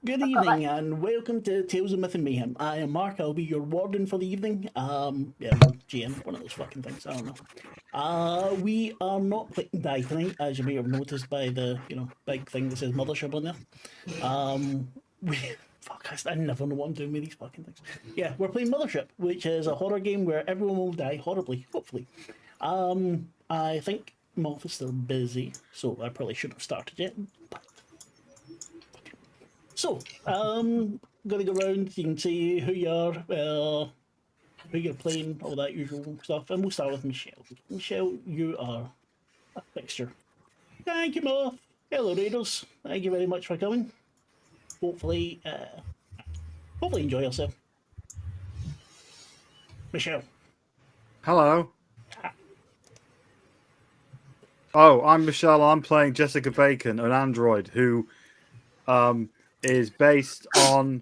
Good evening and welcome to Tales of Myth and Mayhem. I am Marc. I'll be your warden for the evening. Yeah, or GM, one of those fucking things. I don't know. We are not playing die tonight, as you may have noticed by the big thing that says Mothership on there. We fuck, I never know what I'm doing with these fucking things. Yeah, we're playing Mothership, which is a horror game where everyone will die horribly, hopefully. I think Moth is still busy, so I probably shouldn't have started yet. So, gonna go around. You can see who you are, who you're playing, all that usual stuff, and we'll start with Michelle. Michelle, you are a fixture. Thank you, Moth. Hello, Raiders. Thank you very much for coming. Hopefully, enjoy yourself. Michelle. Hello. Oh, I'm Michelle. I'm playing Jessica Bacon, an android who is based on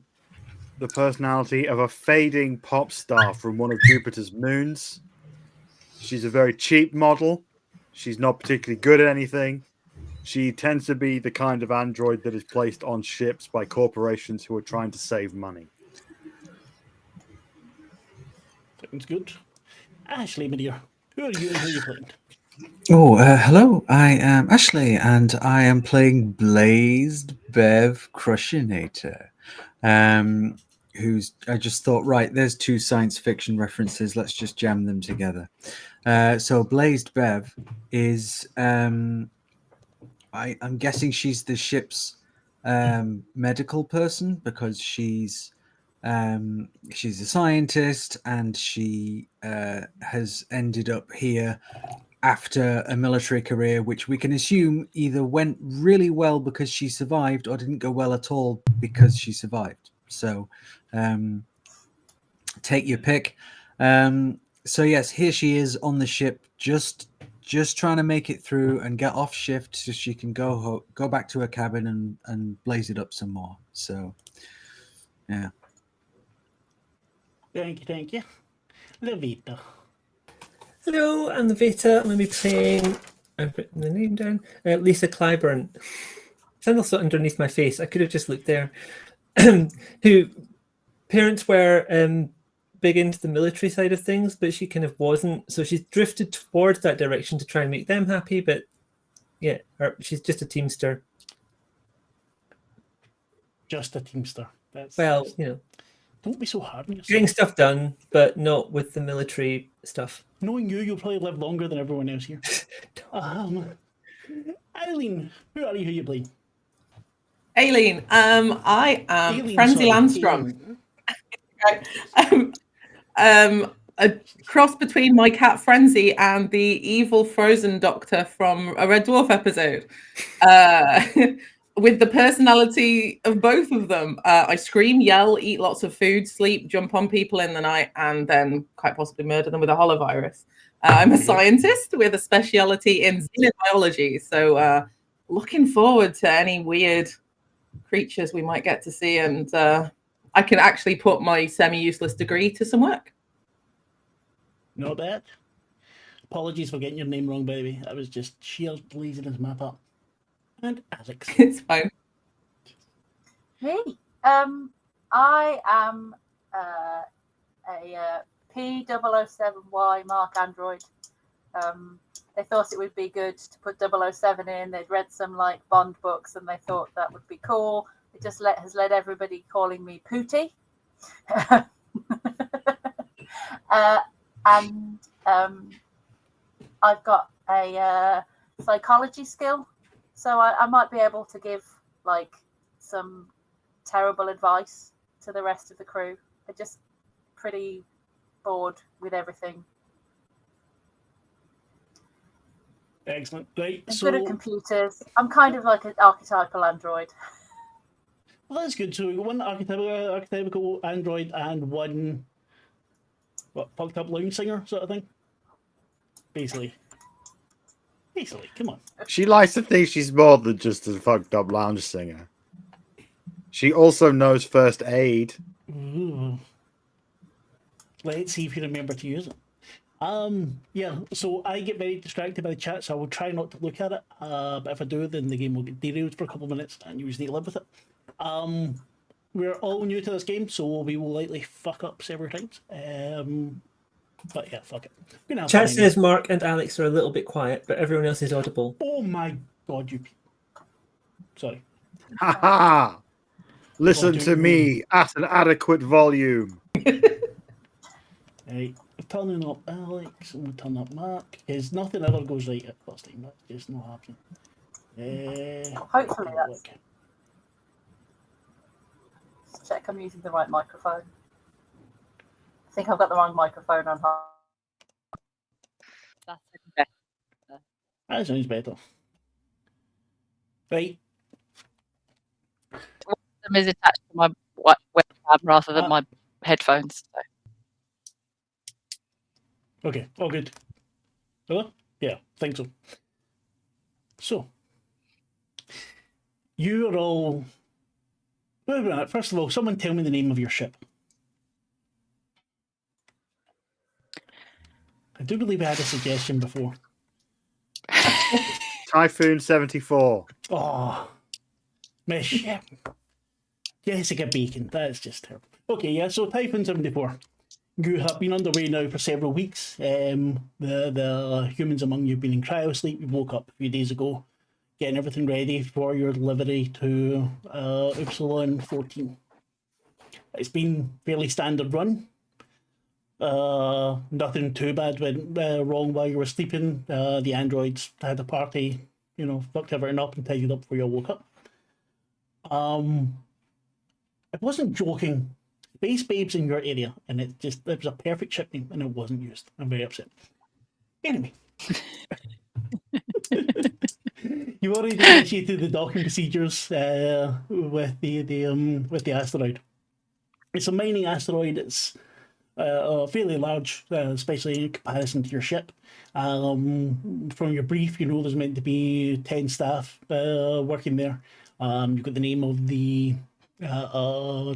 the personality of a fading pop star from one of Jupiter's moons. She's a very cheap model. She's not particularly good at anything. She tends to be the kind of android that is placed on ships by corporations who are trying to save money. Sounds good. Ashleigh, my dear. Who are you and who are you playing? Oh, hello. I am Ashleigh, and I am playing Blazed Bev Crushinator. Who's I just thought, right, there's two science fiction references. Let's just jam them together. So Blazed Bev is, I'm guessing she's the ship's medical person because she's a scientist and she has ended up here after a military career, which we can assume either went really well because she survived or didn't go well at all because she survived. So take your pick. So yes, here she is on the ship, just trying to make it through and get off shift so she can go back to her cabin and blaze it up some more. So yeah. Thank you. Lavaita. Hello, I'm Lavaita. I'm going to be playing, I've written the name down, Lisa Clyburn. It's also underneath my face. I could have just looked there. Who parents were big into the military side of things, but she kind of wasn't. So she's drifted towards that direction to try and make them happy. But yeah, she's just a teamster. Just a teamster. Well, you know. Don't be so hard on yourself. Getting stuff done, but not with the military stuff. Knowing you'll probably live longer than everyone else here. Eileen, who are you? Who you playing? Aileen, I am Aileen, Frenzy sorry, Landstrom. A cross between my cat Frenzy and the evil frozen doctor from a Red Dwarf episode. With the personality of both of them. I scream, yell, eat lots of food, sleep, jump on people in the night, and then quite possibly murder them with a holovirus. I'm a scientist with a speciality in xenobiology, so looking forward to any weird creatures we might get to see, and I can actually put my semi-useless degree to some work. Not bad. Apologies for getting your name wrong, baby. I was just sheer laziness map up. And Aleks. It's fine. Me? I am a P007Y Marc android. They thought it would be good to put 007 in. They'd read some like Bond books and they thought that would be cool. It just has led everybody calling me Pooty. And I've got a psychology skill. So I might be able to give like some terrible advice to the rest of the crew. They're just pretty bored with everything. Excellent. Right. I'm good at computers. I'm kind of like an archetypal android. Well, that's good. So we got one archetypical android and one fucked up lounge singer sort of thing. Basically, come on. She likes to think she's more than just a fucked up lounge singer. She also knows first aid. Ooh. Let's see if you remember to use it. Yeah, so I get very distracted by the chat, so I will try not to look at it. But if I do, then the game will get derailed for a couple of minutes, and you just need to live with it. we're all new to this game, so we will likely fuck up several times. But yeah, fuck it. We're gonna have Chat fun says Mark and Aleks are a little bit quiet, but everyone else is audible. Oh my god, you people. Sorry. Ha ha! Listen Oh, to me at an adequate volume. Right, we're turning up Aleks and we'll turn up Marc, because nothing ever goes right at first time. That's just not happening. Hopefully that's. Look. Let's check I'm using the right microphone. I think I've got the wrong microphone on. That's better. That sounds better. Right. Them is attached to my webcam rather than my headphones. So. Okay, all good. Hello? Yeah, think so. So, you are all. Wait a minute. First of all, someone tell me the name of your ship. I do believe I had a suggestion before. Typhoon 74. Oh, my ship. Jessica Bacon. That is just terrible. Okay, yeah, so Typhoon 74. You have been underway now for several weeks. The humans among you have been in cryo sleep. You woke up a few days ago, getting everything ready for your delivery to Ypsilon 14. It's been fairly standard run. Nothing too bad went wrong while you were sleeping. The androids had a party, fucked everything up and tidied up before you woke up. I wasn't joking. Space Babe's in your area, and it was a perfect ship name, and it wasn't used. I'm very upset. Anyway. You already initiated the docking procedures with the asteroid. It's a mining asteroid. It's fairly large, especially in comparison to your ship. From your brief, there's meant to be 10 staff working there. You've got the name of the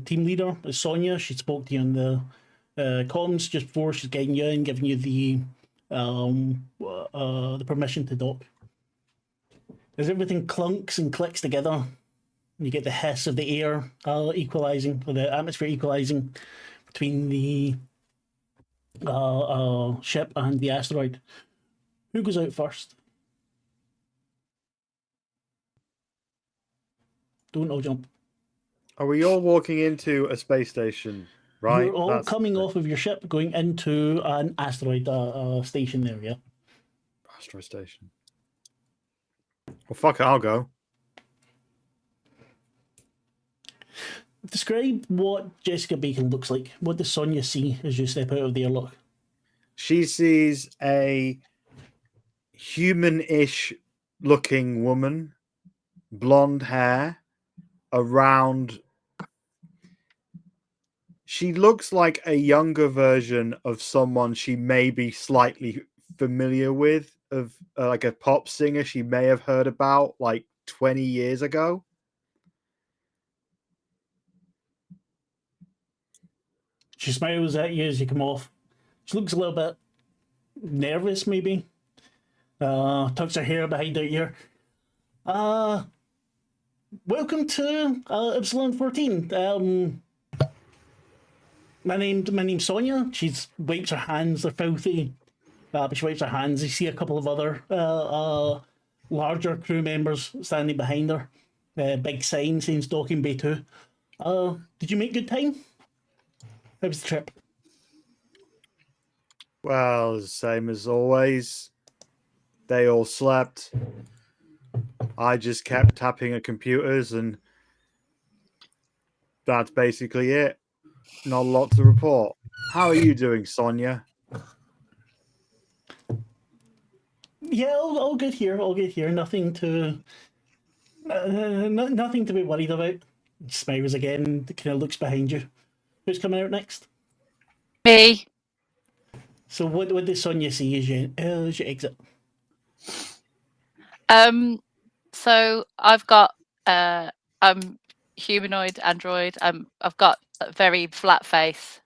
team leader, Sonia. She spoke to you on the comms just before. She's guiding you and giving you the permission to dock. As everything clunks and clicks together, you get the hiss of the air equalizing, or the atmosphere equalizing between the ship and the asteroid. Who goes out first? Don't all jump. Are we all walking into a space station? Right. You're all coming off of your ship, going into an asteroid station there, yeah? Asteroid station. Well, fuck it, I'll go. Describe what Jessica Bacon looks like. What does Sonia see as you step out of the airlock? She sees a human-ish looking woman, blonde hair, around. She looks like a younger version of someone she may be slightly familiar with, of like a pop singer she may have heard about like 20 years ago. She smiles at you as you come off. She looks a little bit nervous, maybe. Tucks her hair behind her ear. Welcome to Epsilon 14. My name's Sonia. She wipes her hands. They're filthy. But she wipes her hands. You see a couple of other larger crew members standing behind her. Big sign saying Docking Bay 2. Did you make good time? How was the trip? Well, same as always. They all slept. I just kept tapping at computers, and that's basically it. Not a lot to report. How are you doing, Sonia? Yeah, all good here. All good here. Nothing to nothing to be worried about. Smiles again. Kind of looks behind you. Who's coming out next? Me. So what does Sonia see as you exit? So I've got I'm humanoid android. I've got a very flat face.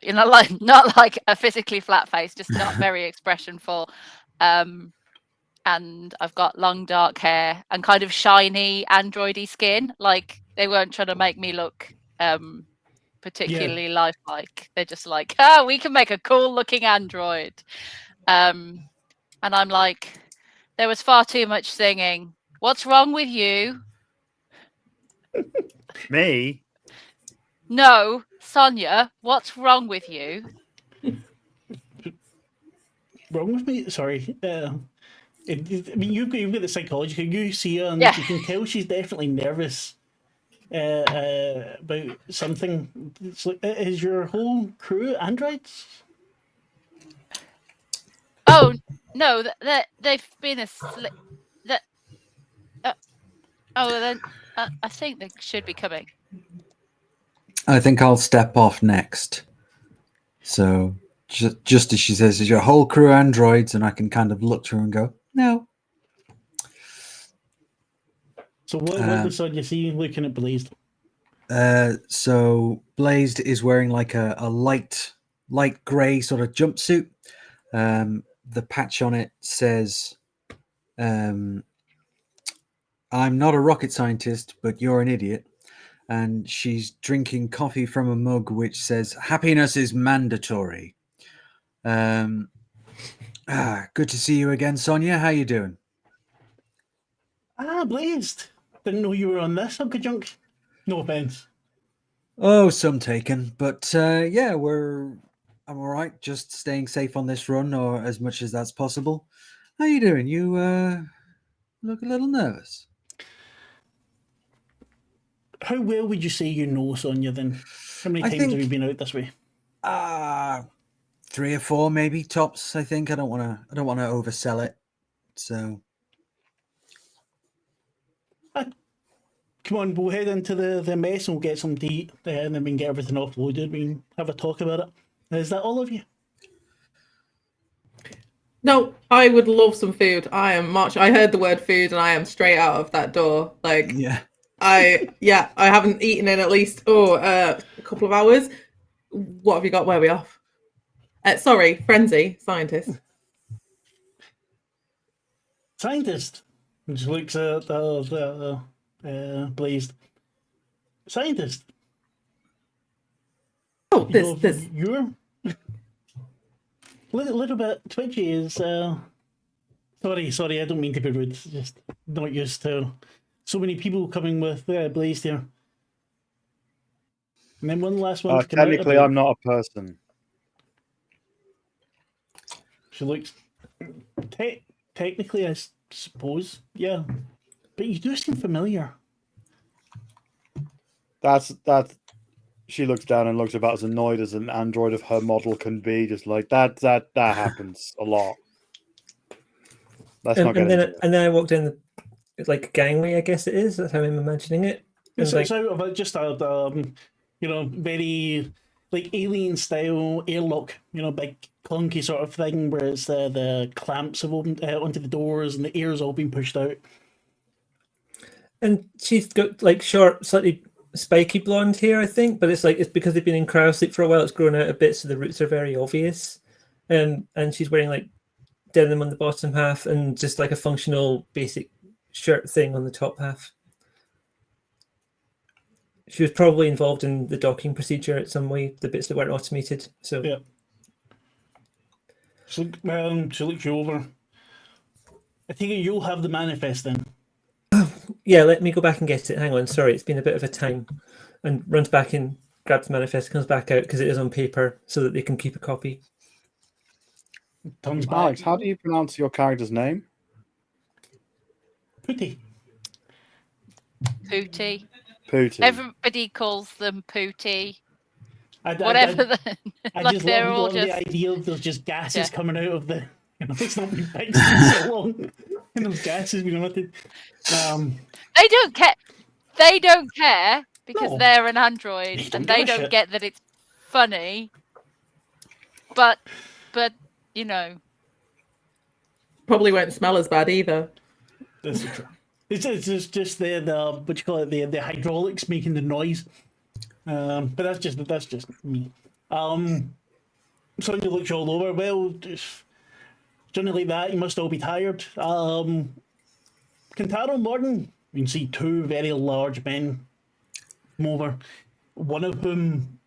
Like not like a physically flat face, just not very expressionful. And I've got long dark hair and kind of shiny androidy skin. Like they weren't trying to make me look particularly lifelike. They're just like, we can make a cool looking android. And I'm like, there was far too much singing. What's wrong with you? Me? No, Sonia, what's wrong with you? Wrong with me? Sorry. I mean, you've got the psychology. You see her, and Yeah. you can tell she's definitely nervous about something. It's like, is your whole crew androids? Oh no, they've been asleep. Then I think they should be coming. I think I'll step off next. So just as she says, is your whole crew androids? And I can kind of look through and go, no. So what does Sonia see looking at Blazed? So Blazed is wearing like a light grey sort of jumpsuit. The patch on it says, I'm not a rocket scientist, but you're an idiot. And she's drinking coffee from a mug which says, happiness is mandatory. Good to see you again, Sonia. How you doing? Blazed. Didn't know you were on this hunk of junk. No offense. Oh, some taken. But yeah, I'm all right. Just staying safe on this run, or as much as that's possible. How you doing? You look a little nervous. How well would you say you know Sonia then? How many times have you been out this way? 3 or 4 maybe tops. I think I don't want to oversell it. So come on, we'll head into the mess and we'll get some to eat, and then we can get everything offloaded. We can have a talk about it. Is that all of you? No, I would love some food. I am much. I heard the word food and I am straight out of that door. Like, yeah. I haven't eaten in at least a couple of hours. What have you got? Where are we off? Sorry, frenzy scientist. Scientist. And just looks at Blazed. Scientist. Oh, this. You're a little bit twitchy. Is sorry. I don't mean to be rude. Just not used to so many people coming with Blazed here. And then one last one. Technically, I'm not a person. She looks. Technically, I suppose, yeah. But you do seem familiar. That's. She looks down and looks about as annoyed as an android of her model can be. Just like that happens a lot. Let's not get into it. And then I walked in, it's like a gangway, I guess it is. That's how I'm imagining it. It's out of just a very like alien style airlock. Big clunky sort of thing where it's the clamps have opened onto the doors and the air's all been pushed out. And she's got like short, slightly spiky blonde hair, I think, but it's because they've been in cryosleep for a while. It's grown out a bit, so the roots are very obvious. And she's wearing like denim on the bottom half and just like a functional basic shirt thing on the top half. She was probably involved in the docking procedure in some way, the bits that weren't automated. So yeah. So she looks you over. I think you'll have the manifest then. Yeah, let me go back and get it. Hang on, sorry, it's been a bit of a time. And runs back in, grabs the manifest, comes back out because it is on paper so that they can keep a copy. Aleks, how do you pronounce your character's name? Pooty. Pooty. Pooty. Everybody calls them Pooty. Whatever. I like just they're love all the just idea of there's just gases Yeah. coming out of the. It's not been fixed in so long, and those gases being emitted. They don't care. They don't care because No. they're an android and they give a don't shit. get that it's funny. But Probably won't smell as bad either. That's true. It's just the what you call it, the hydraulics making the noise. But that's just me. Sonia looks all over. Well, something like that. You must all be tired. Kentaro, Warden. You can see 2 very large men come over. One of whom,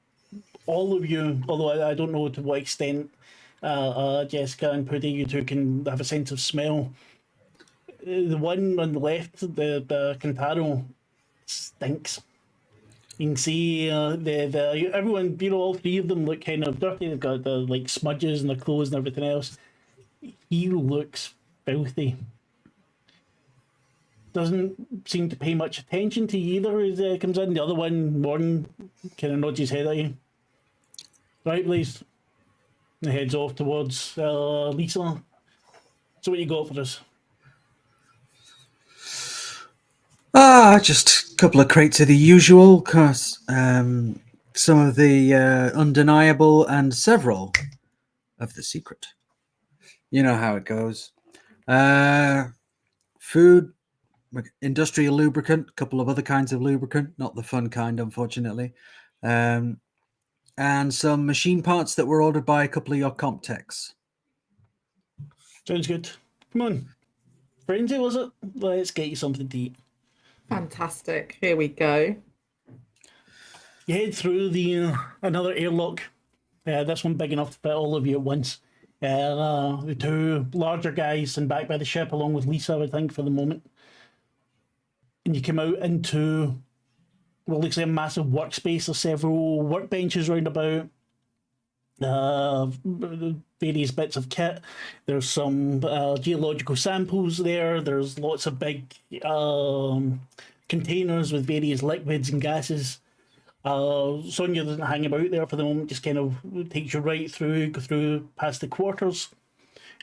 all of you, although I don't know to what extent Jessica and Prudy, you two can have a sense of smell. The one on the left, the Kintaro, stinks. You can see the everyone, all three of them look kind of dirty. They've got the like smudges in their clothes and everything else. He looks filthy. Doesn't seem to pay much attention to you either as comes in. The other one, Warden, kind of nods his head at you. Right, please. And heads off towards Lisa. So what you got for us? Just a couple of crates of the usual, cause some of the undeniable and several of the secret. You know how it goes. Food, industrial lubricant, a couple of other kinds of lubricant, not the fun kind, unfortunately. And some machine parts that were ordered by a couple of your comp techs. Sounds good. Come on. Frenzy, was it? Let's get you something to eat. Fantastic. Here we go. You head through the another airlock. This one big enough to fit all of you at once. The two larger guys stand back by the ship along with Lisa, I would think, for the moment. And you come out into what looks like a massive workspace. There's several workbenches round about. Various bits of kit. There's some geological samples there. There's lots of big containers with various liquids and gases. Sonia doesn't hang about there for the moment, just kind of takes you right through, go through past the quarters,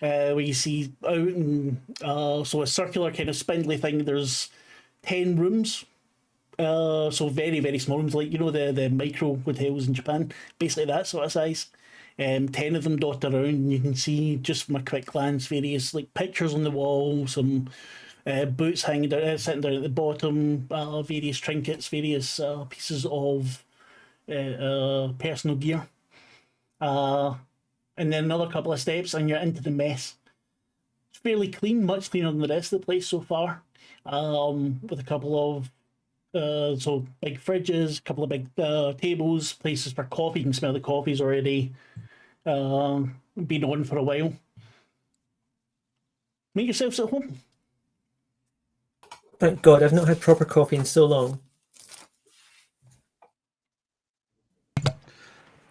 where you see out and so a circular kind of spindly thing. There's 10 rooms, so very, very small rooms, like the micro hotels in Japan, basically that sort of size. 10 of them dotted around, and you can see just from a quick glance various like pictures on the wall, some boots hanging down, sitting down at the bottom, various trinkets, various pieces of personal gear, and then another couple of steps, and you're into the mess. It's fairly clean, much cleaner than the rest of the place so far, with a couple of so big fridges, a couple of big tables, places for coffee. You can smell the coffee's already been on for a while. Make yourselves at home. Thank God, I've not had proper coffee in so long.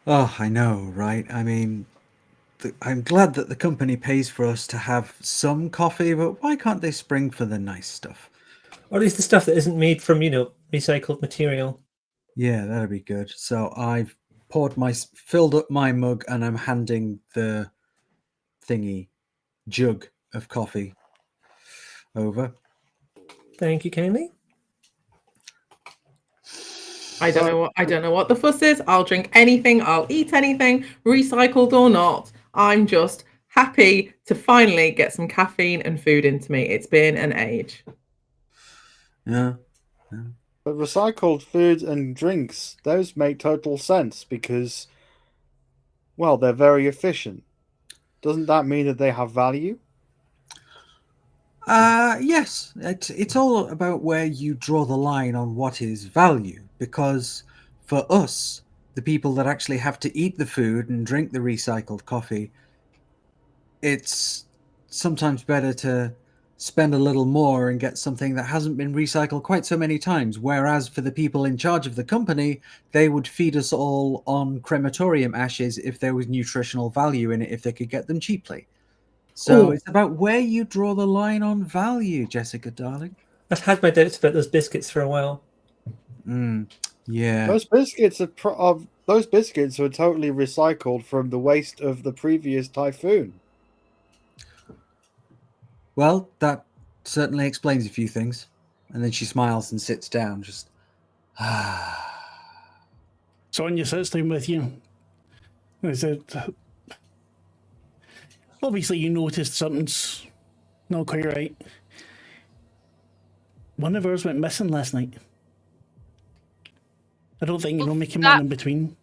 Oh, I know, right? I mean, I'm glad that the company pays for us to have some coffee, but why can't they spring for the nice stuff? Or at least the stuff that isn't made from, recycled material. Yeah, that'd be good. So I've filled up my mug, and I'm handing the jug of coffee over. Thank you kindly. I don't know what the fuss is. I'll drink anything. I'll eat anything, recycled or not. I'm just happy to finally get some caffeine and food into me. It's been an age. Yeah. But recycled food and drinks, those make total sense because, well, they're very efficient. Doesn't that mean that they have value? Yes. It's all about where you draw the line on what is value. Because for us, the people that actually have to eat the food and drink the recycled coffee, it's sometimes better to spend a little more and get something that hasn't been recycled quite so many times. Whereas for the people in charge of the company, they would feed us all on crematorium ashes if there was nutritional value in it, if they could get them cheaply. So It's about where you draw the line on value, Jessica, darling. I've had my doubts about those biscuits for a while. Yeah. Those biscuits are totally recycled from the waste of the previous typhoon. Well, that certainly explains a few things. And then she smiles and sits down, just Sonia sits down with you. I said, obviously you noticed something's not quite right. One of ours went missing last night. I don't think you know making one in between.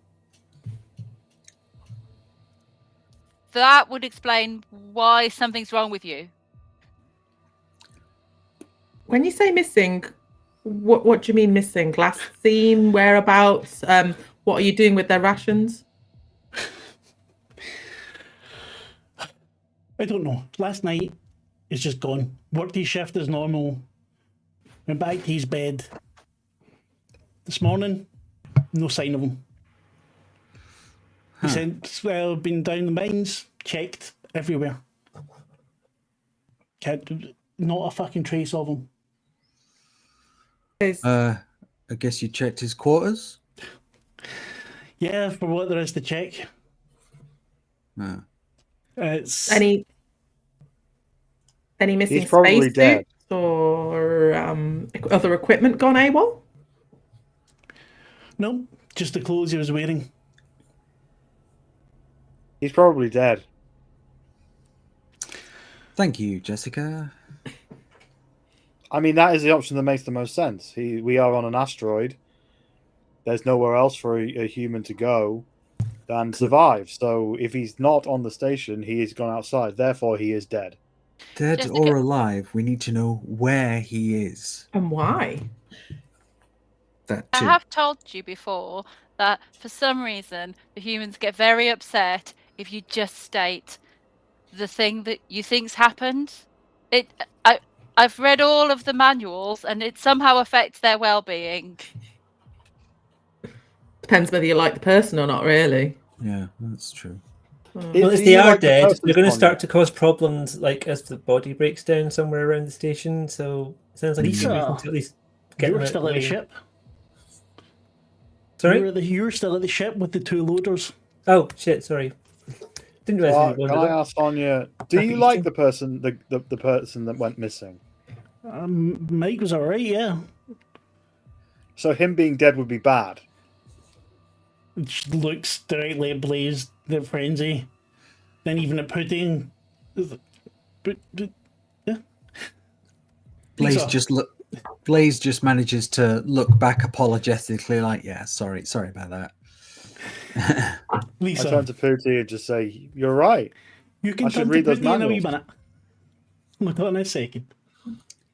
That would explain why something's wrong with you. When you say missing, What do you mean missing? Last seen, whereabouts? What are you doing with their rations? I don't know. Last night, he's just gone. Worked his shift as normal. Went back to his bed. This morning, no sign of him. He said, well, been down the mines, checked everywhere. Not a fucking trace of him. I guess you checked his quarters? Yeah, for what there is to check. No. It's Any missing He's probably space dead. suits or other equipment gone AWOL? no, just the clothes he was wearing. He's probably dead. Thank you, Jessica. I mean, that is the option that makes the most sense. We are on an asteroid. There's nowhere else for a human to go than survive. So if he's not on the station, he has gone outside. Therefore, he is dead. Dead Jessica- or alive, we need to know where he is. And why? That I too. have told you before that for some reason the humans get very upset if you just state the thing that you think's happened. I've read all of the manuals and it somehow affects their well-being. Depends whether you like the person or not, really. Yeah, that's true. Well, Do if you they are like the dead, person, they're going to Sonia? start to cause problems, like as the body breaks down somewhere around the station. So it sounds like a good Lisa, reason to at least get You them were out still the at the way. ship. Sorry. You were still at the ship with the two loaders. Oh shit! Sorry. Didn't realize we Can wanted I them. ask Sonia, do you like the person the person that went missing? Mike was alright, yeah. So him being dead would be bad. Just looks directly at Blaze, the frenzy. Then even at Pudding. Blaze just manages to look back apologetically, like, yeah, sorry about that. I Lisa, turn to Pooty and just say, "You're right." you can I should turn to read those Pudding in a wee manuals. minute. Hold on a second.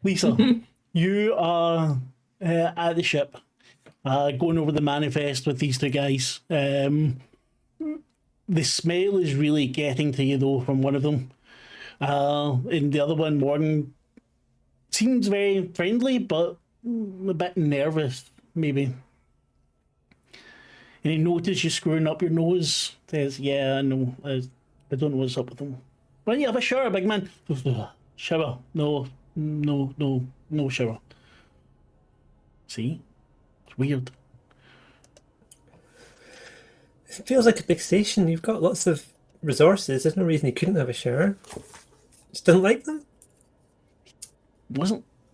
Lisa, you are at the ship, going over the manifest with these two guys. The smell is really getting to you, though, from one of them. And the other one, Warden, seems very friendly, but a bit nervous, maybe. And he notices you screwing up your nose. Says, yeah, I know. I don't know what's up with him. Why don't you have a shower, big man? Shower. No shower. See? It's weird. It feels like a big station. You've got lots of resources. There's no reason you couldn't have a shower. Just don't like them.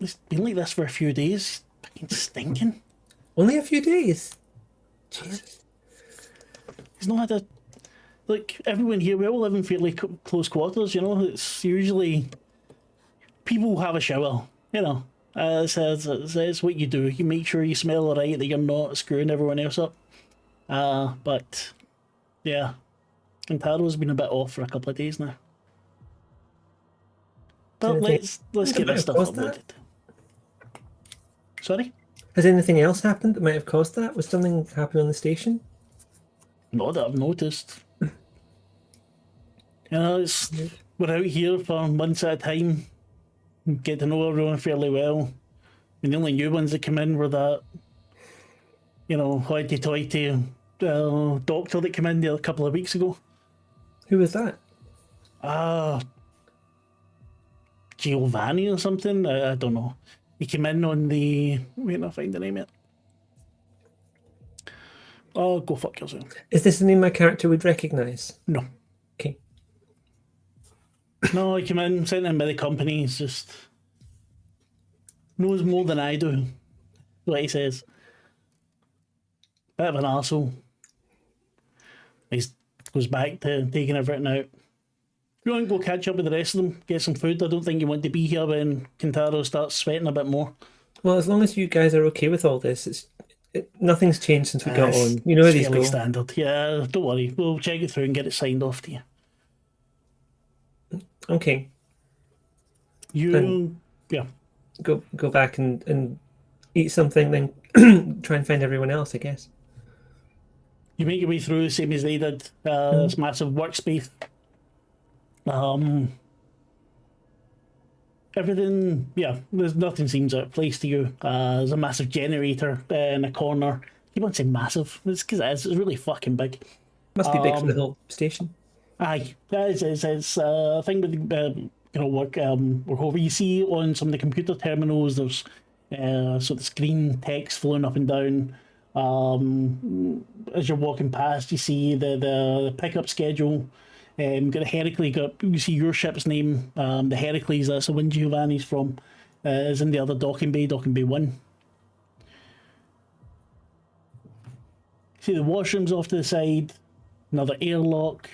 It's been like this for a few days. Fucking stinking. Only a few days. Jesus. He's not had a... Like, everyone here, we all live in fairly close quarters, you know? It's usually... People have a shower, you know? It's what you do. You make sure you smell alright, that you're not screwing everyone else up. But... Yeah. Kintaro's been a bit off for a couple of days now. But let's get this stuff uploaded. Sorry? Has anything else happened that might have caused that? Was something happening on the station? Not that I've noticed. We're out here for months at a time. Get to know everyone fairly well. And the only new ones that come in were that, hoity-toity doctor that came in there a couple of weeks ago. Who was that? Giovanni or something? I don't know. He came in on the... Wait, I'll find the name yet. Oh, go fuck yourself. Is this a name my character would recognise? No. Okay. No, he came in, sent in by the company. He's just... knows more than I do. What he says. Bit of an arsehole. He goes back to taking everything out. If you want to go catch up with the rest of them, get some food, I don't think you want to be here when Kintaro starts sweating a bit more. Well, as long as you guys are okay with all this, nothing's changed since we got on. You know where these fairly go. standard. Yeah, don't worry. We'll check it through and get it signed off to you. Okay. Yeah. Go back and eat something, then try and find everyone else, I guess. You make your way through, same as they did. This massive workspace. Everything, yeah, there's nothing seems out of place to you. There's a massive generator in a corner. You won't say massive, it's because it's really fucking big. Must be big for the whole station. Aye, it's a thing with work over. You see on some of the computer terminals, there's sort of screen text flowing up and down. As you're walking past, you see the pickup schedule. Got the Heracles. You see your ship's name. The Heracles, that's the one Giovanni's from, is in the other docking bay 1. See the washrooms off to the side. Another airlock.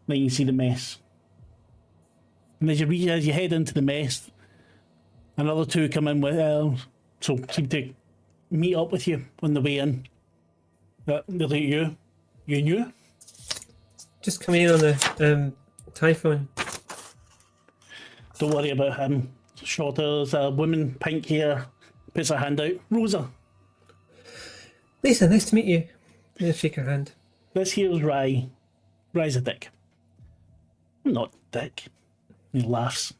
Then you see the mess. And as you head into the mess, another 2 come in with so seem to meet up with you on the way in. They're like, you knew? Just coming in on the Typhoon. Don't worry about him. Shorter's a woman, pink hair, puts her hand out. Rosa. Lisa, nice to meet you. Yeah, shake her hand. This here's Rye. Rye's a dick. I'm not dick. He laughs.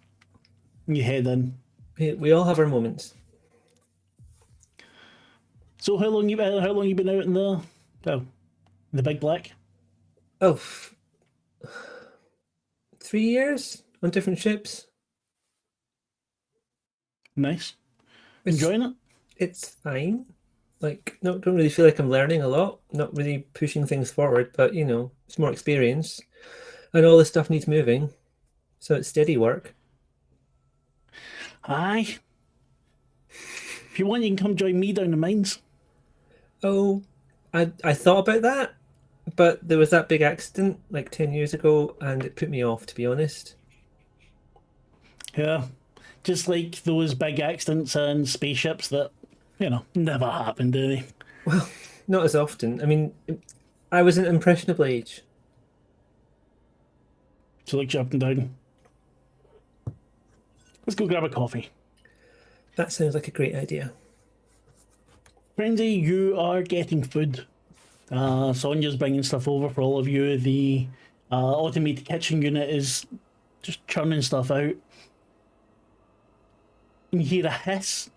You head in. We all have our moments. So how long you been out in the big black? Oh, 3 years on different ships. Nice. It's- Enjoying it? It's fine. Like, no, don't really feel like I'm learning a lot. Not really pushing things forward, but it's more experience, and all this stuff needs moving, so it's steady work. Aye. If you want, you can come join me down the mines. Oh, I thought about that, but there was that big accident like 10 years ago, and it put me off, to be honest. Yeah. Just like those big accidents in spaceships that, never happen, do they? Well, not as often. I mean, I was an impressionable age. So look you up and down. Let's go grab a coffee. That sounds like a great idea. Frenzy, you are getting food. Sonia's bringing stuff over for all of you. The automated kitchen unit is just churning stuff out. And you hear a hiss,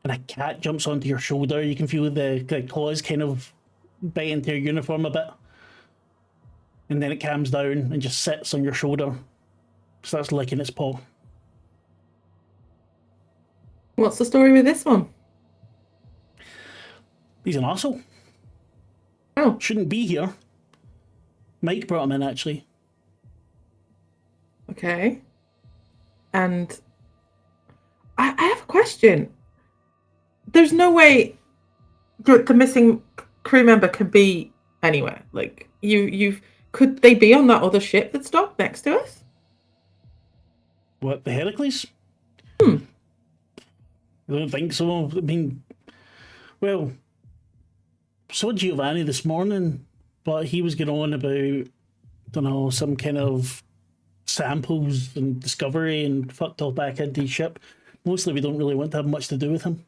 and a cat jumps onto your shoulder. You can feel the claws kind of bite into your uniform a bit. And then it calms down and just sits on your shoulder. Starts licking its paw. What's the story with this one? He's an arsehole. Oh, Shouldn't be here. Mike brought him in, actually. okay. And I have a question. There's no way the missing crew member could be anywhere. Like, could they be on that other ship that's docked next to us? What, the Heracles? I don't think so. I mean, well, saw Giovanni this morning, but he was going on about, some kind of samples and discovery and fucked off back into his ship. Mostly we don't really want to have much to do with him.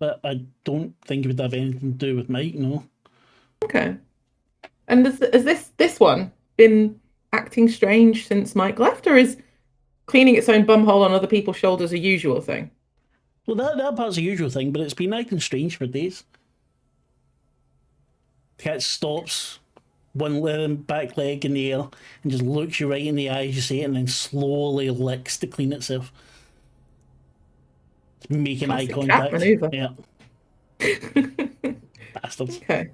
But I don't think it would have anything to do with Mike, no. Okay. And has this one been acting strange since Mike left, or is cleaning its own bumhole on other people's shoulders a usual thing? Well, that part's a usual thing, but it's been acting strange for days. The cat stops, one back leg in the air, and just looks you right in the eyes, you see it, and then slowly licks to clean itself. Making Classic eye cat contact. maneuver. Yeah. Bastards. Okay.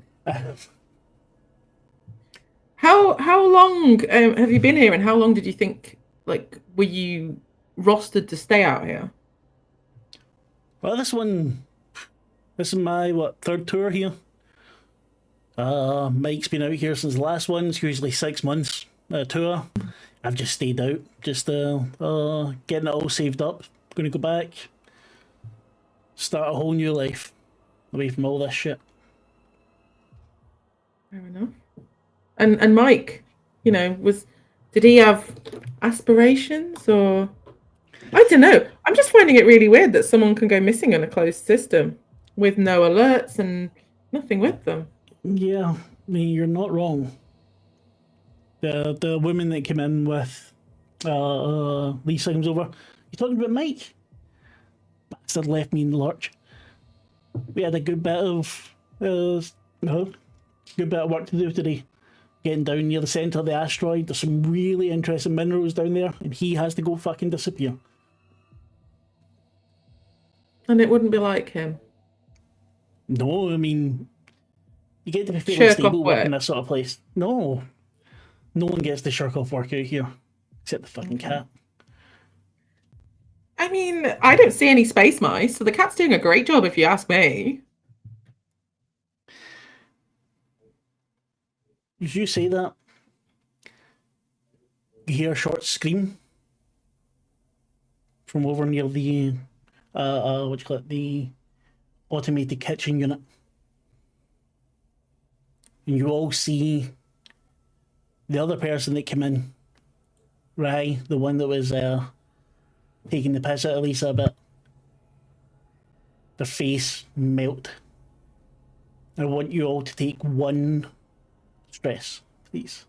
How long have you been here, and how long did you think, were you rostered to stay out here? Well, this is my, third tour here. Mike's been out here since the last one. It's usually 6 months tour. I've just stayed out, just getting it all saved up. Gonna go back, start a whole new life away from all this shit. Fair enough. And Mike, did he have aspirations, or? I don't know. I'm just finding it really weird that someone can go missing in a closed system with no alerts and nothing with them. Yeah, I mean, you're not wrong. The woman that came in with Lisa comes over. You talking about Mike? Bastard left me in the lurch. We had a good bit of good bit of work to do today. Getting down near the centre of the asteroid. There's some really interesting minerals down there, and he has to go fucking disappear. And it wouldn't be like him. No, I mean, you get to be fairly Shirk off stable working work. this sort of place. No. No one gets to shirk off work out here. Except the fucking cat. I mean, I don't see any space mice, so the cat's doing a great job if you ask me. As you say that, you hear a short scream from over near the what do you call it, the automated kitchen unit, and you all see the other person that came in, Rai, the one that was taking the piss out of Lisa a bit. Their face melt. I want you all to take one stress, please.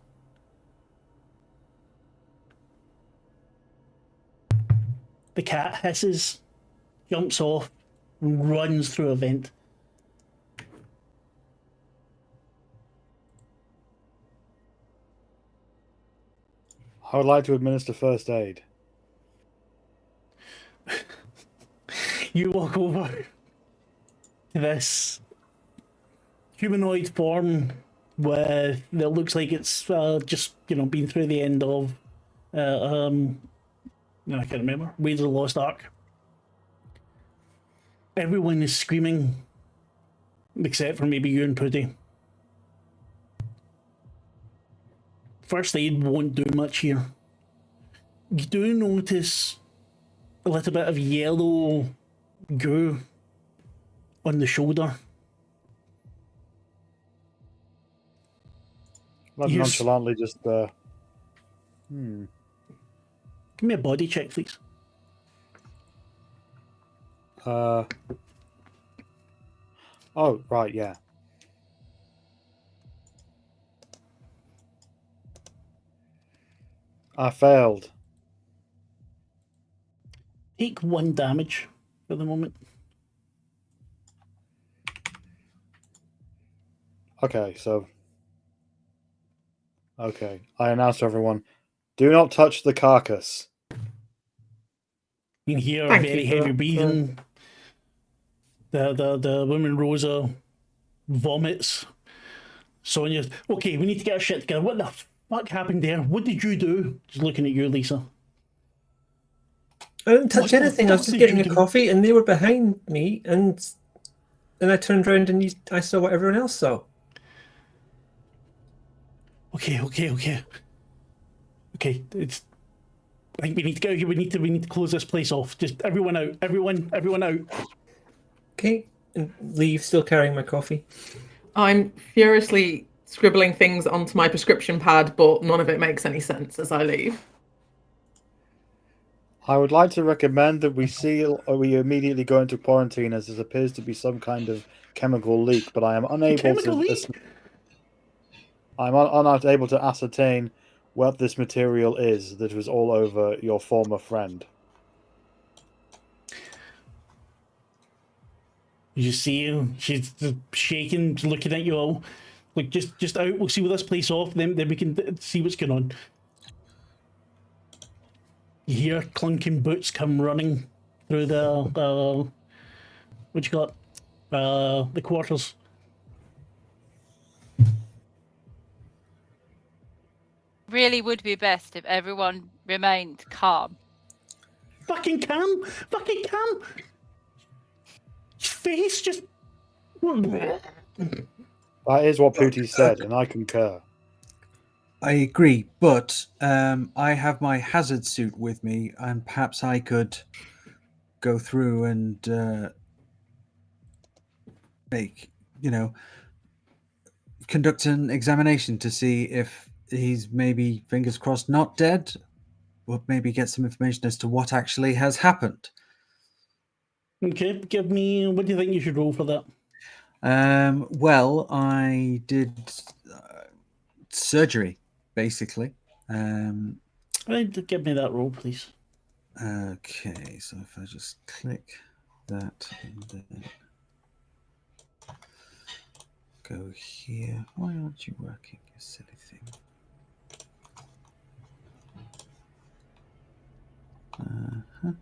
The cat hisses, jumps off, and runs through a vent. I would like to administer first aid. You walk over to this humanoid form with that looks like it's just been through the end of I can't remember, Ways of the Lost Ark. Everyone is screaming except for maybe you and Putty. First aid won't do much here. You do notice a little bit of yellow goo on the shoulder. Let Yes. nonchalantly just Give me a body check, please. Oh, right, yeah. I failed. Take 1 damage for the moment. Okay, so... Okay, I announce to everyone, do not touch the carcass. You can hear Thank very you for heavy that, breathing. The woman Rosa vomits. Sonia, okay, we need to get our shit together. What the fuck happened there? What did you do? Just looking at you, Lisa. I didn't touch What the anything. I was fuck just did getting you a do? coffee, and they were behind me, and then I turned around and I saw what everyone else saw. Okay. It's. I think we need to go here. We need to close this place off. Just everyone out. Everyone out. Okay, and leave, still carrying my coffee. I'm furiously scribbling things onto my prescription pad, but none of it makes any sense as I leave. I would like to recommend that we seal or we immediately go into quarantine, as there appears to be some kind of chemical leak, but I am unable Chemical to... leak? I'm unable to ascertain what this material is that was all over your former friend. You see her. She's shaking, looking at you all. Like, just out. We'll see this place off. Then we can see what's going on. You hear clunking boots come running through the what you got? The quarters. Really would be best if everyone remained calm. Fucking calm. His face just. That is what Pooty said, and I concur. I agree, but I have my hazard suit with me, and perhaps I could go through and conduct an examination to see if he's maybe, fingers crossed, not dead. we'll maybe get some information as to what actually has happened. Okay, give me. What do you think you should roll for that? Well, I did surgery, basically. Give me that roll, please. Okay, so if I just click that and then go here. Why aren't you working, you silly thing? Uh-huh.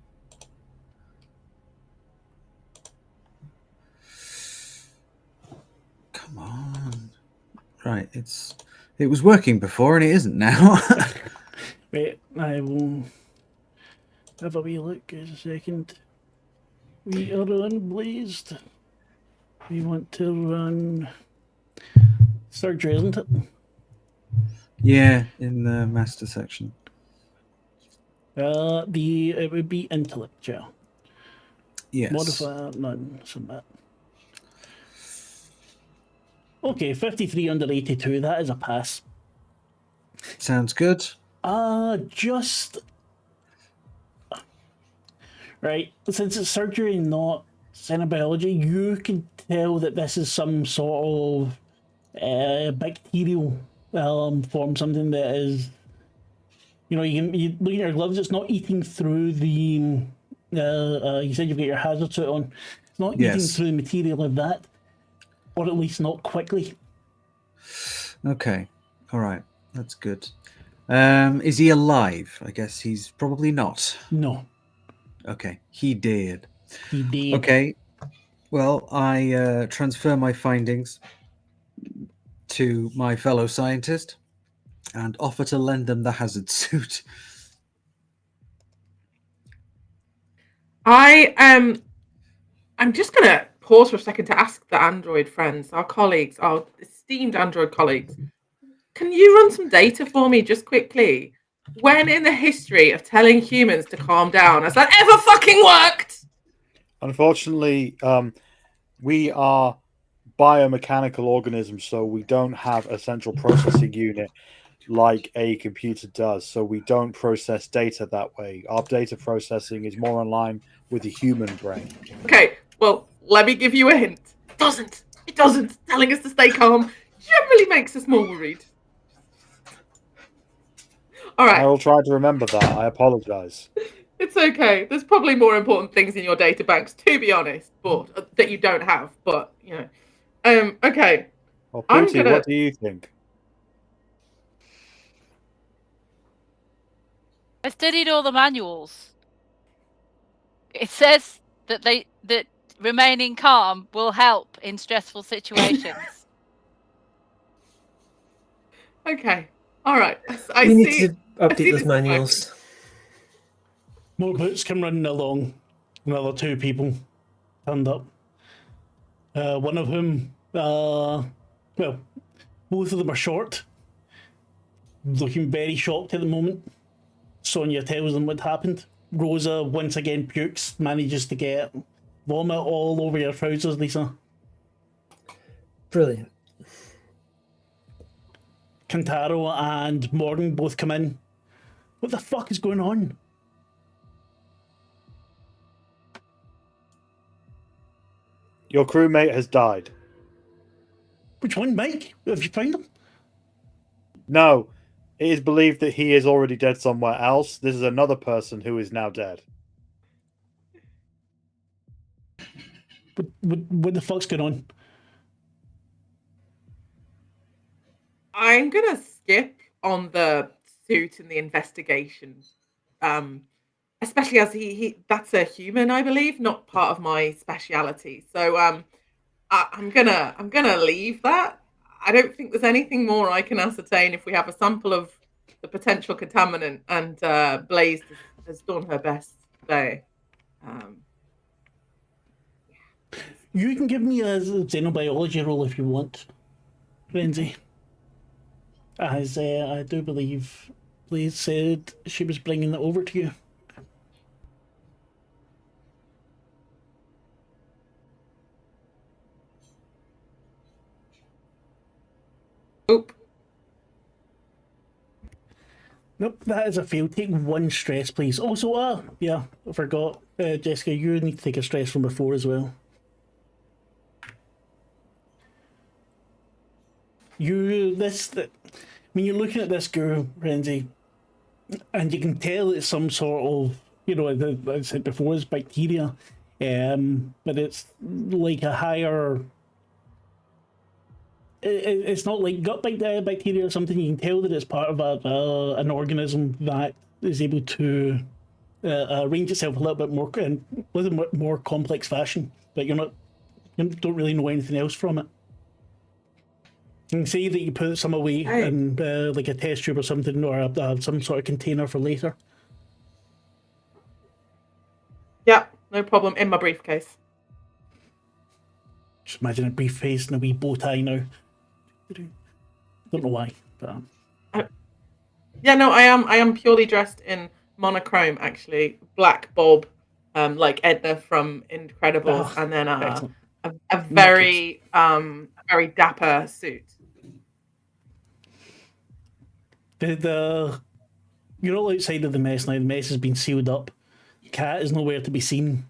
Come on. Right, it was working before and it isn't now. Wait, I will have a wee look. Just a second. We are unblazed. We want to run surgery, isn't it? Yeah, in the master section. It would be intellect, yeah. Yes. Modifier none, submit. Okay, 53 under 82. That is a pass. Sounds good. Just right. Since it's surgery, not xenobiology, you can tell that this is some sort of bacterial form, something that is, you look at your gloves. It's not eating through the. You said you've got your hazard suit on. It's not eating Yes. through the material of that, or at least not quickly. Okay. All right. That's good. Is he alive? I guess he's probably not. No, Okay. He did. he did. Okay. Well, I transfer my findings to my fellow scientist and offer to lend them the hazard suit. I'm just gonna pause for a second to ask the android friends, our colleagues, our esteemed android colleagues, can you run some data for me just quickly? When in the history of telling humans to calm down has that ever fucking worked? Unfortunately, we are biomechanical organisms, so we don't have a central processing unit like a computer does. So we don't process data that way. Our data processing is more in line with the human brain. Okay, well, let me give you a hint. It doesn't. Telling us to stay calm generally makes us more worried. All right. I will try to remember that. I apologize. It's okay. There's probably more important things in your data banks, to be honest, but that you don't have. But okay. Well, I'm Pooty, gonna- what do you think? I studied all the manuals. It says that that remaining calm will help in stressful situations. Okay. All right. We need see. to I update see those this is manuals. More boots come running along. Another two people turned up. One of whom, well, both of them are short, looking very shocked at the moment. Sonia tells them what happened. Rosa once again pukes, manages to get vomit all over your trousers, Lisa. Brilliant. Kantaro and Morgan both come in. What the fuck is going on? Your crewmate has died. Which one, Mike? Have you found him? No, it is believed that he is already dead somewhere else. This is another person who is now dead. What the fuck's going on? I'm gonna skip on the suit and the investigation, especially as he that's a human, I believe, not part of my speciality. So I'm gonna leave that. I don't think there's anything more I can ascertain if we have a sample of the potential contaminant, and Blaze has done her best today. You can give me a xenobiology roll if you want, Renzi. As I do believe Blaze said she was bringing it over to you. Oop. Nope, that is a fail. Take 1 stress, please. Also, yeah, I forgot. Jessica, you need to take a stress from before as well. When you're looking at this girl, Renzi, and you can tell it's some sort of, like I said before, it's bacteria, but it's like a higher. It's not like gut bacteria or something. You can tell that it's part of an organism that is able to arrange itself a little bit more in a little bit more complex fashion, but you don't really know anything else from it. You can say that you put some away in like a test tube or something, or some sort of container for later. Yeah, no problem. In my briefcase. Just imagine a briefcase and a wee bow tie now. Don't know why, but yeah, no, I am purely dressed in monochrome, actually. Black bob, like Edna from Incredibles, and then a very very dapper suit. You're all outside of the mess now. The mess has been sealed up. Cat is nowhere to be seen.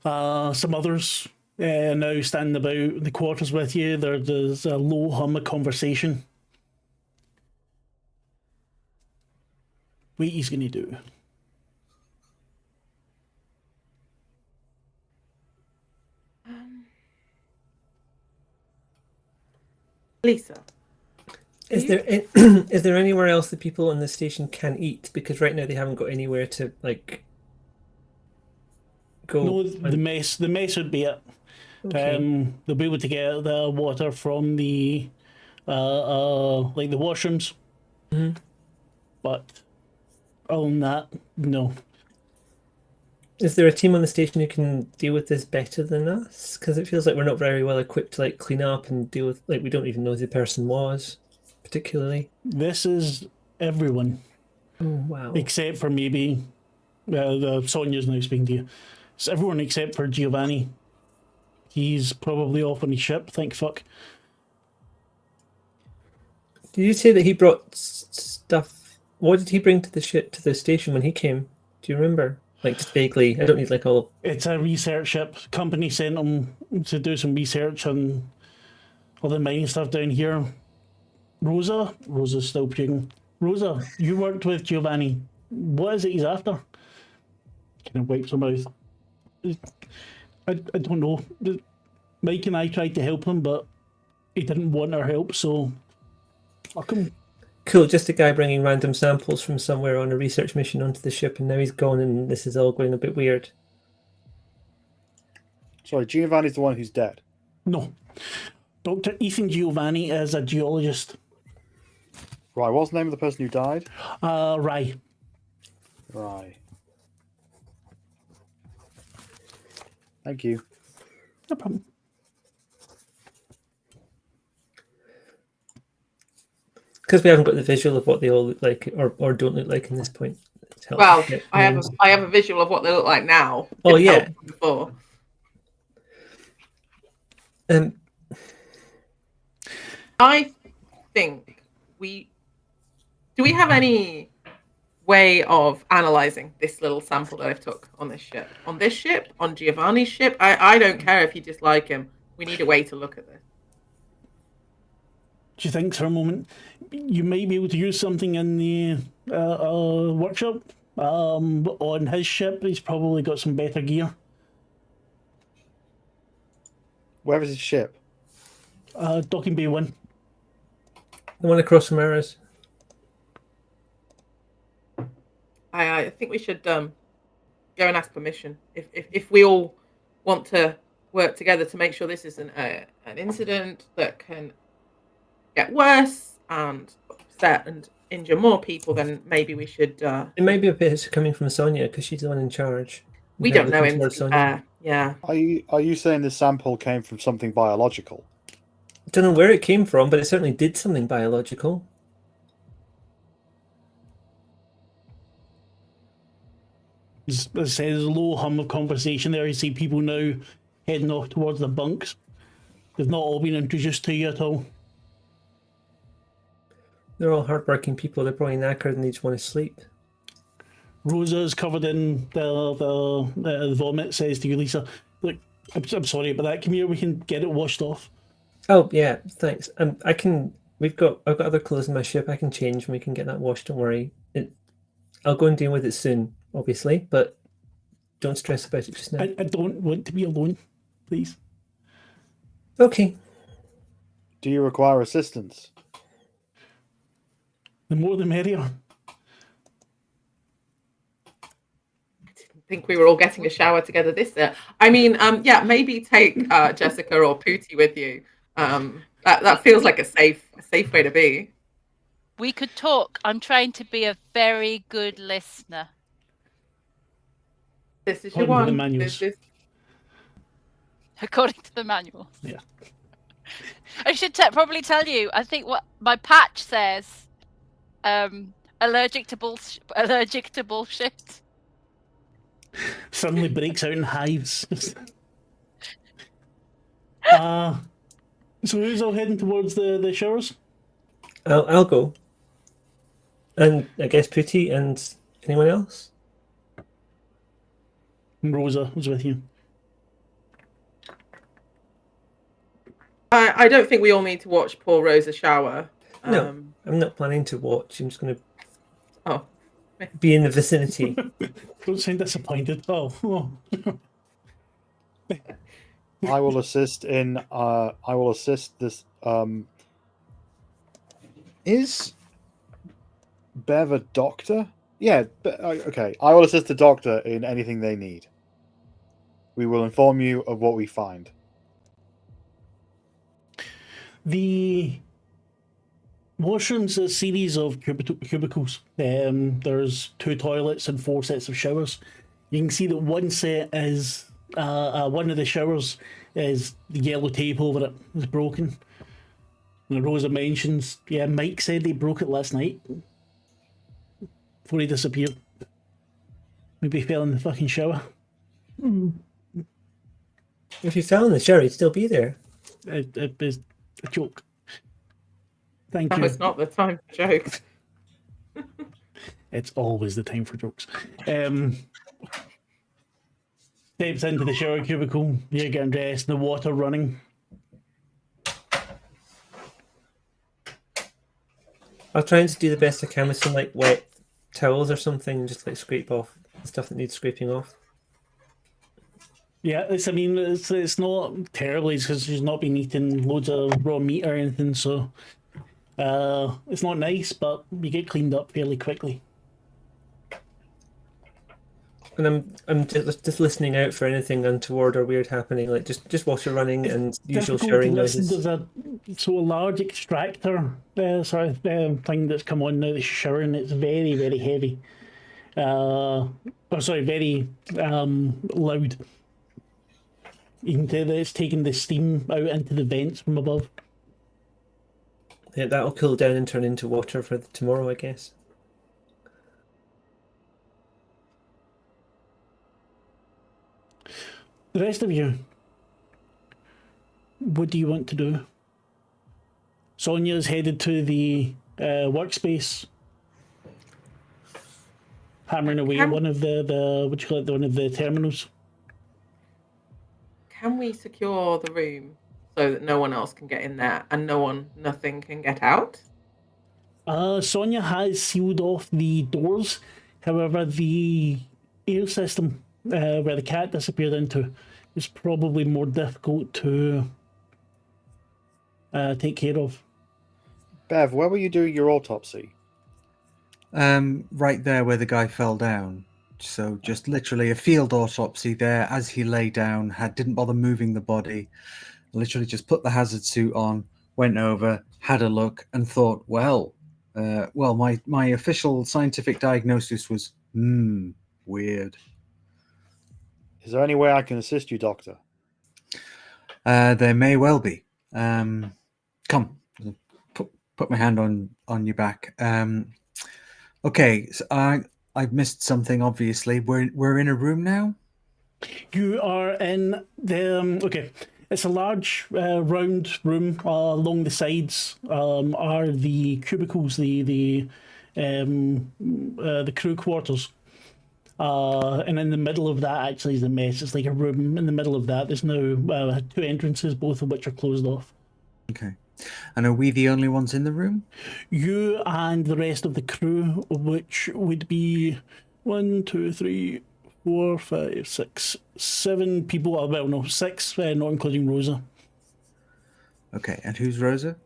Some others now standing about the quarters with you. There's a low hum of conversation. What he's going to do? Lisa. Is there anywhere else that people on the station can eat? Because right now they haven't got anywhere to like go. No, the mess would be it. Okay. They'll be able to get the water from the like the washrooms. Mm-hmm. But other than that, no. Is there a team on the station who can deal with this better than us? Because it feels like we're not very well equipped to like clean up and deal with, like, we don't even know who the person was, particularly. This is everyone. Oh wow! Except for maybe the Sonia's now speaking to you. It's everyone except for Giovanni. He's probably off on his ship. Thank fuck. Did you say that he brought stuff? What did he bring to the station when he came? Do you remember? Like, just vaguely. I don't need like all. It's a research ship. Company sent him to do some research on all the mining stuff down here. Rosa's still puking. Rosa, you worked with Giovanni. What is it he's after? Kind of wipes her mouth. I don't know. Mike and I tried to help him, but he didn't want our help, so fuck him. Cool, just a guy bringing random samples from somewhere on a research mission onto the ship, and now he's gone, and this is all going a bit weird. Sorry, Giovanni's the one who's dead. No. Dr. Ethan Giovanni is a geologist. Right, what's the name of the person who died? Rye. Right. Thank you. No problem. Because we haven't got the visual of what they all look like or don't look like in this point. Well, I have a visual of what they look like now. Oh yeah. Before. I think do we have any way of analyzing this little sample that I've took on this ship? On this ship? On Giovanni's ship? I don't care if you dislike him. We need a way to look at this. She thinks for a moment. You might be able to use something in the workshop. On his ship, he's probably got some better gear. Where is his ship? Docking Bay 1. The one across from ours. I think we should go and ask permission if we all want to work together to make sure this isn't an incident that can get worse and upset and injure more people. Then maybe we should. It may be a bit coming from Sonia because she's the one in charge. We don't know him. Yeah. Are you saying the sample came from something biological? I don't know where it came from, but it certainly did something biological. As I say, there's a low hum of conversation there. You see people now heading off towards the bunks. They've not all been introduced to you at all. They're all hardworking people. They're probably knackered and they just want to sleep. Rosa's covered in the vomit, says to you, Lisa, look, I'm sorry about that. Come here, we can get it washed off. Oh yeah, thanks. I can. I've got other clothes in my ship. I can change and we can get that washed. Don't worry. I'll go and deal with it soon, obviously, but don't stress about it just now. I don't want to be alone, please. Okay. Do you require assistance? The more the merrier. I think we were all getting a shower together this year. I mean, yeah, maybe take Jessica or Pooty with you. That feels like a safe way to be. We could talk. I'm trying to be a very good listener. This is your According to the one. manuals. According to the manual. Yeah. I should probably tell you. I think what my patch says. Allergic to bullshit. Suddenly breaks out in hives. So who's all heading towards the showers? I'll go. And I guess Pooty and anyone else? Rosa was with you. I don't think we all need to watch poor Rosa shower. No, I'm not planning to watch. I'm just going to Oh. be in the vicinity. Don't sound disappointed. Oh. I will assist in. I will assist this. Is Bev a doctor? Yeah. Okay. I will assist the doctor in anything they need. We will inform you of what we find. The washroom's a series of cubicles. There's 2 toilets and 4 sets of showers. You can see that one set is one of the showers is the yellow tape over it is broken. And Rosa mentions, yeah, Mike said he broke it last night before he disappeared. Maybe he fell in the fucking shower. If you fell in the shower, he'd still be there. It was a joke. Thank That you. was not the time for jokes. It's always the time for jokes. Steps into the shower cubicle, you're getting dressed, the water running. I'll try and do the best I can with some like wet towels or something, just like scrape off the stuff that needs scraping off. Yeah, it's not terribly because she's not been eating loads of raw meat or anything, so it's not nice, but you get cleaned up fairly quickly. And I'm just listening out for anything untoward or weird happening, like just water running and usual Difficult showering to listen. noises. There's a large extractor thing that's come on now that she's showering. It's very, very heavy. Very loud. You can tell that it's taking the steam out into the vents from above. Yeah, that'll cool down and turn into water for tomorrow, I guess. The rest of you, what do you want to do? Sonia's headed to the workspace, hammering away one of one of the terminals. Can we secure the room so that no one else can get in there and nothing can get out? Sonia has sealed off the doors. However, the air system where the cat disappeared into is probably more difficult to take care of. Bev, where were you doing your autopsy? Right there where the guy fell down. So just literally a field autopsy there as he lay down, didn't bother moving the body, literally just put the hazard suit on, went over, had a look and thought, well, my official scientific diagnosis was, weird. Is there any way I can assist you, Doctor? There may well be. Come, put my hand on your back. Okay, so I've missed something. Obviously, we're in a room now. You are in the okay. It's a large round room. Along the sides are the cubicles, the crew quarters. And in the middle of that actually is the mess. It's like a room. In the middle of that, there's now two entrances, both of which are closed off. Okay. And are we the only ones in the room? You and the rest of the crew, which would be 1, 2, 3, 4, 5, 6, 7 people. Well, no, 6, not including Rosa. Okay. And who's Rosa?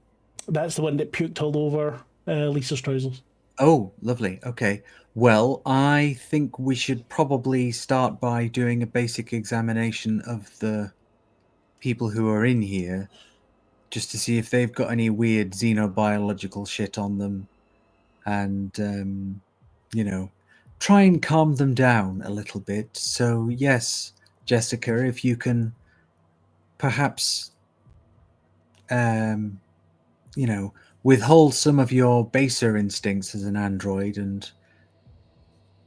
That's the one that puked all over Lisa's trousers. Oh, lovely. Okay. Well, I think we should probably start by doing a basic examination of the people who are in here, just to see if they've got any weird xenobiological shit on them, and try and calm them down a little bit. So yes, Jessica, if you can perhaps withhold some of your baser instincts as an android and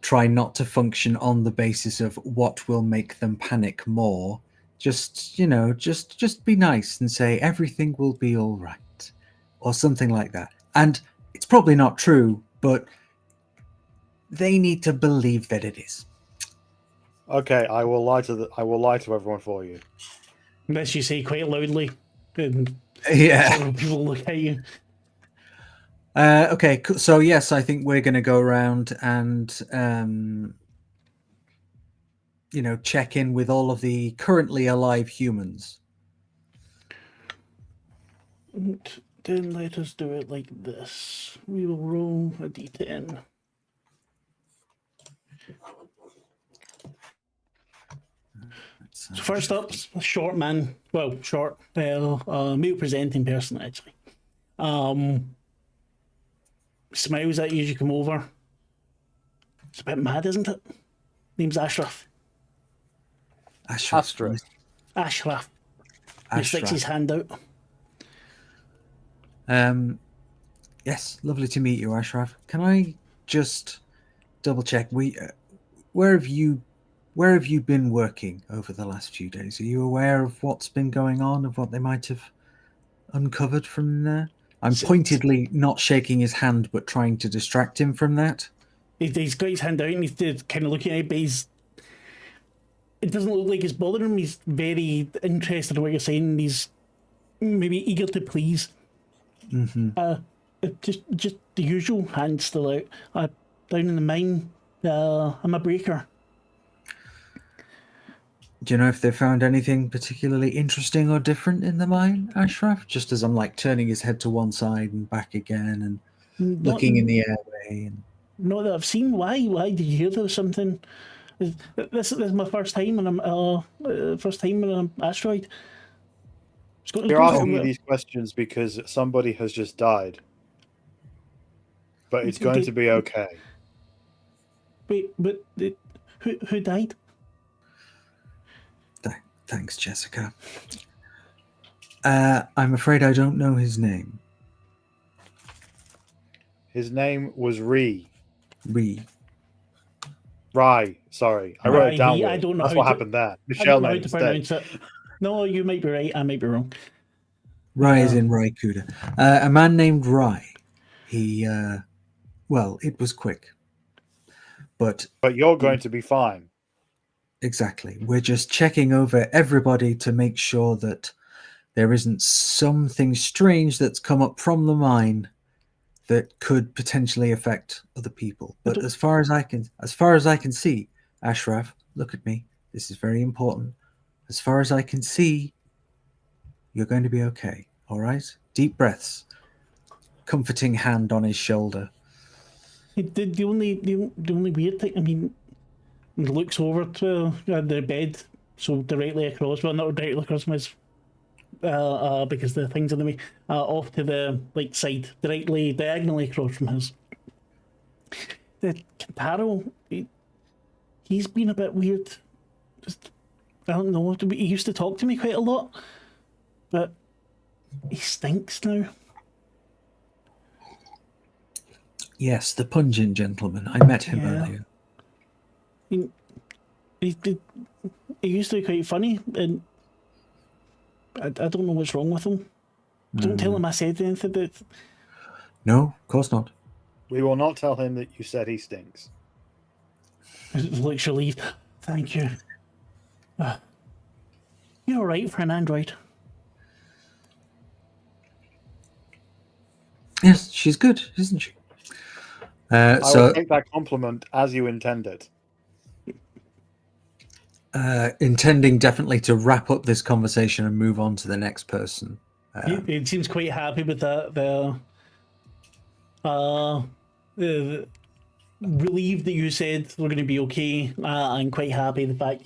try not to function on the basis of what will make them panic more. Just be nice and say everything will be all right, or something like that. And it's probably not true, but they need to believe that it is. Okay, I will lie to everyone for you. Unless you say quite loudly, and Yeah. several people look at you. Okay, so yes, I think we're going to go around and check in with all of the currently alive humans. And then let us do it like this. We will roll a d10. So first up, a short man. Well, short, male presenting person, actually. Smiles at you as you come over. It's a bit mad, isn't it? Name's Ashleigh. Ashleigh. Ashleigh. He sticks his hand out. Yes, lovely to meet you, Ashleigh. Can I just double check? Where have you been working over the last few days? Are you aware of what's been going on, of what they might have uncovered from there? I'm pointedly not shaking his hand, but trying to distract him from that. He's got his hand out and he's kind of looking at it, but it doesn't look like it's bothering him. He's very interested in what you're saying, and he's maybe eager to please. Mm-hmm. Just the usual, hand still out. Down in the mine, I'm a breaker. Do you know if they found anything particularly interesting or different in the mine, Ashleigh? Just as I'm like turning his head to one side and back again and looking in the airway. And... Not that I've seen. Why? Why did you hear there was something? This is my first time, and I'm first time in an asteroid. You're asking me these questions because somebody has just died, but it's going to be okay. Wait, but who died? Thanks, Jessica. I'm afraid I don't know his name. His name was Ree. Rye. Sorry, I wrote it down. I don't know. That's what happened there. Michelle made a mistake. No, you might be right. I might be wrong. Rye is in Raikuda. A man named Rye. He, well, it was quick. But you're going to be fine. Exactly. We're just checking over everybody to make sure that there isn't something strange that's come up from the mine that could potentially affect other people. But as far as I can see, Ashleigh, look at me. This is very important. As far as I can see, you're going to be okay. All right? Deep breaths. Comforting hand on his shoulder. The only weird thing, I mean, he looks over to the bed, so directly across, well, not directly across my, because the thing's in the way, off to the side, diagonally across from his. The Kentaro, he's been a bit weird. Just, I don't know, he used to talk to me quite a lot, but he stinks now. Yes, the pungent gentleman. I met him earlier. He used to be quite funny, I don't know what's wrong with him. Don't tell him I said anything. No, of course not. We will not tell him that you said he stinks. Looks relieved. Thank you. You're all right for an android. Yes, she's good, isn't she? I So will take that compliment as you intended. intending definitely to wrap up this conversation and move on to the next person. He seems quite happy with that. The relieved that you said we're going to be okay. I'm quite happy the fact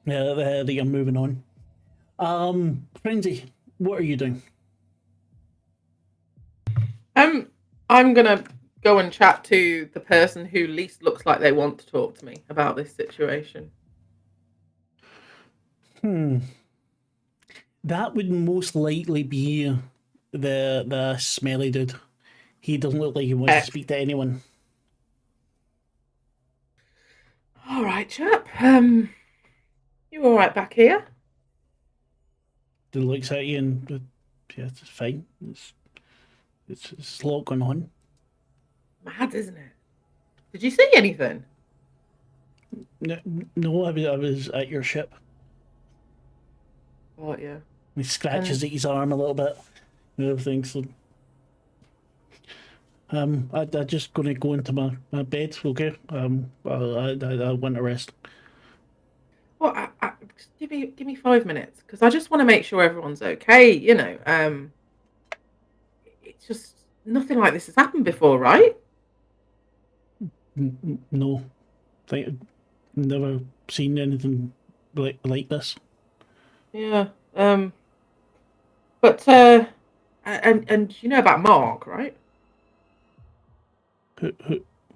that you're moving on. Frenzy, what are you doing? I'm gonna go and chat to the person who least looks like they want to talk to me about this situation. That would most likely be the smelly dude. He doesn't look like he wants to speak to anyone. All right, chap. You all right back here? He looks at you and yeah, it's fine. It's a lot going on. Mad, isn't it? Did you see anything? No, I was at your ship. Oh yeah. He scratches at his arm a little bit and everything. So, I'm just going to go into my bed. Okay. I want to rest. Well, just give me 5 minutes because I just want to make sure everyone's okay. You know, it's just nothing like this has happened before, right? No, I've never seen anything like this. Yeah. But and you know about Marc, right?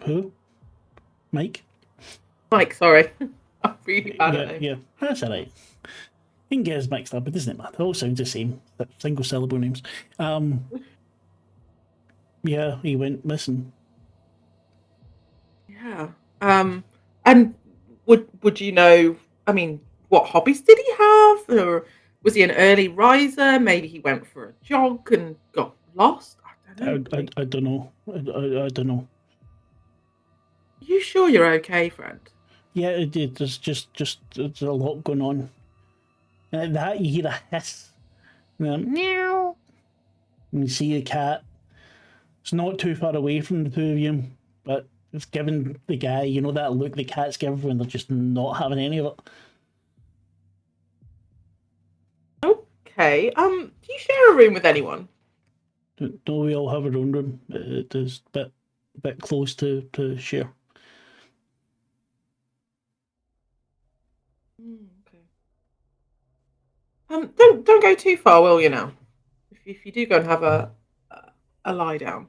Who? Mike? Mike, sorry. I'm really bad at names. Yeah, that's alright. You can get us mixed up, but doesn't it matter? They all sound the same. Single syllable names. Yeah, he went missing. Yeah. And would you know? I mean, what hobbies did he have? Or was he an early riser? Maybe he went for a jog and got lost. I don't know. I don't know. I don't know. You sure you're okay, friend? Yeah, there's just there's a lot going on. And that you hear a hiss. Meow. And you see a cat. It's not too far away from the two of you, but it's giving the guy, you know, that look the cats give when they're just not having any of it. Okay. Do you share a room with anyone? No, we all have our own room. It is a bit close to share. Okay. Don't go too far, will you now? If you do go and have a lie down.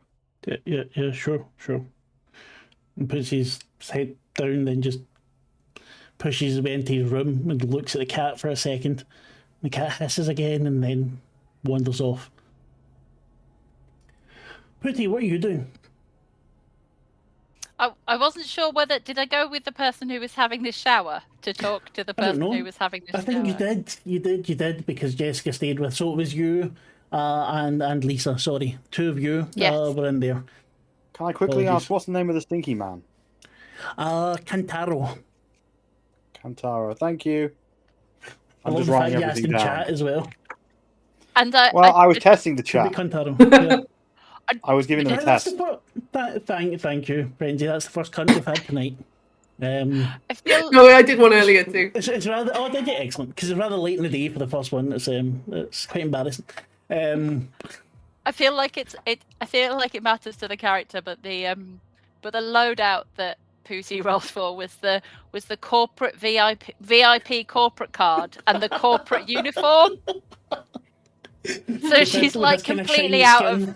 Yeah, sure. And puts his head down, then just pushes away into his room and looks at the cat for a second. The cat hisses again and then wanders off. Pretty, what are you doing? I wasn't sure whether did I go with the person who was having this shower to talk to the person who was having this shower. I think you did because Jessica stayed with. So it was you and Lisa. Sorry, two of you were in there. Can I quickly ask what's the name of the stinky man? Kantaro. Kantaro, thank you. I'm just writing everything down. Chat as well. And I was testing the chat. Kantaro. Yeah. I was giving them a test. Thank you, Frenzy. That's the first cunt we've had tonight. No, I did one earlier too. It's rather. Oh, did you? Excellent. Because it's rather late in the day for the first one. It's quite embarrassing. I feel like it matters to the character, but the loadout that Pussy rolls for was the corporate VIP corporate card and the corporate uniform. So she's like completely out of.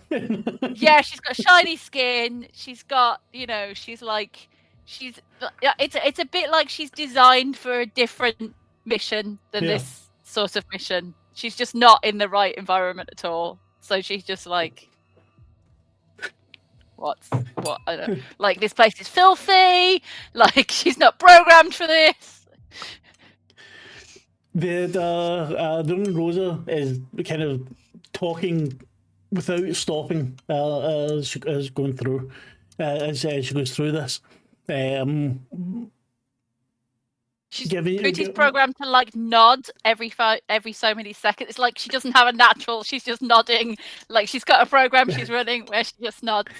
Yeah, she's got shiny skin. She's got, she's like, it's a bit like she's designed for a different mission than this sort of mission. She's just not in the right environment at all. So she's just like, what? I don't know. Like, this place is filthy. Like, she's not programmed for this. the Rosa is kind of talking without stopping as she is going through, as she goes through this. She's Giving- Pooty's programmed to like nod every so many seconds. It's like she doesn't have a natural. She's just nodding. Like she's got a program she's running where she just nods.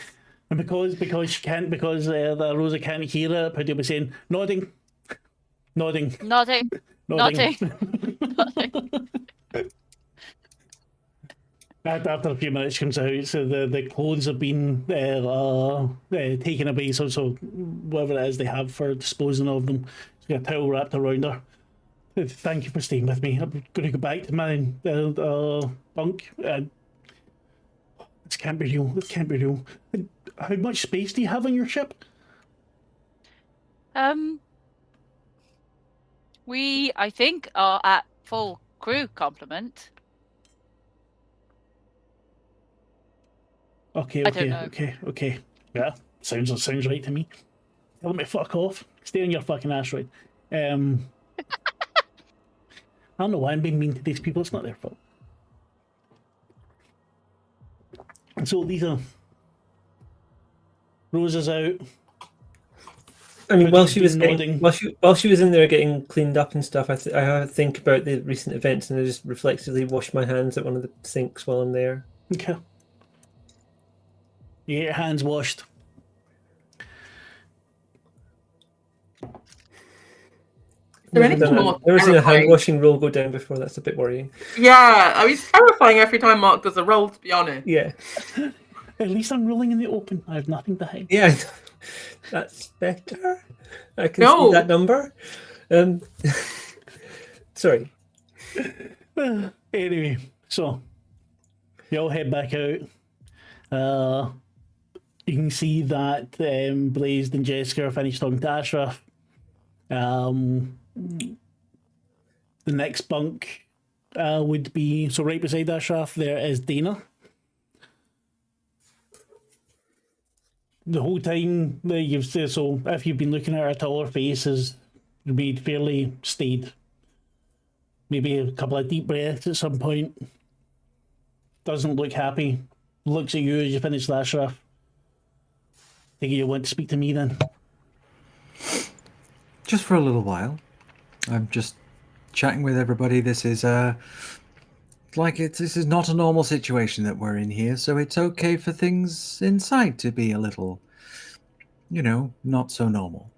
And because she can't, because the Rosa can't hear it, Pooty will be saying nodding, nodding, Nodding. nodding. Nodding. After a few minutes, she comes out, so the clothes have been taken away, so whatever it is they have for disposing of them. She's got a towel wrapped around her. Thank you for staying with me. I'm going to go back to my bunk. This can't be real. This can't be real. How much space do you have on your ship? We, I think, are at full crew complement. Okay. I don't know. Okay. Yeah, sounds right to me. Tell me fuck off. Stay on your fucking asteroid. I don't know why I'm being mean to these people. It's not their fault. And so these are Rosa's out. I mean, while she Pooty's was been getting, nodding. while she was in there getting cleaned up and stuff, I think about the recent events, and I just reflexively wash my hands at one of the sinks while I'm there. Okay. You get your hands washed. Is there anything Never more seen a hand terrifying? washing roll go down before. That's a bit worrying. Yeah, I mean, it's terrifying every time Mark does a roll, to be honest. Yeah, At least I'm rolling in the open. I have nothing to hide. yeah, that's better. I can No. see that number. Sorry. Anyway, so you all head back out. You can see that Blazed and Jessica are finished talking to Ashraf. The next bunk would be, so right beside Ashraf there is Dana. The whole time that you've said, so if you've been looking at her taller face has remained fairly staid. Maybe a couple of deep breaths at some point. Doesn't look happy. Looks at you as you finish the Ashraf. Think you want to speak to me then? Just for a little while. I'm just chatting with everybody. This is this is not a normal situation that we're in here, so it's okay for things inside to be a little, not so normal.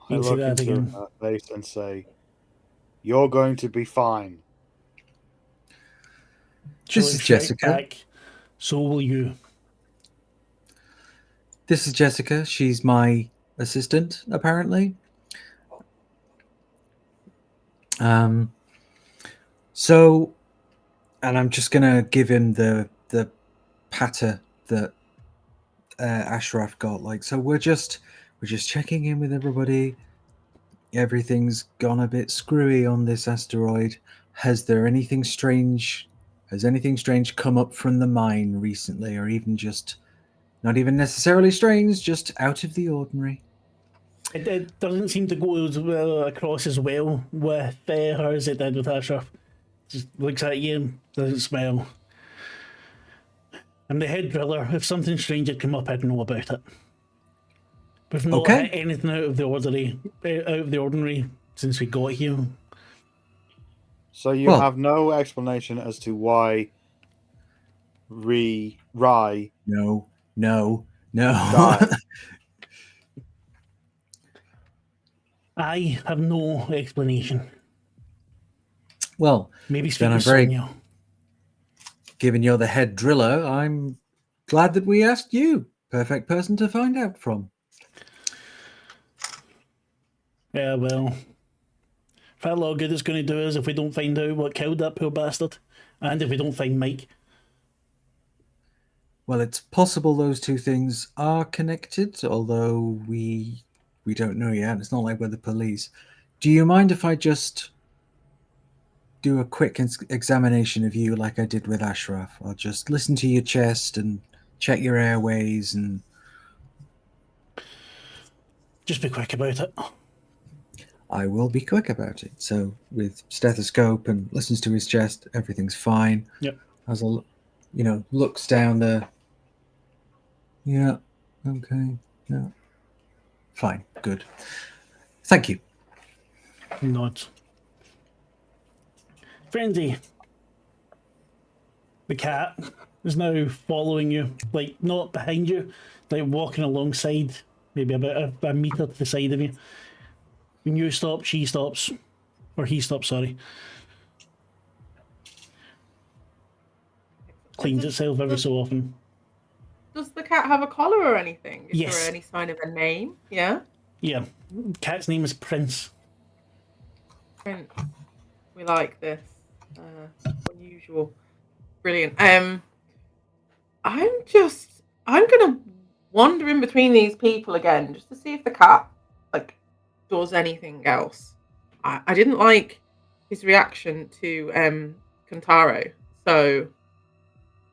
I You can see look that into again. her face and say, "You're going to be fine." This So is it's right Jessica. back. So will you. This is Jessica. She's my assistant, apparently. So, and I'm just gonna give him the patter that Ashraf got. Like, so we're just checking in with everybody. Everything's gone a bit screwy on this asteroid. Has anything strange come up from the mine recently, or even just not even necessarily strange, just out of the ordinary? It doesn't seem to go as well across as well with her as it did with Ashraf. Just looks at you, doesn't smile. I'm the head driller. If something strange had come up, I'd know about it. We've not Okay. hit anything out of the ordinary since we got here. So you Well- have no explanation as to why Rye No. died. I have no explanation. Well, Maybe speak Then with I'm very- Sonia. given you're the head driller, I'm glad that we asked you. Perfect person to find out from. Yeah, well, for a lot of good it's going to do us if we don't find out what killed that poor bastard, and if we don't find Mike. Well, it's possible those two things are connected, although we don't know yet. It's not like we're the police. Do you mind if I just do a quick examination of you like I did with Ashraf? I'll just listen to your chest and check your airways and... Just be quick about it. I will be quick about it. So with stethoscope and listens to his chest, everything's fine. Yep. As a, looks down there. Yeah. Okay. Yeah. Fine. Good. Thank you. Nods. Frenzy. The cat is now following you, like not behind you, like walking alongside, maybe about a meter to the side of you. When you stop, she stops, or he stops. Sorry. Cleans itself every so often. Does the cat have a collar or anything? Is Yes. there any sign of a name? Yeah. Yeah. Cat's name is Prince. Prince. We like this. Unusual. Brilliant. I'm gonna wander in between these people again just to see if the cat does anything else. I didn't like his reaction to Kantaro, so,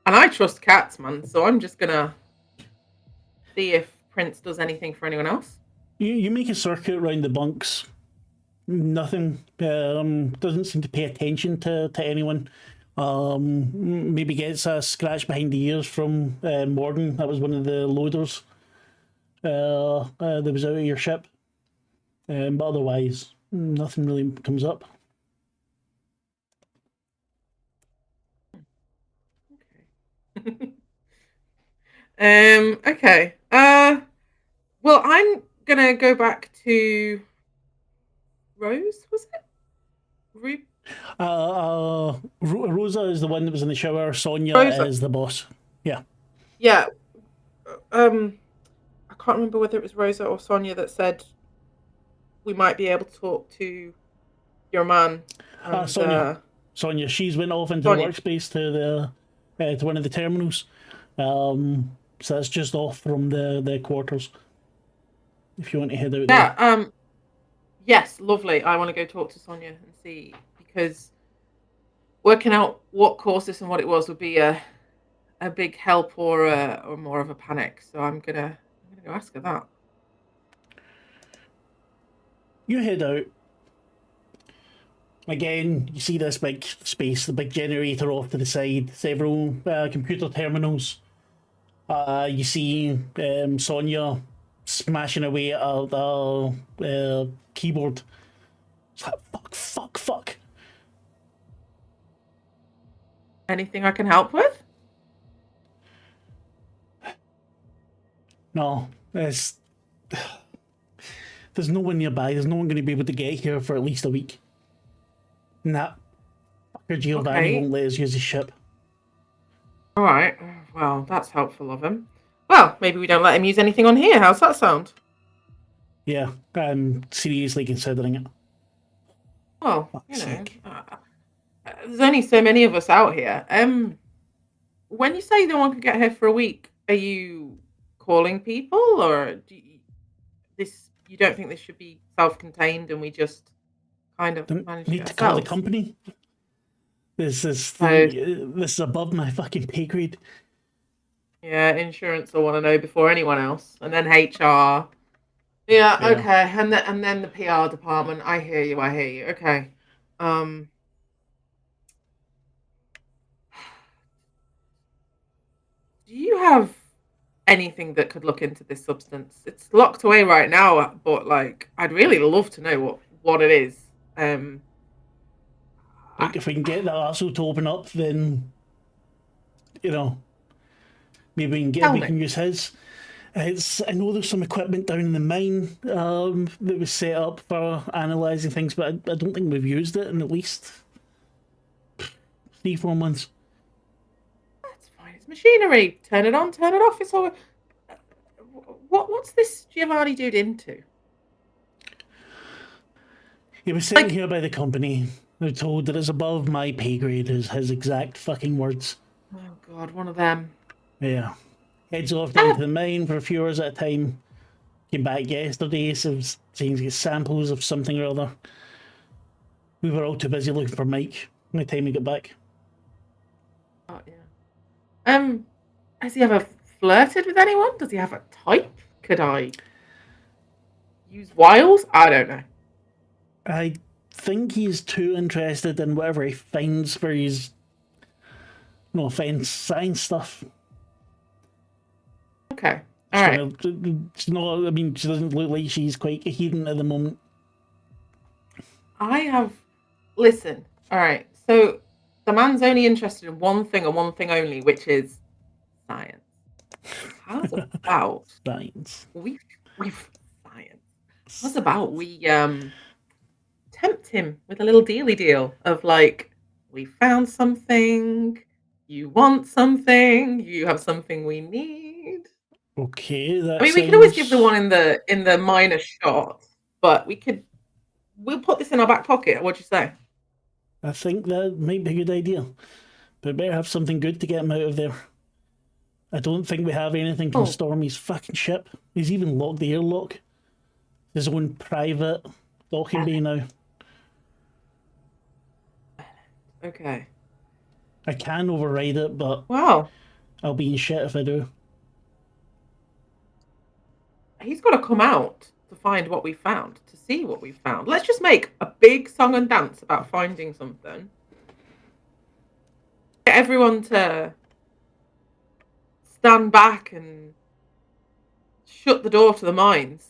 and I trust cats, man, so I'm just gonna see if Prince does anything for anyone else. You make a circuit around the bunks. Nothing. Doesn't seem to pay attention to anyone. Maybe gets a scratch behind the ears from Warden. That was one of the loaders that was out of your ship. But otherwise, nothing really comes up. Okay. Well, I'm gonna go back to Rose, was it? Rosa is the one that was in the shower. Sonia Rosa. is the boss. Yeah. Yeah. I can't remember whether it was Rosa or Sonia that said we might be able to talk to your man. And, Sonia. Sonia. She's went off into Sonia. the workspace to one of the terminals. So that's just off from the quarters. If you want to head out there. Yeah. Yes, lovely. I want to go talk to Sonia and see, because working out what caused this and what it was would be a big help or more of a panic. So I'm gonna go ask her that. You head out. Again, you see this big space, the big generator off to the side, several computer terminals. You see Sonia smashing away at the keyboard. It's like, fuck. Anything I can help with? No, there's no one nearby. There's no one going to be able to get here for at least a week. And that fucker Giovanni won't let us use his ship. All right. Well, that's helpful of him. Well, maybe we don't let him use anything on here. How's that sound? Yeah, I'm seriously considering it. Well, there's only so many of us out here. When you say no one can get here for a week, are you calling people, or you don't think this should be self-contained and we just kind of manage need it to call the ourselves? company. This is above my fucking pay grade. Yeah, insurance will want to know before anyone else, and then HR. Yeah, okay, and then the PR department. I hear you. Okay. Do you have anything that could look into this substance? It's locked away right now, but I'd really love to know what it is. If we can get that asshole to open up, then maybe we can use his. I know there's some equipment down in the mine that was set up for analysing things, but I don't think we've used it in at least 3-4 months. That's fine. It's machinery. Turn it on, turn it off. It's all. What's this Giovanni dude into? He was sent here by the company. They're told that it's above my pay grade, is his exact fucking words. Oh God, one of them. Yeah. Heads off down to the mine for a few hours at a time. Came back yesterday, so saying to get samples of something or other. We were all too busy looking for Mike by the time we got back. Oh yeah. Has he ever flirted with anyone? Does he have a type? Could I use wiles? I don't know. I think he's too interested in whatever he finds for his, no offense, science stuff. Okay. All right. It's not, I mean, she doesn't look like she's quite coherent at the moment. I have. Listen. All right. So the man's only interested in one thing and one thing only, which is science. How's about Science. we science? How's about we tempt him with a little dealy deal of like, we found something, you want something, you have something we need. Okay, that I mean, we can always give the one in the minor shot, but we'll put this in our back pocket. What'd you say? I think that might be a good idea. But better have something good to get him out of there. I don't think we have anything can storm his fucking ship. He's even locked the airlock. His own private docking bay now. Okay. I can override it, but Wow. I'll be in shit if I do. He's got to come out to find what we found, to see what we found. Let's just make a big song and dance about finding something. Get everyone to stand back and shut the door to the mines.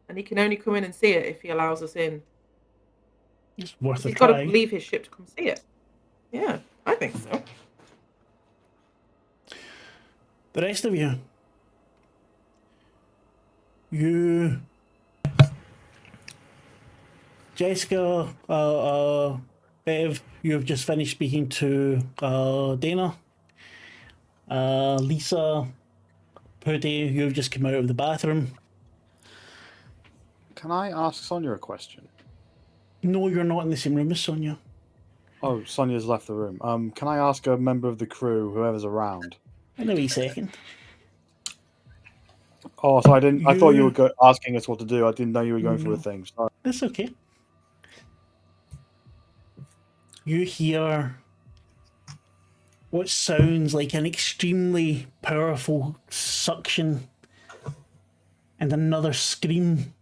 And he can only come in and see it if he allows us in. It's worth a He's got to try. leave his ship to come see it. Yeah, I think so. The rest of you. You... Jessica, Bev, you have just finished speaking to Dana. Lisa, Purdy, you have just come out of the bathroom. Can I ask Sonia a question? No, you're not in the same room as Sonia. Oh, Sonia's left the room. Can I ask a member of the crew, whoever's around? In a wee second. Oh, so I didn't. I thought you were asking us what to do. I didn't know you were going through a thing. Sorry. That's okay. You hear what sounds like an extremely powerful suction and another scream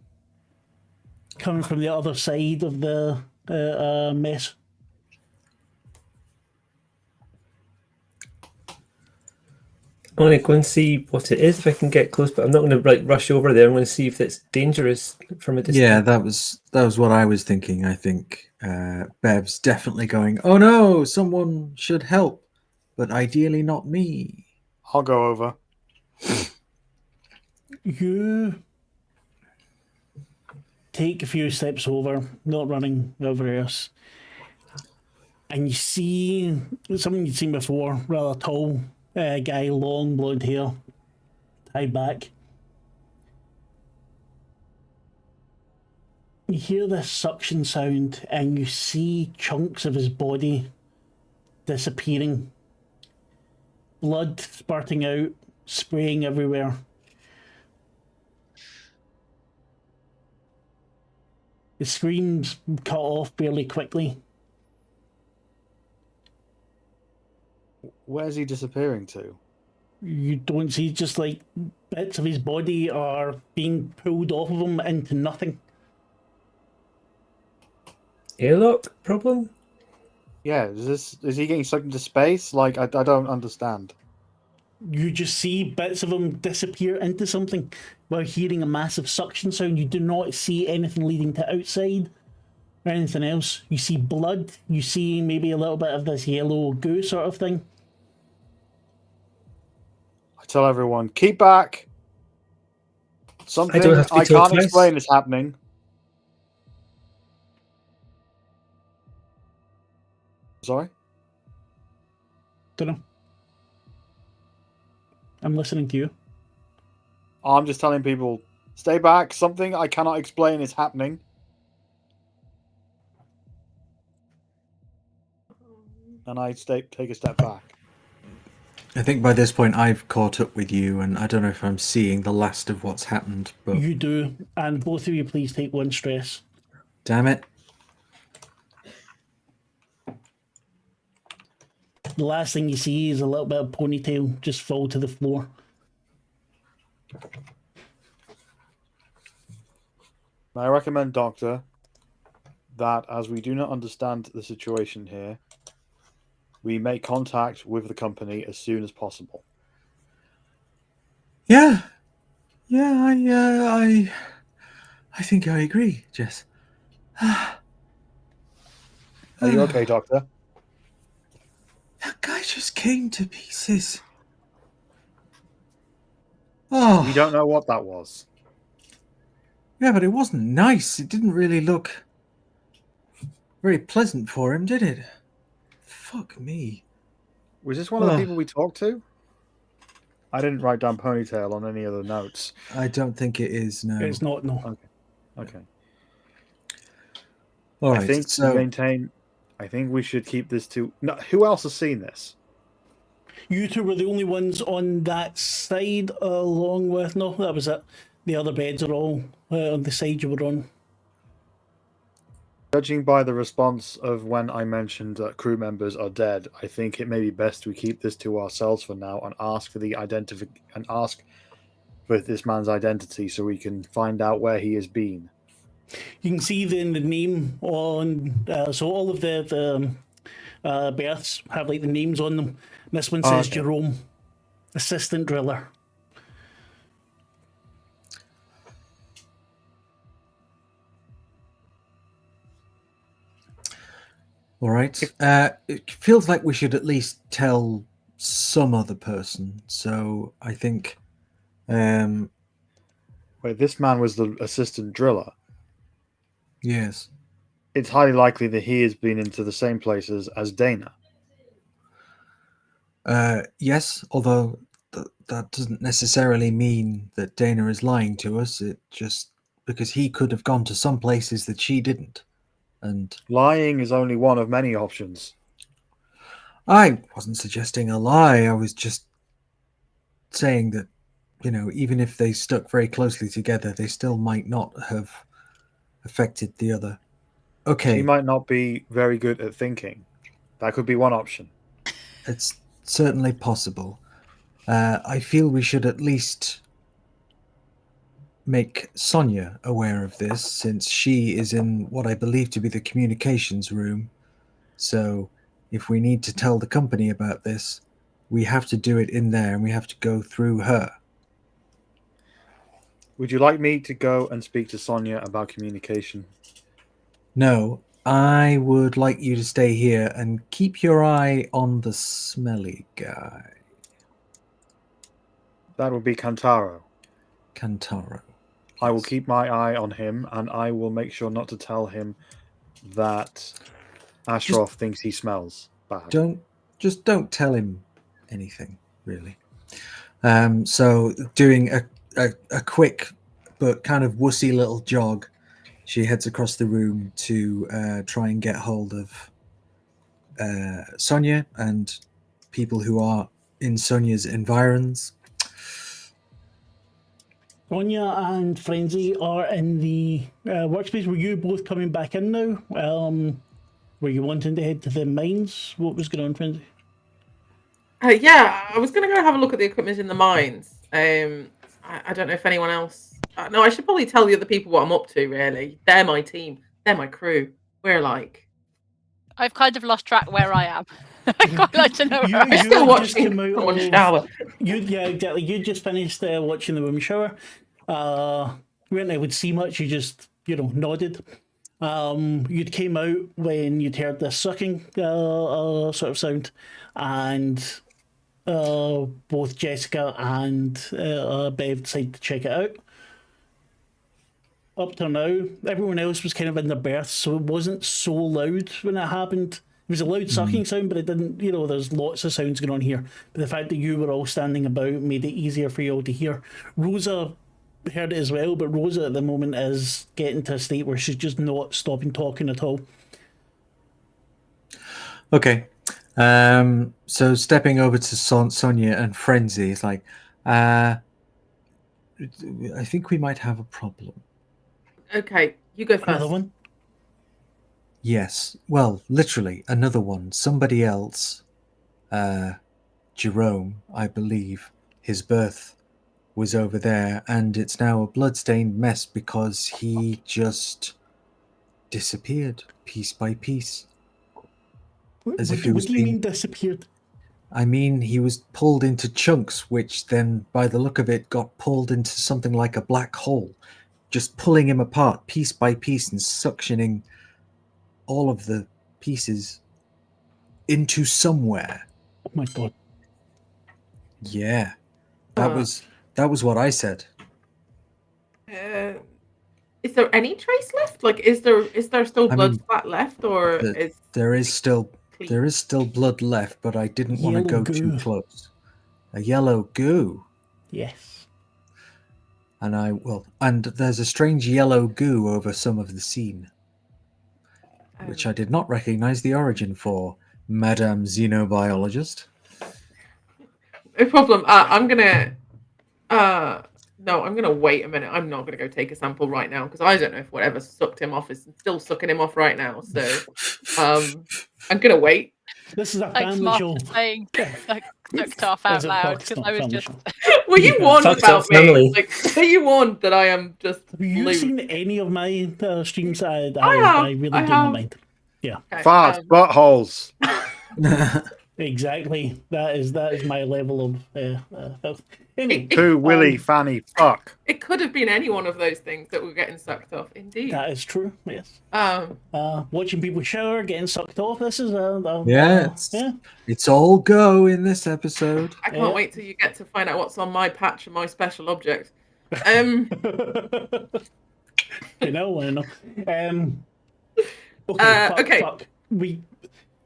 coming from the other side of the mess. I'm going to go and see what it is if I can get close, but I'm not going to like rush over there. I'm going to see if it's dangerous from a distance. Yeah, that was what I was thinking. I think Bev's definitely going, oh no, someone should help, but ideally not me. I'll go over. You take a few steps over, not running over else, and you see something you'd seen before, rather tall guy, long blonde hair, tied back. You hear this suction sound and you see chunks of his body disappearing. Blood spurting out, spraying everywhere. The screams cut off fairly quickly. Where's he disappearing to? You don't see, just like bits of his body are being pulled off of him into nothing. Airlock problem? Yeah, is he getting sucked into space? Like, I don't understand. You just see bits of him disappear into something while hearing a massive suction sound. You do not see anything leading to outside or anything else. You see blood. You see maybe a little bit of this yellow goo sort of thing. I tell everyone, keep back. Something I don't have to be I told can't twice. explain is happening. Sorry? Don't know. I'm listening to you. I'm just telling people, stay back. Something I cannot explain is happening. And I take a step back. I think by this point I've caught up with you, and I don't know if I'm seeing the last of what's happened, but You do, and both of you please take one stress. damn it. The last thing you see is a little bit of ponytail just fall to the floor. I recommend, Doctor, that as we do not understand the situation here, we make contact with the company as soon as possible. Yeah, I think I agree, Jess. Are you okay, Doctor? That guy just came to pieces. Oh, We don't know what that was. yeah, but it wasn't nice. It didn't really look very pleasant for him, did it? Fuck me. Was this one of the Ugh. people we talked to? I didn't write down ponytail on any of the notes. I don't think it is, no. It's not, no. Okay. All right, I think so to maintain. I think we should keep this to. No, who else has seen this? You two were the only ones on that side, along with... No, that was it. The other beds are all on the side you were on. Judging by the response of when I mentioned that crew members are dead, I think it may be best we keep this to ourselves for now and ask for the ask for this man's identity so we can find out where he has been. You can see then the name on... so all of the berths have like the names on them. This one says okay. Jerome, assistant driller. all right. It feels like we should at least tell some other person. So I think Wait, this man was the assistant driller. yes. It's highly likely that he has been into the same places as Dana. Yes, although that doesn't necessarily mean that Dana is lying to us. It just because he could have gone to some places that she didn't. And Lying is only one of many options. I wasn't suggesting a lie. I was just saying that, even if they stuck very closely together, they still might not have affected the other. Okay. She might not be very good at thinking. That could be one option. It's certainly possible. I feel we should at least make Sonia aware of this, since she is in what I believe to be the communications room. So if we need to tell the company about this, we have to do it in there and we have to go through her. Would you like me to go and speak to Sonia about communication? No, I would like you to stay here and keep your eye on the smelly guy. That would be Kantaro. Kantaro. I will Yes. keep my eye on him, and I will make sure not to tell him that Ashroff thinks he smells bad. Don't tell him anything, really. So doing a quick but kind of wussy little jog, she heads across the room to try and get hold of Sonia and people who are in Sonia's environs. Sonia and Frenzy are in the workspace. Were you both coming back in now? Were you wanting to head to the mines? What was going on, Frenzy? Yeah, I was going to go have a look at the equipment in the mines. I don't know if anyone else... no, I should probably tell the other people what I'm up to, really. They're my team. They're my crew. We're like... I've kind of lost track where I am. I'd quite like to know. Where I I'm am. still just watching came out someone of- shower. Yeah, exactly. You just finished watching the women shower. You weren't able to see much. You just, nodded. You'd came out when you'd heard the sucking sort of sound, and both Jessica and Bev decided to check it out. Up till now, everyone else was kind of in their berths, so it wasn't so loud when it happened. It was a loud sucking sound, but it didn't, there's lots of sounds going on here. But the fact that you were all standing about made it easier for you all to hear. Rosa heard it as well, but Rosa at the moment is getting to a state where she's just not stopping talking at all. Okay. So stepping over to Sonia and Frenzy is like, I think we might have a problem. Okay, you go first. Another one? Yes. Well, literally, another one. Somebody else, Jerome, I believe, his birth was over there, and it's now a bloodstained mess because he just disappeared piece by piece. What, As if what, he what was do you being- mean disappeared? I mean, he was pulled into chunks, which then, by the look of it, got pulled into something like a black hole, just pulling him apart piece by piece and suctioning all of the pieces into somewhere. Oh my god. Yeah, that Uh. was what I said. Is there any trace left? Like, is there still I blood mean, splat left, or is There is still clean? blood left, but I didn't want to Yellow go too goo. close. A yellow goo. Yes. And there's a strange yellow goo over some of the scene, which I did not recognize the origin for, Madame Xenobiologist. No problem. I'm gonna. No, I'm gonna wait a minute. I'm not gonna go take a sample right now because I don't know if whatever sucked him off is still sucking him off right now. So, I'm gonna wait. This is a Thanks, family Mark, show. for saying like, sucked off out Is it loud Fox? because Not I was family just. show. Were you Yeah. warned Fucked about up me? family. Like, were you warned that I am just Have you lewd? seen any of my streams? I have, really I do not have. mind. Yeah, Okay, Fart, buttholes. exactly. That is my level of filth. Anyway, Poo, willy, fanny, fuck. It could have been any one of those things that were getting sucked off. Indeed. that is true. Yes. Um. Watching people shower, getting sucked off. This is Yeah, it's all go in this episode. I can't Yeah. wait till you get to find out what's on my patch and my special object. You know, I know. Okay. Okay. Fuck.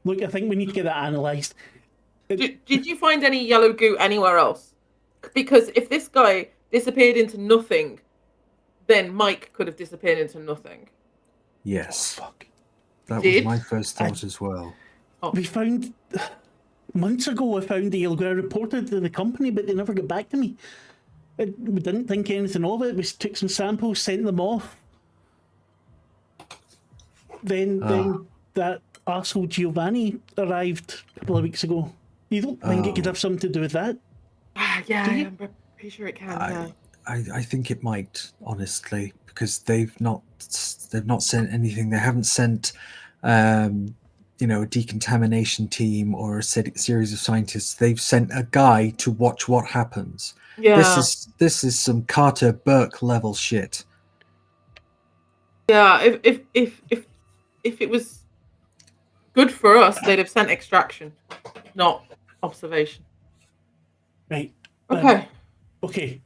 Look. I think we need to get that analysed. Did you find any yellow goo anywhere else? Because if this guy disappeared into nothing, then Mike could have disappeared into nothing. Yes, Fuck. that was Did? my first thought as well. We found months ago. I found the yellow goo. I reported to the company, but they never got back to me. We didn't think anything of it. We took some samples, sent them off. Then that arsehole Giovanni arrived a couple of weeks ago. You don't think it could have something to do with that? Yeah, Do you? I'm pretty sure it can. Yeah. I think it might, honestly, because they've not sent anything. They haven't sent a decontamination team or a series of scientists. They've sent a guy to watch what happens. Yeah. This is some Carter Burke level shit. Yeah. If it was good for us, they'd have sent extraction, not observation. Right. Okay. Okay.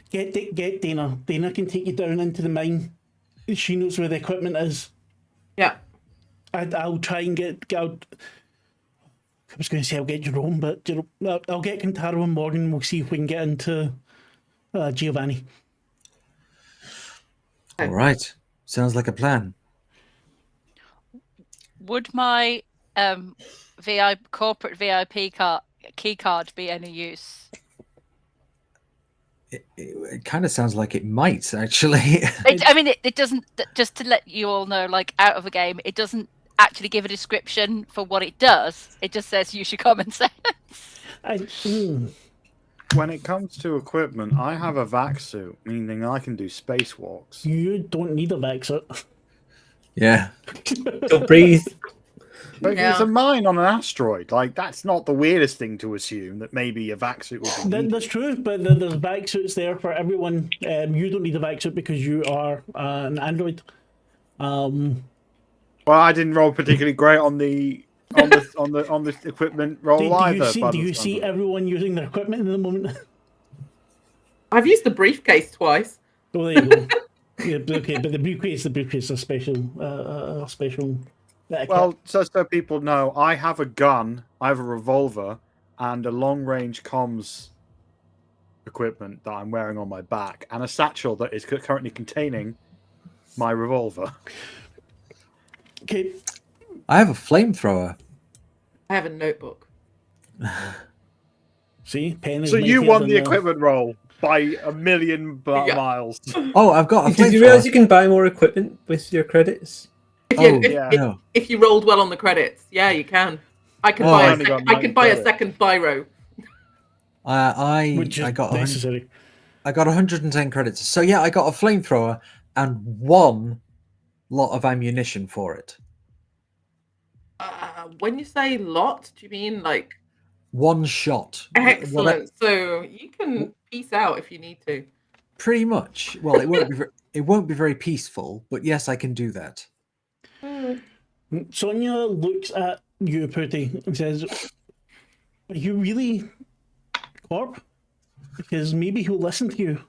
Get Dana. Dana can take you down into the mine. She knows where the equipment is. Yeah. I'll try and get. I was going to say I'll get Jerome, but I'll get Kintaro and Morgan. We'll see if we can get into Giovanni. Okay. All right, sounds like a plan. Would my corporate VIP key card be any use? It kind of sounds like it might actually. It doesn't. Just to let you all know, like out of a game, it doesn't actually give a description for what it does. It just says use your common sense. When it comes to equipment, I have a vac suit, meaning I can do spacewalks. You don't need a vac suit. Yeah. Don't breathe. But Yeah. it's a mine on an asteroid. Like, that's not the weirdest thing to assume, that maybe a vac suit would be needed. That's true, but there's vac suits there for everyone. You don't need a vac suit because you are an android. Well, I didn't roll particularly great on the equipment roll either. Do you see everyone using their equipment at the moment? I've used the briefcase twice. Oh, there you go. Yeah, okay, but the briefcase is a special. Well, so people know, I have a gun, I have a revolver, and a long-range comms equipment that I'm wearing on my back, and a satchel that is currently containing my revolver. Okay. I have a flamethrower. I have a notebook. See, pen is So you mightier won than the equipment roll by a million Yeah. miles. Oh, I've got a Did you realize you flamethrower. can buy more equipment with your credits? No. If you rolled well on the credits, yeah, you can. I could Oh, buy I a only got I could 9 buy a credits. second biro. Which is I got necessary. I got 110 credits. So yeah, I got a flamethrower, and 1 lot of ammunition for it. When you say lot, do you mean like 1 shot. excellent? So you can peace out if you need to. Pretty much. Well, it won't be very peaceful, but yes, I can do that. Sonia looks at you, Pooty, and says, "Are you really Corp? Because maybe he'll listen to you.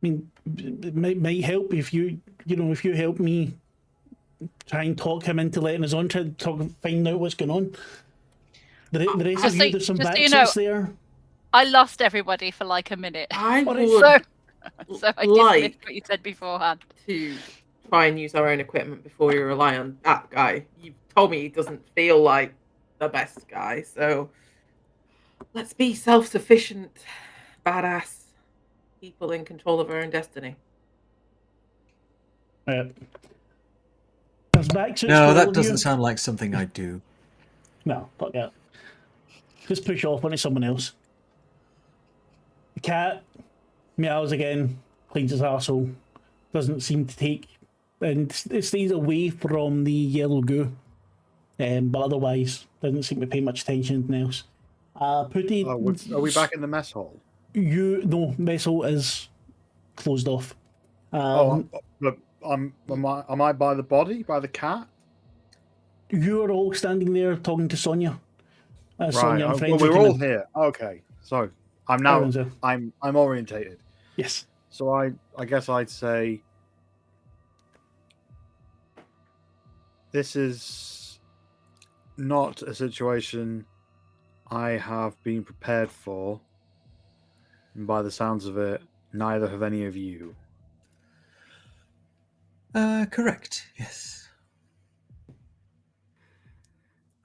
I mean, it might help if you help me try and talk him into letting us on, try to find out what's going on. The rest of you, there's some backseats there. I lost everybody for like a minute. I would so I dismissed what you said beforehand. To try and use our own equipment before you rely on that guy. You told me he doesn't feel like the best guy, so let's be self-sufficient, badass people in control of our own destiny. There's backseats. No, that doesn't sound like something I'd do. No, fuck that. Just push off onto someone else. The cat meows again, cleans his arsehole, doesn't seem to take, and it stays away from the yellow goo, but otherwise doesn't seem to pay much attention to anything else. Pooty, are we back in the mess hall? No, mess hall is closed off. Am I by the body, by the cat? You are all standing there talking to Sonia. Right. Sonia and friends. Well, we're all here. Okay, so I'm now. Everyone's I'm orientated. Yes. So I guess I'd say this is not a situation I have been prepared for. And by the sounds of it, neither have any of you. Correct. Yes.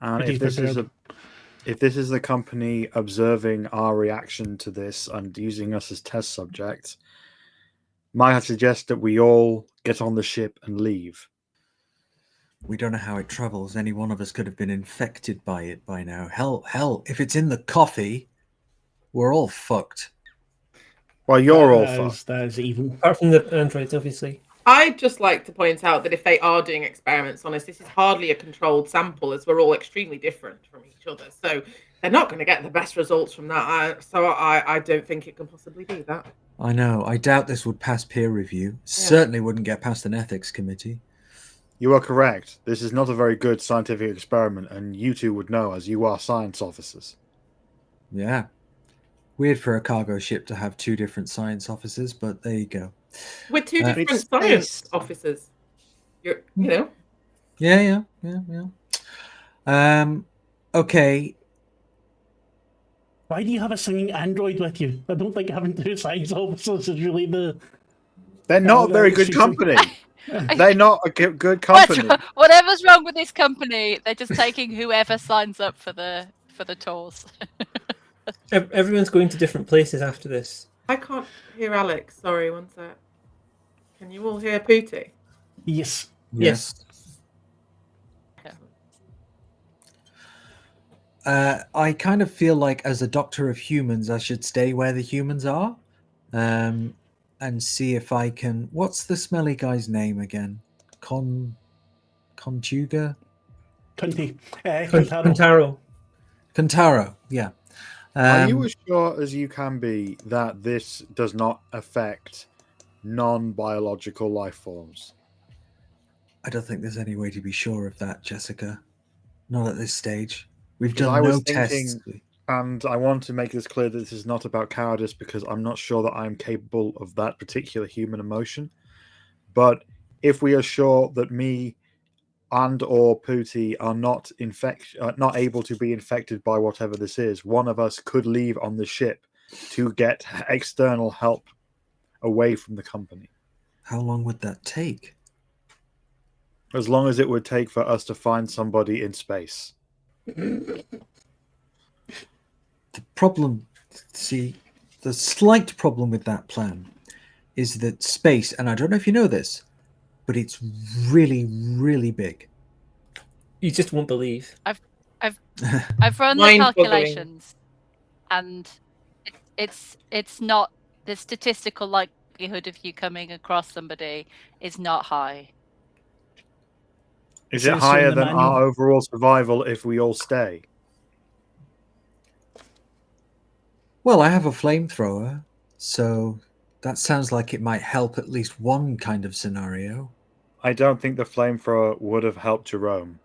And if this is the company observing our reaction to this and using us as test subjects, might I suggest that we all get on the ship and leave? We don't know how it travels. Any one of us could have been infected by it by now. Hell, if it's in the coffee, we're all fucked. Well, you're all fucked. That is evil. Apart from the androids, obviously. I'd just like to point out that if they are doing experiments on us, this is hardly a controlled sample, as we're all extremely different from each other. So they're not going to get the best results from that. I don't think it can possibly be that. I know. I doubt this would pass peer review. Certainly wouldn't get past an ethics committee. You are correct. This is not a very good scientific experiment, and you two would know, as you are science officers. Yeah. Weird for a cargo ship to have 2 different science officers, but there you go. We're 2 different science officers. You know? Yeah. Okay. Why do you have a singing android with you? I don't think having 2 science officers is really the... They're not a very good company. They're not a good company. Whatever's wrong with this company, they're just taking whoever signs up for the tours. Everyone's going to different places after this. I can't hear Alex. Sorry, one sec. Can you all hear Pooty? Yes. I kind of feel like, as a doctor of humans, I should stay where the humans are, and see if I can. What's the smelly guy's name again? Conjuga? Contaro. Contaro. Yeah. Are you as sure as you can be that this does not affect non-biological life forms? I don't think there's any way to be sure of that, Jessica. Not at this stage. We've done no tests. And I want to make this clear that this is not about cowardice, because I'm not sure that I'm capable of that particular human emotion. But if we are sure that me and or Pooty are not able to be infected by whatever this is, one of us could leave on the ship to get external help away from the company. How long would that take? As long as it would take for us to find somebody in space. The slight problem with that plan is that space, and I don't know if you know this, but it's really, really big. You just won't believe. I've run the calculations, and it's not the statistical likelihood of you coming across somebody is not high. Is So it it's in higher the than manual. our overall survival if we all stay? Well, I have a flamethrower, so that sounds like it might help at least one kind of scenario. I don't think the flamethrower would have helped Jerome.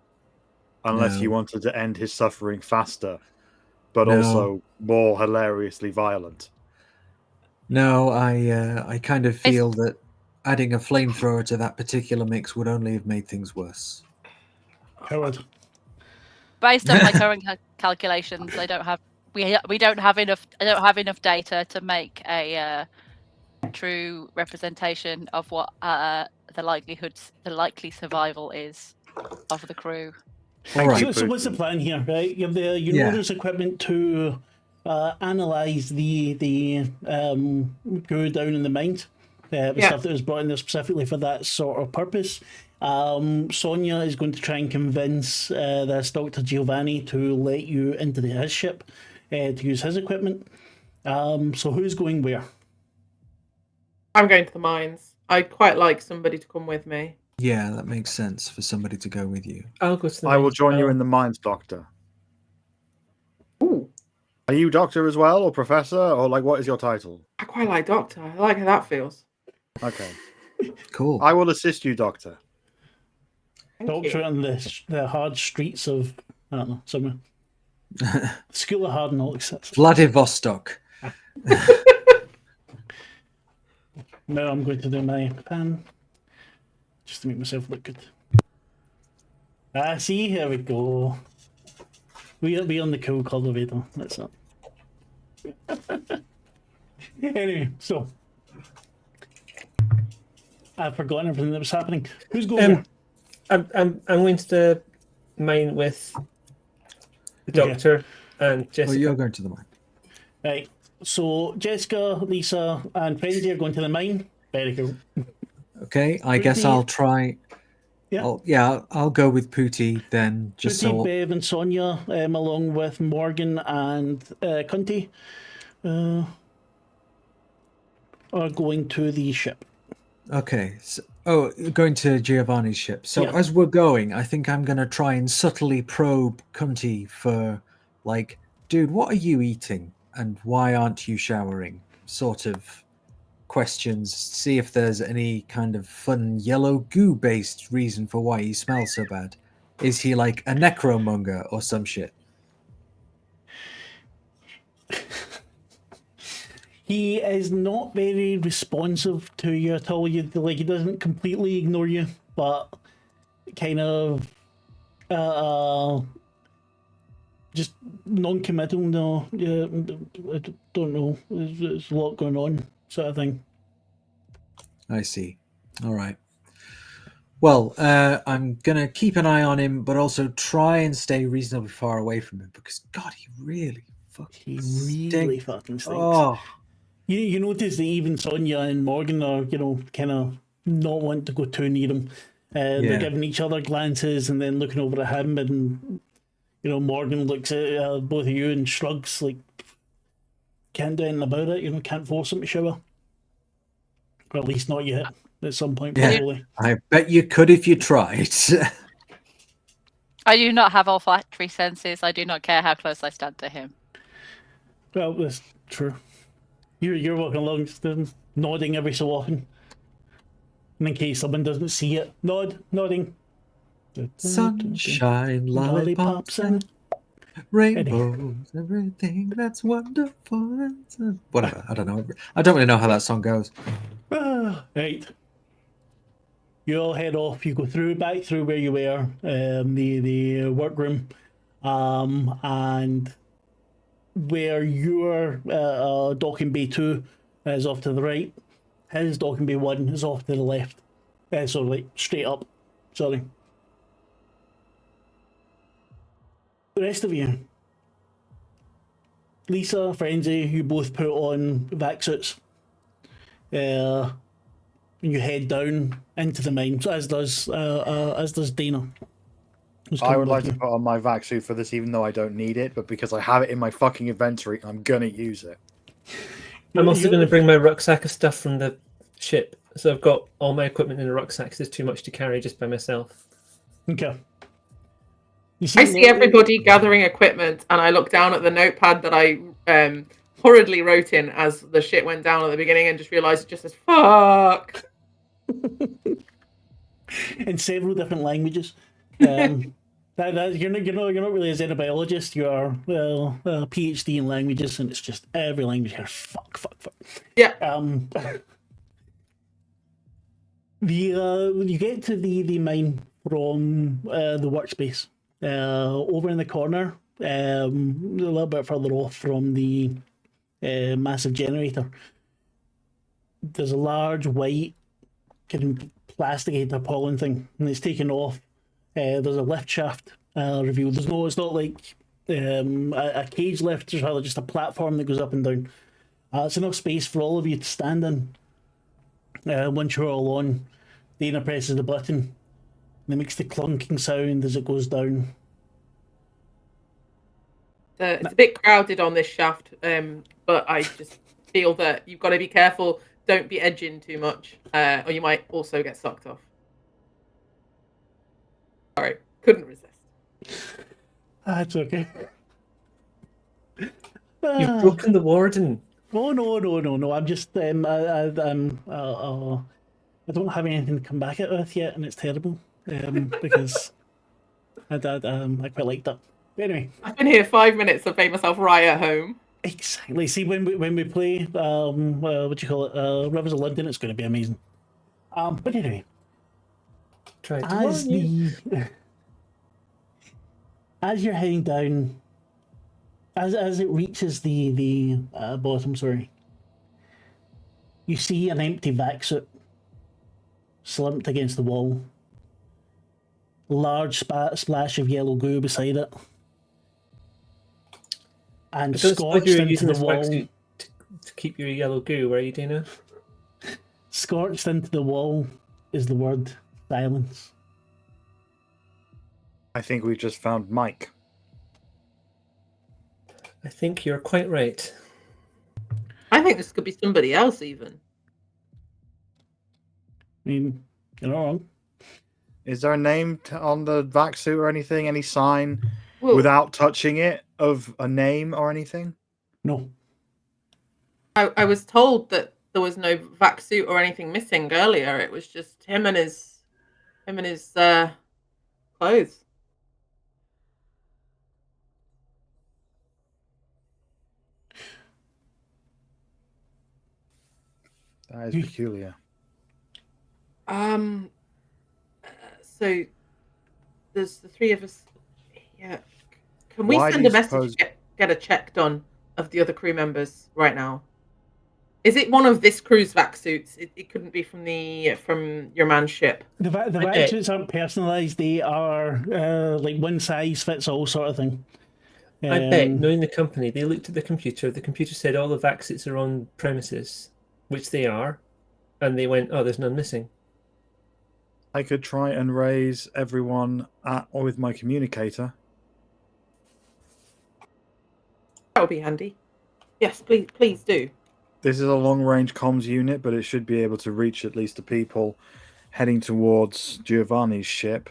Unless he No. wanted to end his suffering faster, but No. also more hilariously violent. No, I kind of feel that adding a flamethrower to that particular mix would only have made things worse. Coward. Based on my current calculations, I don't have we don't have enough. I don't have enough data to make a true representation of what the likely survival is of the crew. All right. So what's the plan here, right? You have Yeah. there's equipment to analyze the crew down in the mines, the Yeah. stuff that was brought in there specifically for that sort of purpose. Sonia is going to try and convince this Dr. Giovanni to let you into his ship to use his equipment. So who's going where? I'm going to the mines. I'd quite like somebody to come with me. Yeah, that makes sense for somebody to go with you. I'll go to the I will mines join as you well. in the mines, Doctor. Ooh, Are you Doctor as well, or Professor, or like what is your title? I quite like Doctor. I like how that feels. Okay. Cool. I will assist you, Doctor. Thank Doctor you. on the hard streets of, I don't know, somewhere. School of Hard Knocks. Vladivostok. Now I'm going to do my pan just to make myself look good. See, here we go. We'll be on the cool cultivator. That's it. Anyway, so I've forgotten everything that was happening. Who's going there? I'm going to the mine with the Okay. doctor and Oh, Jessica. you're going to the mine. Right. So Jessica, Lisa, and Frenzy are going to the mine. Very cool. Okay, I guess Pooty. I'll try. Yeah. I'll go with Pooty then. Just Pooty, so. Bev, and Sonia, along with Morgan and Cunty, are going to the ship. Okay. So, going to Giovanni's ship. So Yeah. as we're going, I think I'm going to try and subtly probe Cunty for, like, dude, what are you eating? And why aren't you showering? Sort of questions. See if there's any kind of fun yellow goo-based reason for why he smells so bad. Is he like a necromonger or some shit? He is not very responsive to you at all. He doesn't completely ignore you, but kind of just non-committal. No, yeah, I don't know. There's a lot going on, sort of thing. I see. All right. Well, I'm going to keep an eye on him, but also try and stay reasonably far away from him because, God, he really fucking stinks. Fucking stinks. Oh, You notice that even Sonia and Morgan are, kind of not wanting to go too near him. They're giving each other glances and then looking over at him, and Morgan looks at both of you and shrugs like, can't do anything about it. Can't force him to shower, or at least not yet. At some point, Yeah. probably. I bet you could if you tried. I do not have olfactory senses. I do not care how close I stand to him. Well, that's true. You're walking along, just nodding every so often, and in case someone doesn't see it, nodding. Sunshine, lollipops, and rainbows, everything that's wonderful. Whatever. I don't know. I don't really know how that song goes. Right. You all head off. You go back through where you were, the workroom, and where your docking bay 2 is off to the right. His docking bay 1 is off to the left. Straight up. Sorry. The rest of you, Lisa, Frenzy, you both put on vac suits. And you head down into the mines, as does Dana. I would like to put on my vac suit for this, even though I don't need it, but because I have it in my fucking inventory, I'm gonna use it. I'm also You're- going to bring my rucksack of stuff from the ship. So I've got all my equipment in a rucksack 'cause it's too much to carry just by myself. Okay. You I see Lily- everybody gathering equipment, and I look down at the notepad that I hurriedly wrote in as the shit went down at the beginning, and just realised it just says "fuck." in several different languages. You're not really a xenobiologist. You are a PhD in languages, and it's just every language here. Fuck. Yeah. You get to the mine from the workspace over in the corner, a little bit further off from the massive generator. There's a large white kind of plasticated tarpaulin thing, and it's taken off. There's a lift shaft revealed. It's not like a cage lift. It's rather just a platform that goes up and down. It's enough space for all of you to stand in. Once you're all on, Dana presses the button, and it makes the clunking sound as it goes down. It's a bit crowded on this shaft, but I just feel that you've got to be careful. Don't be edging too much, or you might also get sucked off. Sorry, couldn't resist. That's okay. You've broken the Warden. Oh no! I'm just I don't have anything to come back at with yet, and it's terrible. Because I quite like that. But anyway, I've been here 5 minutes to make myself right at home. exactly. See, when we play what do you call it, Rivers of London, it's going to be amazing. But anyway, Tried to as warn you. as you're heading down, as it reaches the bottom, sorry, you see an empty vac suit slumped against the wall. Large splash of yellow goo beside it, and I don't suppose scorched you were into using the this wall. wetsuit to keep your yellow goo, were you, Dana? Scorched into the wall is the word silence. I think we just found Mike. I think you're quite right. I think this could be somebody else, even. I mean, you're not wrong. Is there a name on the vac suit or anything? Any sign Well, without touching it of a name or anything? No. I was told that there was no vac suit or anything missing earlier. It was just him and his clothes. That is peculiar. So there's the three of us. Yeah. Can we Why do send you a message suppose- to get a check done of the other crew members right now? Is it one of this crew's vac suits? It couldn't be from your man's ship. The Okay. vac suits aren't personalised. They are like one size fits all sort of thing. I bet, knowing the company, they looked at the computer said all the vac suits are on premises, which they are, and they went, oh, there's none missing. I could try and raise everyone with my communicator. That would be handy. Yes, please do. This is a long-range comms unit, but it should be able to reach at least the people heading towards Giovanni's ship.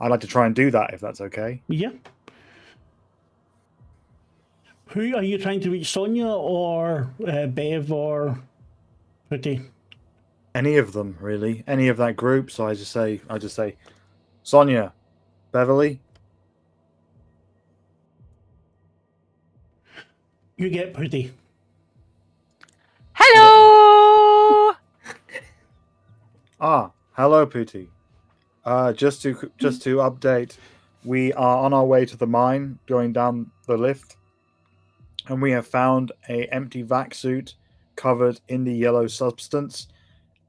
I'd like to try and do that, if that's okay. Yeah. Who are you trying to reach? Sonia or Bev or Pretty? Any of them, really. Any of that group. So I just say, Sonia, Beverly. You get Pretty. Hello. Hello, Pooty. Just to update, we are on our way to the mine, going down the lift, and we have found a empty vac suit covered in the yellow substance,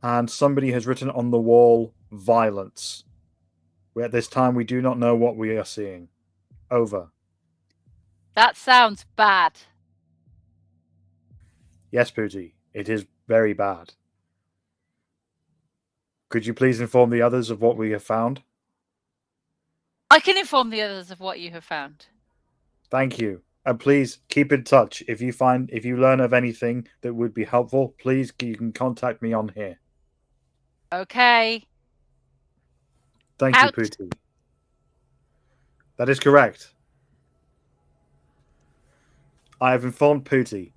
and somebody has written on the wall, "Violence." At this time, we do not know what we are seeing. Over. That sounds bad. Yes, Pooty, it is very bad. Could you please inform the others of what we have found? I can inform the others of what you have found. Thank you. And please keep in touch. If you learn of anything that would be helpful, please you can contact me on here. Okay. Thank Out. you, Pooty. That is correct. I have informed Pooty.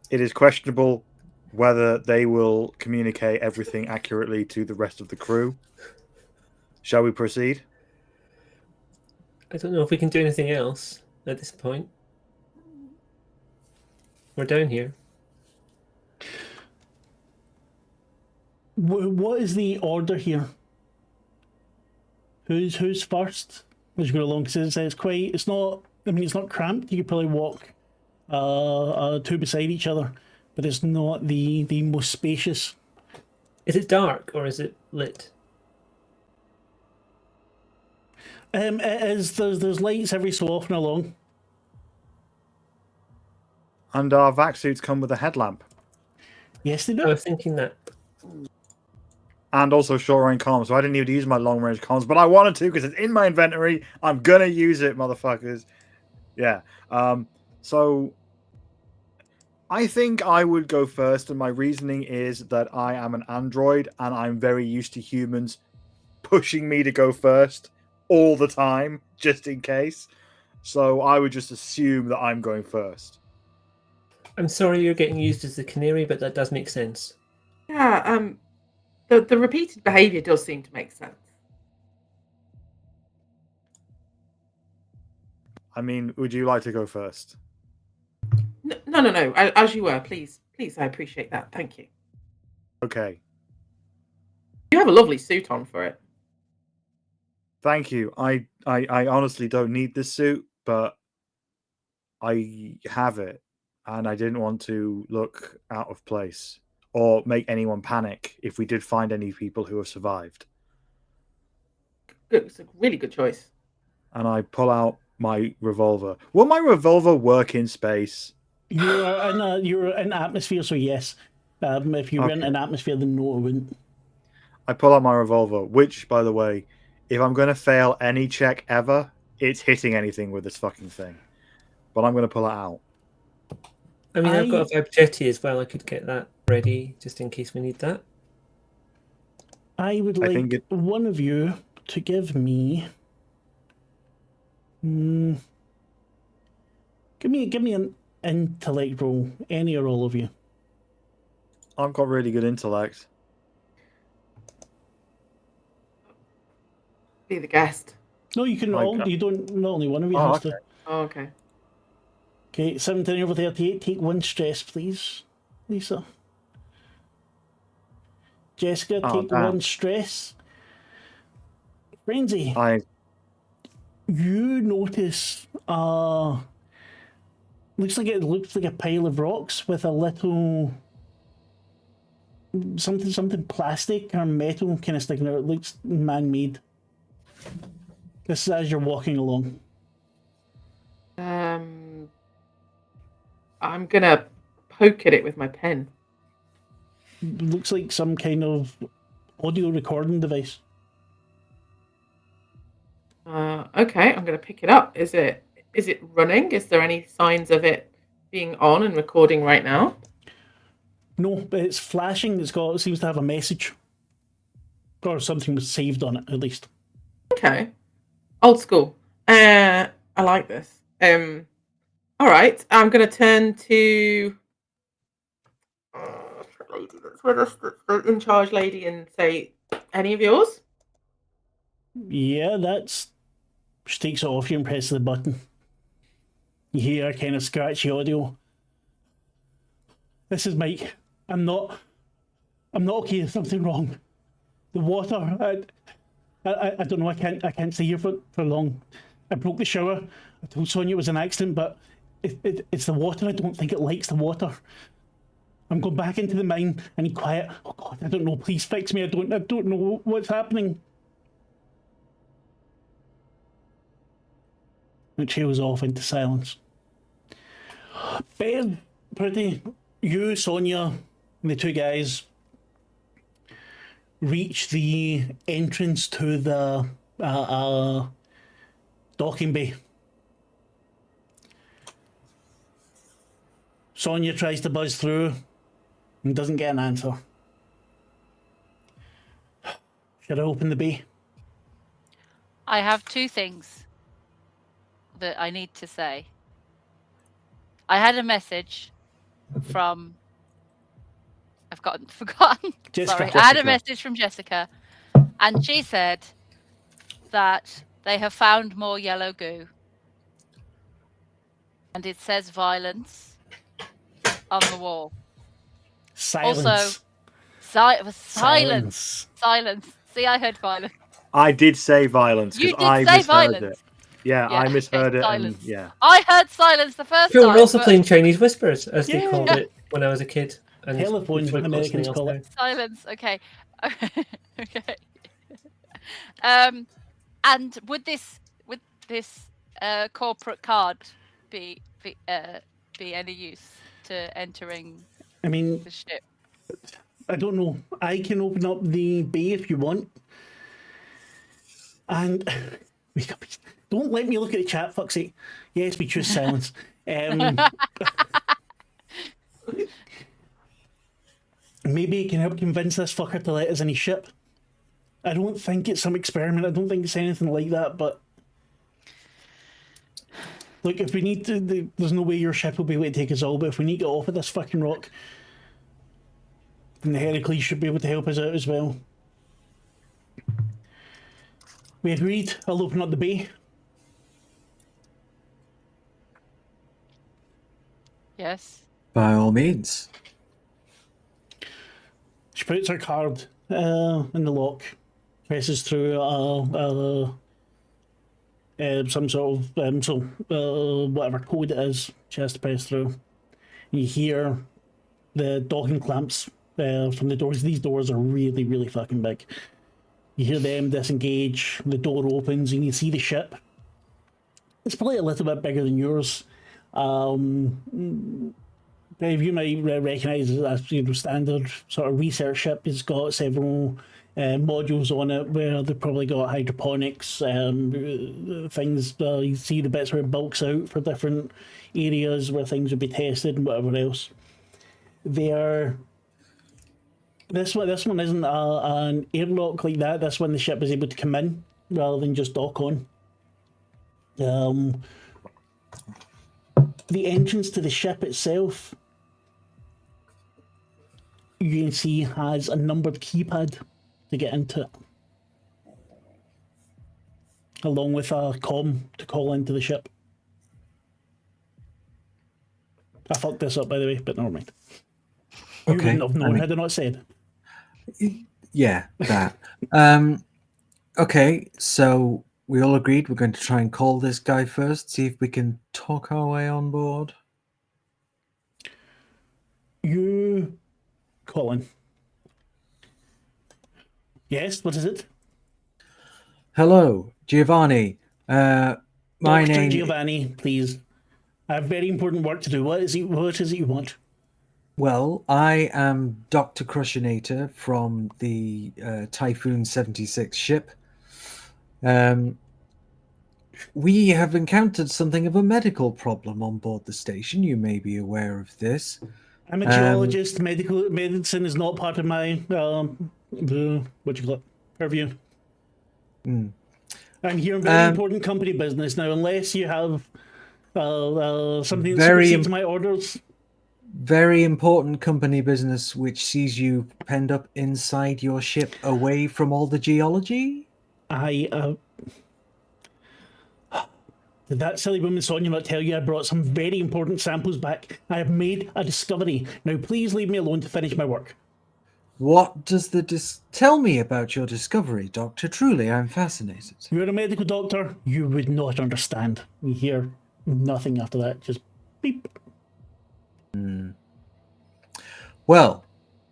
It is questionable whether they will communicate everything accurately to the rest of the crew. Shall we proceed? I don't know if we can do anything else at this point. We're down here. What is the order here? Who's first as you go along? Because it's quite. It's not. I mean, it's not cramped. You could probably walk two beside each other, but it's not the most spacious. Is it dark or is it lit? It is. There's lights every so often along. And our vac suits come with a headlamp. Yes, they I do. was thinking that. And also short-range comms, so I didn't even use my long-range comms, but I wanted to because it's in my inventory. I'm gonna use it, motherfuckers. Yeah. So I think I would go first, and my reasoning is that I am an android, and I'm very used to humans pushing me to go first all the time, just in case. So I would just assume that I'm going first. I'm sorry you're getting used as the canary, but that does make sense. Yeah, the repeated behaviour does seem to make sense. I mean, would you like to go first? No. As you were, please, I appreciate that. Thank you. Okay. You have a lovely suit on for it. Thank you. I honestly don't need this suit, but I have it, and I didn't want to look out of place or make anyone panic if we did find any people who have survived. Good, it's a really good choice. And I pull out my revolver. Will my revolver work in space? You're in atmosphere, so yes. If you weren't in atmosphere, then no, it wouldn't. I pull out my revolver, which, by the way, if I'm going to fail any check ever, it's hitting anything with this fucking thing. But I'm going to pull it out. I mean, I've got a vibe jetty as well. I could get that ready just in case we need that. I would like one of you to give me. Give me an intellect roll, any or all of you. I've got really good intellect. Be the guest. No, you can all. You don't. Not only one of you has to. Oh, okay. Okay, 17 over 38. Take one stress, please, Lisa. Jessica, take one stress. Frenzy. You notice looks like a pile of rocks with a little something plastic or metal kind of sticking out. It looks man-made. This is as you're walking along. I'm gonna poke at it with my pen. Looks like some kind of audio recording device. Okay, I'm gonna pick it up. Is it running? Is there any signs of it being on and recording right now? No, but it's flashing. It seems to have a message. Or something was saved on it, at least. Okay. Old school. I like this. All right. I'm going to turn to the lady that's with us, the in charge lady, and say, any of yours? Yeah, she takes it off you and presses the button. You hear kind of scratchy audio. This is Mike. I'm not okay. There's something wrong. The water. I don't know. I can't stay here for long. I broke the shower. I told Sonia it was an accident, but it's the water. I don't think it likes the water. I'm going back into the mine. I need quiet. Oh God, I don't know. Please fix me. I don't know what's happening. It trails off into silence. Bev, Pretty, you, Sonia, and the two guys reach the entrance to the docking bay. Sonia tries to buzz through and doesn't get an answer. Should I open the bay? I have two things that I need to say. I had a message from. I've forgotten. Jessica. Sorry, I had a message from Jessica, and she said that they have found more yellow goo, and it says violence on the wall. Silence. Also, silence. See, I heard violence. I did say violence You because did I say misheard violence. it. Yeah, I okay, misheard it. And, silence. yeah. I heard silence the first Sure, time. we're also but playing Chinese Whispers, as they Yeah. called it when I was a kid. And Telephone, we've got Americans something call else it. Silence. Okay. Okay. And would this corporate card be any use to entering I mean, the ship? I don't know. I can open up the bay if you want. And don't let me look at the chat, fuck's sake. Yes, we choose silence. Maybe it can help convince this fucker to let us in his ship. I don't think it's some experiment. I don't think it's anything like that, but look, if we need to, there's no way your ship will be able to take us all, but if we need to get off of this fucking rock, then the Heracles should be able to help us out as well. We agreed. I'll open up the bay. Yes. By all means. She puts her card in the lock, presses through some sort of whatever code it is. She has to press through. You hear the docking clamps from the doors. These doors are really, really fucking big. You hear them disengage. The door opens, and you see the ship. It's probably a little bit bigger than yours. Dave, you might recognise it as standard sort of research ship. It's got several modules on it where they've probably got hydroponics, things. You see the bits where it bulks out for different areas where things would be tested and whatever else. This one isn't an airlock like that. This one, the ship is able to come in rather than just dock on. The entrance to the ship itself, you can see, has a numbered keypad to get into it, along with a comm to call into the ship. I fucked this up, by the way, but never mind. You Okay. wouldn't have known had I not said. Yeah, that. Okay, so we all agreed we're going to try and call this guy first, see if we can talk our way on board. You, Colin. Yes, what is it? Hello, Giovanni. My Dr. name. Giovanni, please. I have very important work to do. What is it you want? Well, I am Dr. Crushinator from the Typhoon 76 ship. We have encountered something of a medical problem on board the station. You may be aware of this. I'm a geologist. Medicine is not part of my purview. I'm here in very important company business now. Unless you have something that supersedes my orders. Very important company business, which sees you penned up inside your ship, away from all the geology. Did that silly woman Sonia not tell you I brought some very important samples back? I have made a discovery. Now please leave me alone to finish my work. What does tell me about your discovery, Doctor? Truly, I'm fascinated. You're a medical doctor. You would not understand. You hear nothing after that. Just beep. Well,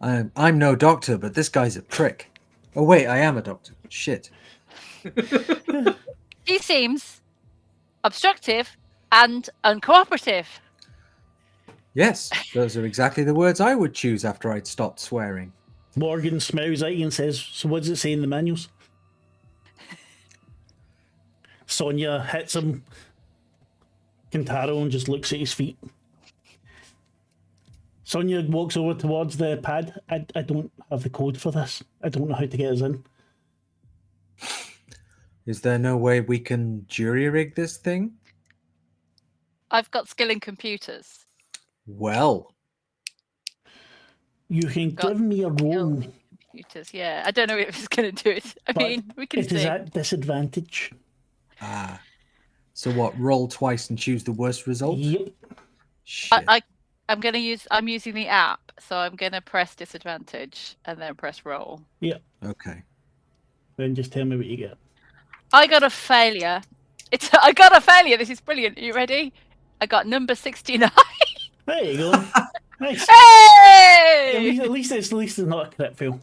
I'm no doctor, but this guy's a prick. Oh wait, I am a doctor. Shit. He seems obstructive and uncooperative. Yes, those are exactly the words I would choose after I'd stopped swearing. Morgan smiles at you and says, "So what does it say in the manuals?" Sonia hits him. Kintaro and just looks at his feet. Sonia walks over towards the pad. I don't have the code for this. I don't know how to get us in. Is there no way we can jury rig this thing? I've got skill in computers. Well, You can Got give me a skill roll. in computers. Yeah, I don't know if it's going to do it. I But mean, we can It is see. at disadvantage. so what? Roll twice and choose the worst result? Yep. Shit. I'm using the app, so I'm gonna press disadvantage and then press roll. Yep. Okay. Then just tell me what you get. I got a failure. I got a failure. This is brilliant. Are you ready? I got number 69. There you go. Nice. Hey! At least it's not a crit fail.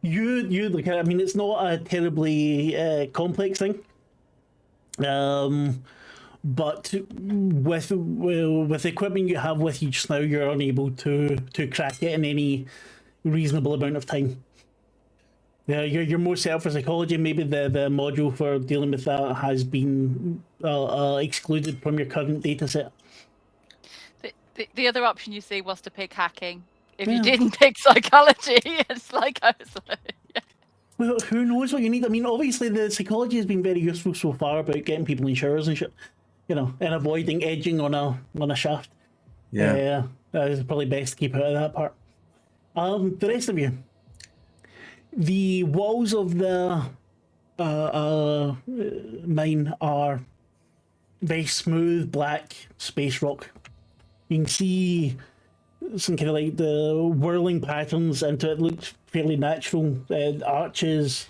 You look at it, I mean, it's not a terribly complex thing. But with the equipment you have with you just now, you're unable to crack it in any reasonable amount of time. Yeah, you're more set up for psychology. Maybe the module for dealing with that has been excluded from your current data set. The other option you see was to pick hacking. If you Yeah. didn't pick psychology, it's like I was like, yeah. Well, who knows what you need? I mean, obviously the psychology has been very useful so far about getting people in showers and shit, and avoiding edging on a shaft. Yeah. That is probably best to keep out of that part. The rest of you, the walls of the mine are very smooth black space rock. You can see some kind of like the whirling patterns into it. Looks fairly natural. Arches.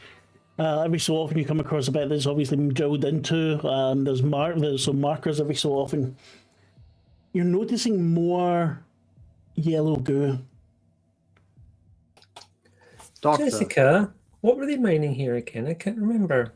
Every so often you come across a bit that's obviously been drilled into. There's some markers every so often. You're noticing more yellow goo. Doctor, Jessica, what were they mining here again? I can't remember.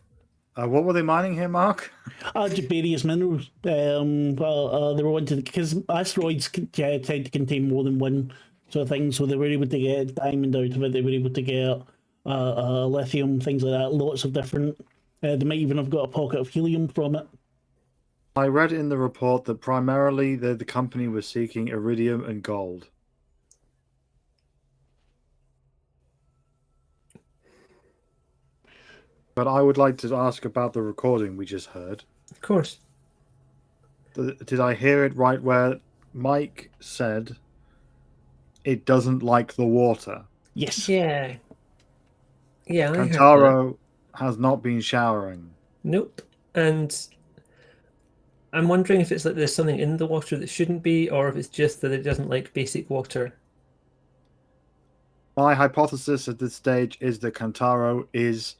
what were they mining here, Mark? Various minerals. They were wanted because asteroids tend to contain more than one sort of thing. So they were able to get diamond out of it. They were able to get lithium, things like that. Lots of different. They might even have got a pocket of helium from it. I read in the report that primarily the company was seeking iridium and gold. But I would like to ask about the recording we just heard. Of course. Did I hear it right where Mike said it doesn't like the water? Yes. Yeah. Yeah, I heard that. Kantaro has not been showering. Nope. And I'm wondering if it's like there's something in the water that shouldn't be, or if it's just that it doesn't like basic water. My hypothesis at this stage is that Kantaro is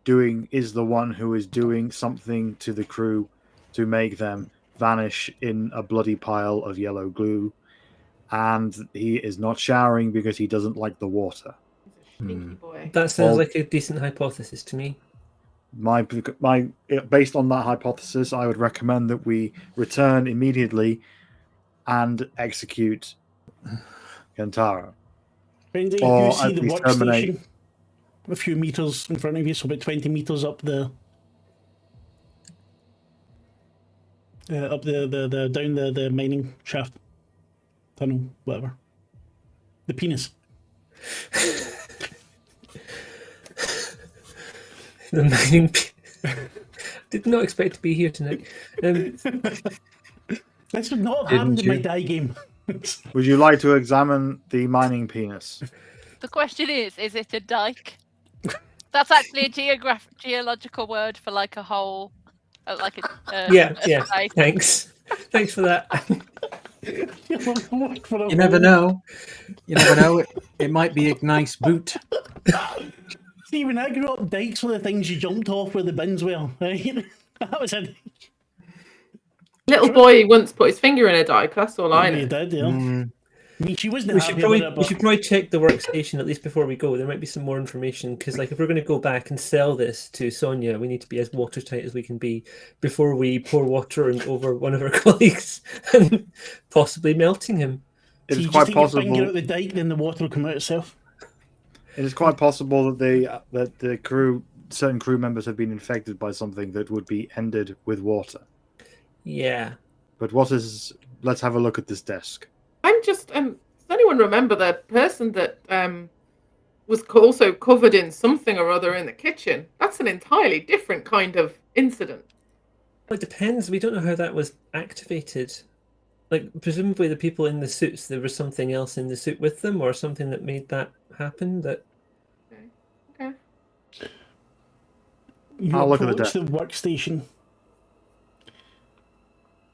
the one who is doing something to the crew to make them vanish in a bloody pile of yellow glue, and he is not showering because he doesn't like the water. Sneaky boy. That sounds Well- like a decent hypothesis to me. Based on that hypothesis, I would recommend that we return immediately and execute Kantaro. Friends, Or you see at the least terminate. workstation a few meters in front of you, so about 20 meters up the down the mining shaft tunnel, whatever. The penis. The mining. Did not expect to be here tonight. This would not have Didn't happened in my you? die game. Would you like to examine the mining penis? The question is it a dike? That's actually a geological word for like a hole, like a Yeah, a yeah. space. Thanks. Thanks for that. You never know. You never know. It might be a nice boot. See, when I grew up, dikes were the things you jumped off where the bins were. Right? That was a Little boy once put his finger in a dike. That's all I you know. did, yeah. Mm, I mean, she wasn't We should happy probably about it, but check the workstation at least before we go. There might be some more information because, like, if we're going to go back and sell this to Sonia, we need to be as watertight as we can be before we pour water over one of our colleagues and possibly melting him. It so is you quite just take your finger possible. out the dike, then the water will come out itself. It is quite possible that certain crew members have been infected by something that would be ended with water. Yeah. But what is let's have a look at this desk. I'm just does anyone remember the person that was also covered in something or other in the kitchen? That's an entirely different kind of incident. Well, it depends. We don't know how that was activated. Like, presumably the people in the suits, there was something else in the suit with them, or something that made that happen. That Okay. You I'll look at the approach the workstation.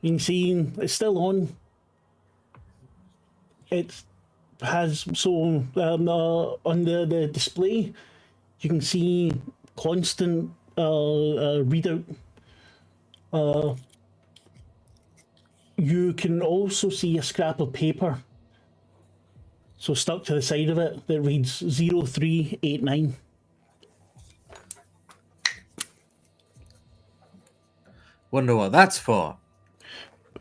You can see it's still on. It has on the display. You can see constant readout. You can also see a scrap of paper. So stuck to the side of it that reads 0389. Wonder what that's for.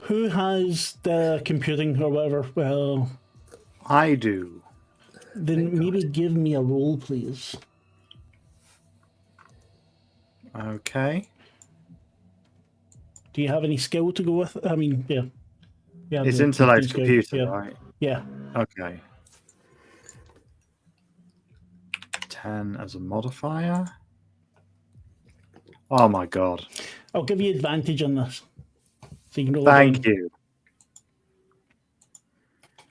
Who has the computing or whatever? Well, I do. then maybe give me a roll, please. Okay. Do you have any skill to go with? I mean, yeah. Yeah. It's the intellect skill, computer, yeah. right? Yeah. Okay. 10 as a modifier. Oh my god. I'll give you advantage on this. So you can roll Thank again. you.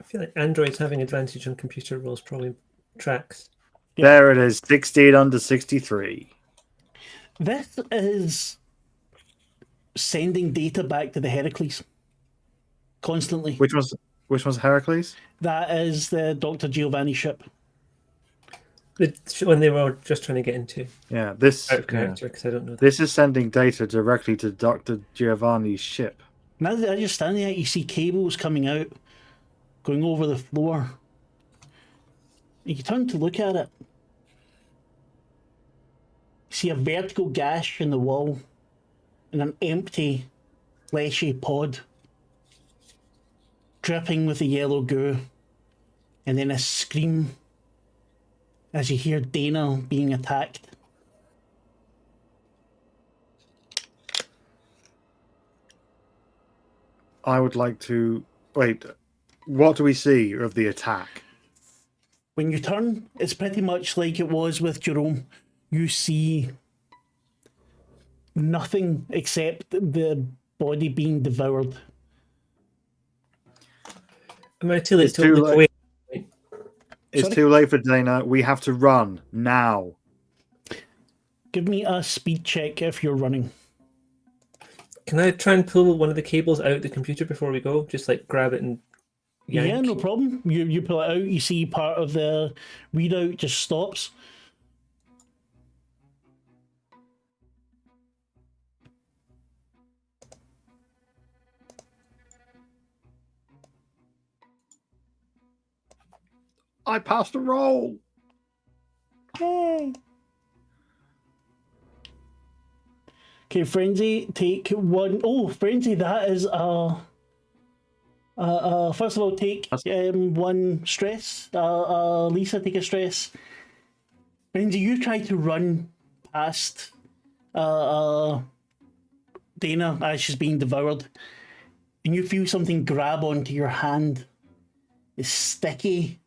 I feel like Androids having advantage on computer rolls probably tracks. Yeah. There it is. 16 under 63. This is sending data back to the Heracles constantly. Which was Heracles? That is the Dr. Giovanni ship. The one they were just trying to get into. Yeah, this Out of character, because I don't know. this is sending data directly to Dr. Giovanni's ship. Now that you're standing there, you see cables coming out, going over the floor. You turn to look at it. You see a vertical gash in the wall and an empty, fleshy pod dripping with the yellow goo. And then a scream as you hear Dana being attacked. I would like to... Wait, what do we see of the attack? When you turn, it's pretty much like it was with Jerome. You see nothing except the body being devoured. Am I too late It's to too look late. away? It's Sorry? too late for Dana. We have to run now. Give me a speed check if you're running. Can I try and pull one of the cables out of the computer before we go? Just like grab it and yank? Yeah, no problem. You pull it out, you see part of the readout just stops. I passed a roll. Yay! Okay, Frenzy, take one. Oh, Frenzy, that is first of all, take one stress. Lisa, take a stress. Frenzy, you try to run past Dana as she's being devoured, and you feel something grab onto your hand. It's sticky,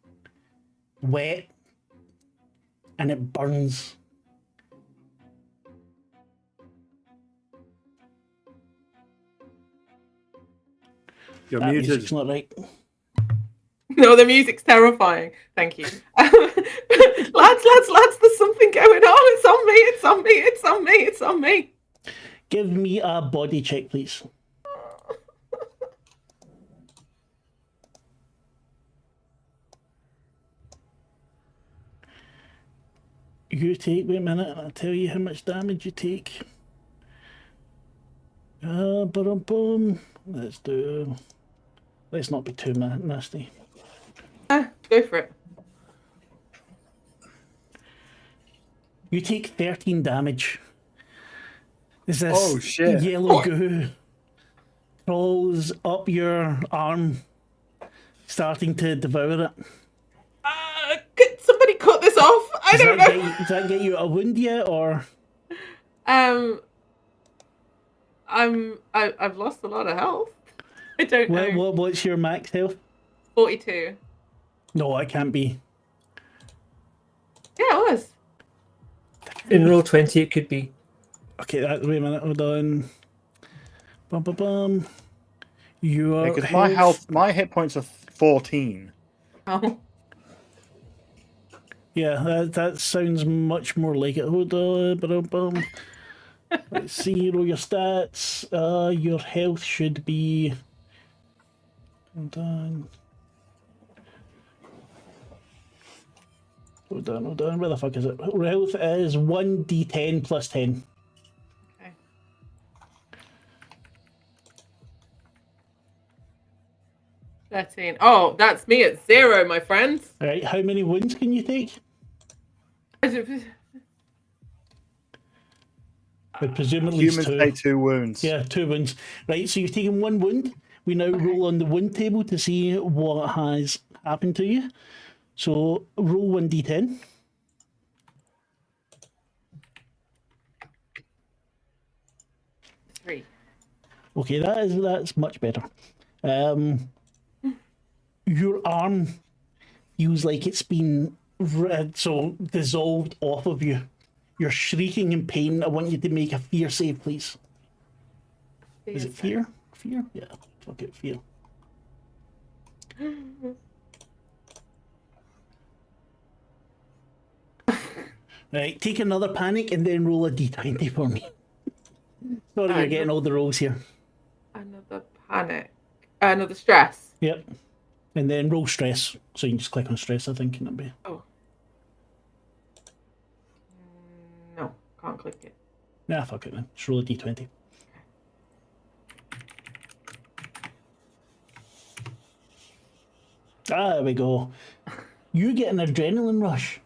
wet, and it burns. You're That muted. music's not right. No, the music's terrifying. Thank you. Lads, there's something going on. It's on me, it's on me, it's on me, it's on me. Give me a body check, please. You take, wait a minute, I'll tell you how much damage you take. Boom. Let's not be too nasty. Go for it. You take 13 damage. Is this Oh, shit. yellow goo crawls up your arm, starting to devour it. Could somebody cut this off? I don't know. Does that get you a wound yet, or? I've lost a lot of health. I don't know. What's your max health? 42. No, it can't be. Yeah, it was. In roll 20, it could be. Okay, wait a minute, hold on. Bum bum bum. Your Because my hit points are 14. Oh. Yeah, that sounds much more like it. Hold on. Ba-dum-bum. Let's see, roll your stats. Your health should be. Hold on. Hold on. Where the fuck is it? Health is 1d10 plus 10. Okay. $13. Oh, that's me at 0, my friends. Alright, how many wounds can you take? But presumably Humans two. take 2 wounds. Yeah, 2 wounds. Right, so you've taken 1 wound. We now roll on the wound table to see what has happened to you. So roll 1d10. Three. Okay, that's much better. Your arm feels like it's been dissolved off of you. You're shrieking in pain. I want you to make a fear save, please. Is it fear? Fear? Yeah, fuck it, fear. Right, take another panic and then roll a d20 for me. Sorry, you're getting all the rolls here. Another panic. Another stress. Yep. And then roll stress. So you can just click on stress, I think, and it'll be. Oh. No, can't click it. Nah, fuck it then. Just roll a d20. There we go. You get an adrenaline rush.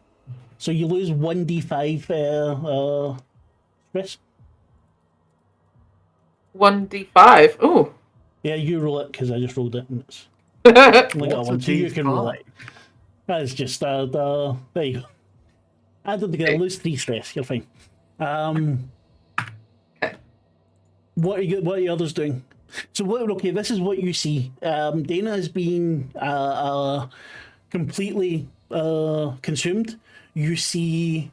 So you lose 1d5 stress. 1d5. Oh. Yeah, you roll it because I just rolled it and it's only got What's one, a so you can roll D5? it. That's just there you go. Add them together, lose 3 stress, you're fine. What are you others doing? So okay, this is what you see. Dana is being completely consumed. You see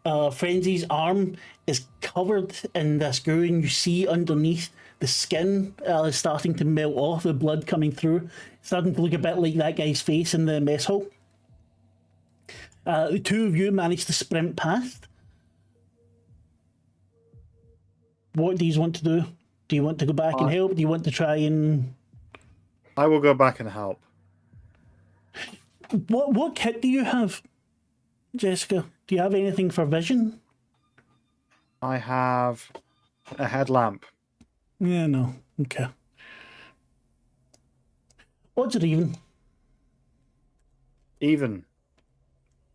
Frenzy's arm is covered in this goo, and you see underneath the skin is starting to melt off, the blood coming through, starting to look a bit like that guy's face in the mess hall. The two of you manage to sprint past. What do you want to do? Do you want to go back and help? Do you want to try and... I will go back and help. What kit do you have, Jessica? Do you have anything for vision? I have a headlamp. Yeah, no. Okay. Odds are even. Even.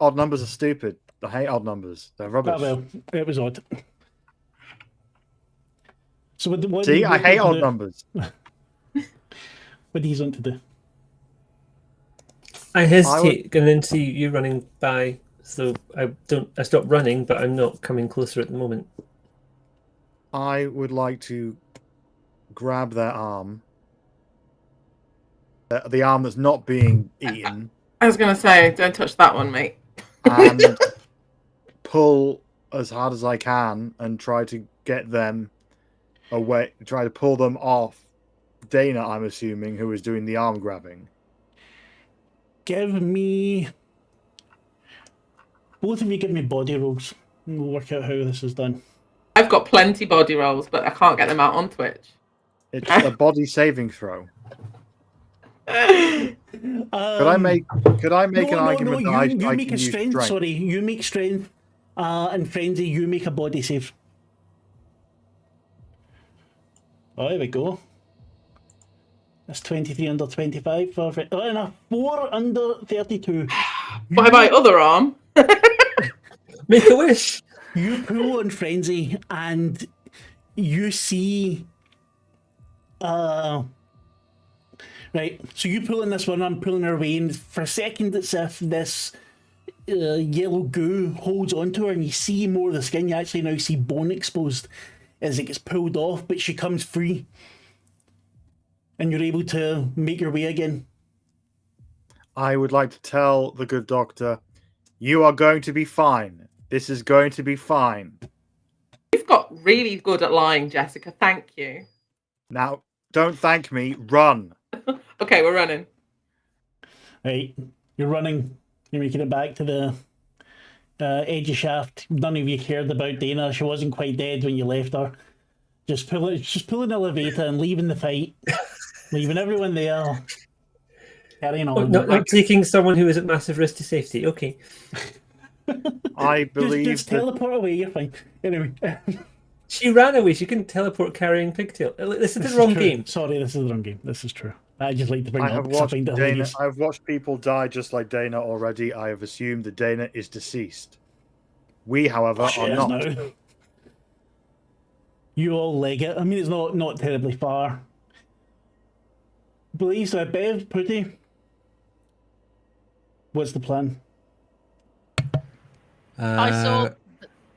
Odd numbers are stupid. I hate odd numbers. They're rubbish. Ah, well, it was odd. So what See, I hate odd do? numbers. What do you want to do? I hesitate and then see you running by, so I stop running, but I'm not coming closer at the moment. I would like to grab their arm. The arm that's not being eaten. I was going to say, don't touch that one, mate. And pull as hard as I can and try to get them away. Try to pull them off Dana, I'm assuming, who is doing the arm grabbing. Give me... Both of you give me body rolls. And we'll work out how this is done. I've got plenty body rolls, but I can't get them out on Twitch. It's a body saving throw. Could I make an argument that I you can make a use strength. Sorry, you make strength, and Frenzy, you make a body save. Oh, there we go. That's 23 under 25. Perfect. Oh, and a 4 under 32. By my other arm. Make a wish. You pull on Frenzy, and you see... Right, so you pull in this one, I'm pulling her away, and for a second it's if this yellow goo holds onto her, and you see more of the skin. You actually now see bone exposed as it gets pulled off, but she comes free. and you're able to make your way again. I would like to tell the good doctor, you are going to be fine. This is going to be fine. You've got really good at lying, Jessica. Thank you. Now, don't thank me. Run. Okay, we're running. Right, you're running. You're making it back to the edgy shaft. None of you cared about Dana. She wasn't quite dead when you left her. Just pulling the Lavaita and leaving the fight, leaving everyone there. Carrying on. Not taking someone who is at massive risk to safety. Okay. I believe just that teleport away. You're fine. Anyway, She ran away. She couldn't teleport carrying Pigtail. This is the wrong true. game. Sorry, this is the wrong game. This is true. I just like to bring I it have up 'cause I watched find it Dana. hilarious. I've watched people die just like Dana already. I have assumed that Dana is deceased. We, however, She are is not. now. You all leg it. I mean, it's not terribly far. Believes that Bev, Putty. What's the plan? I saw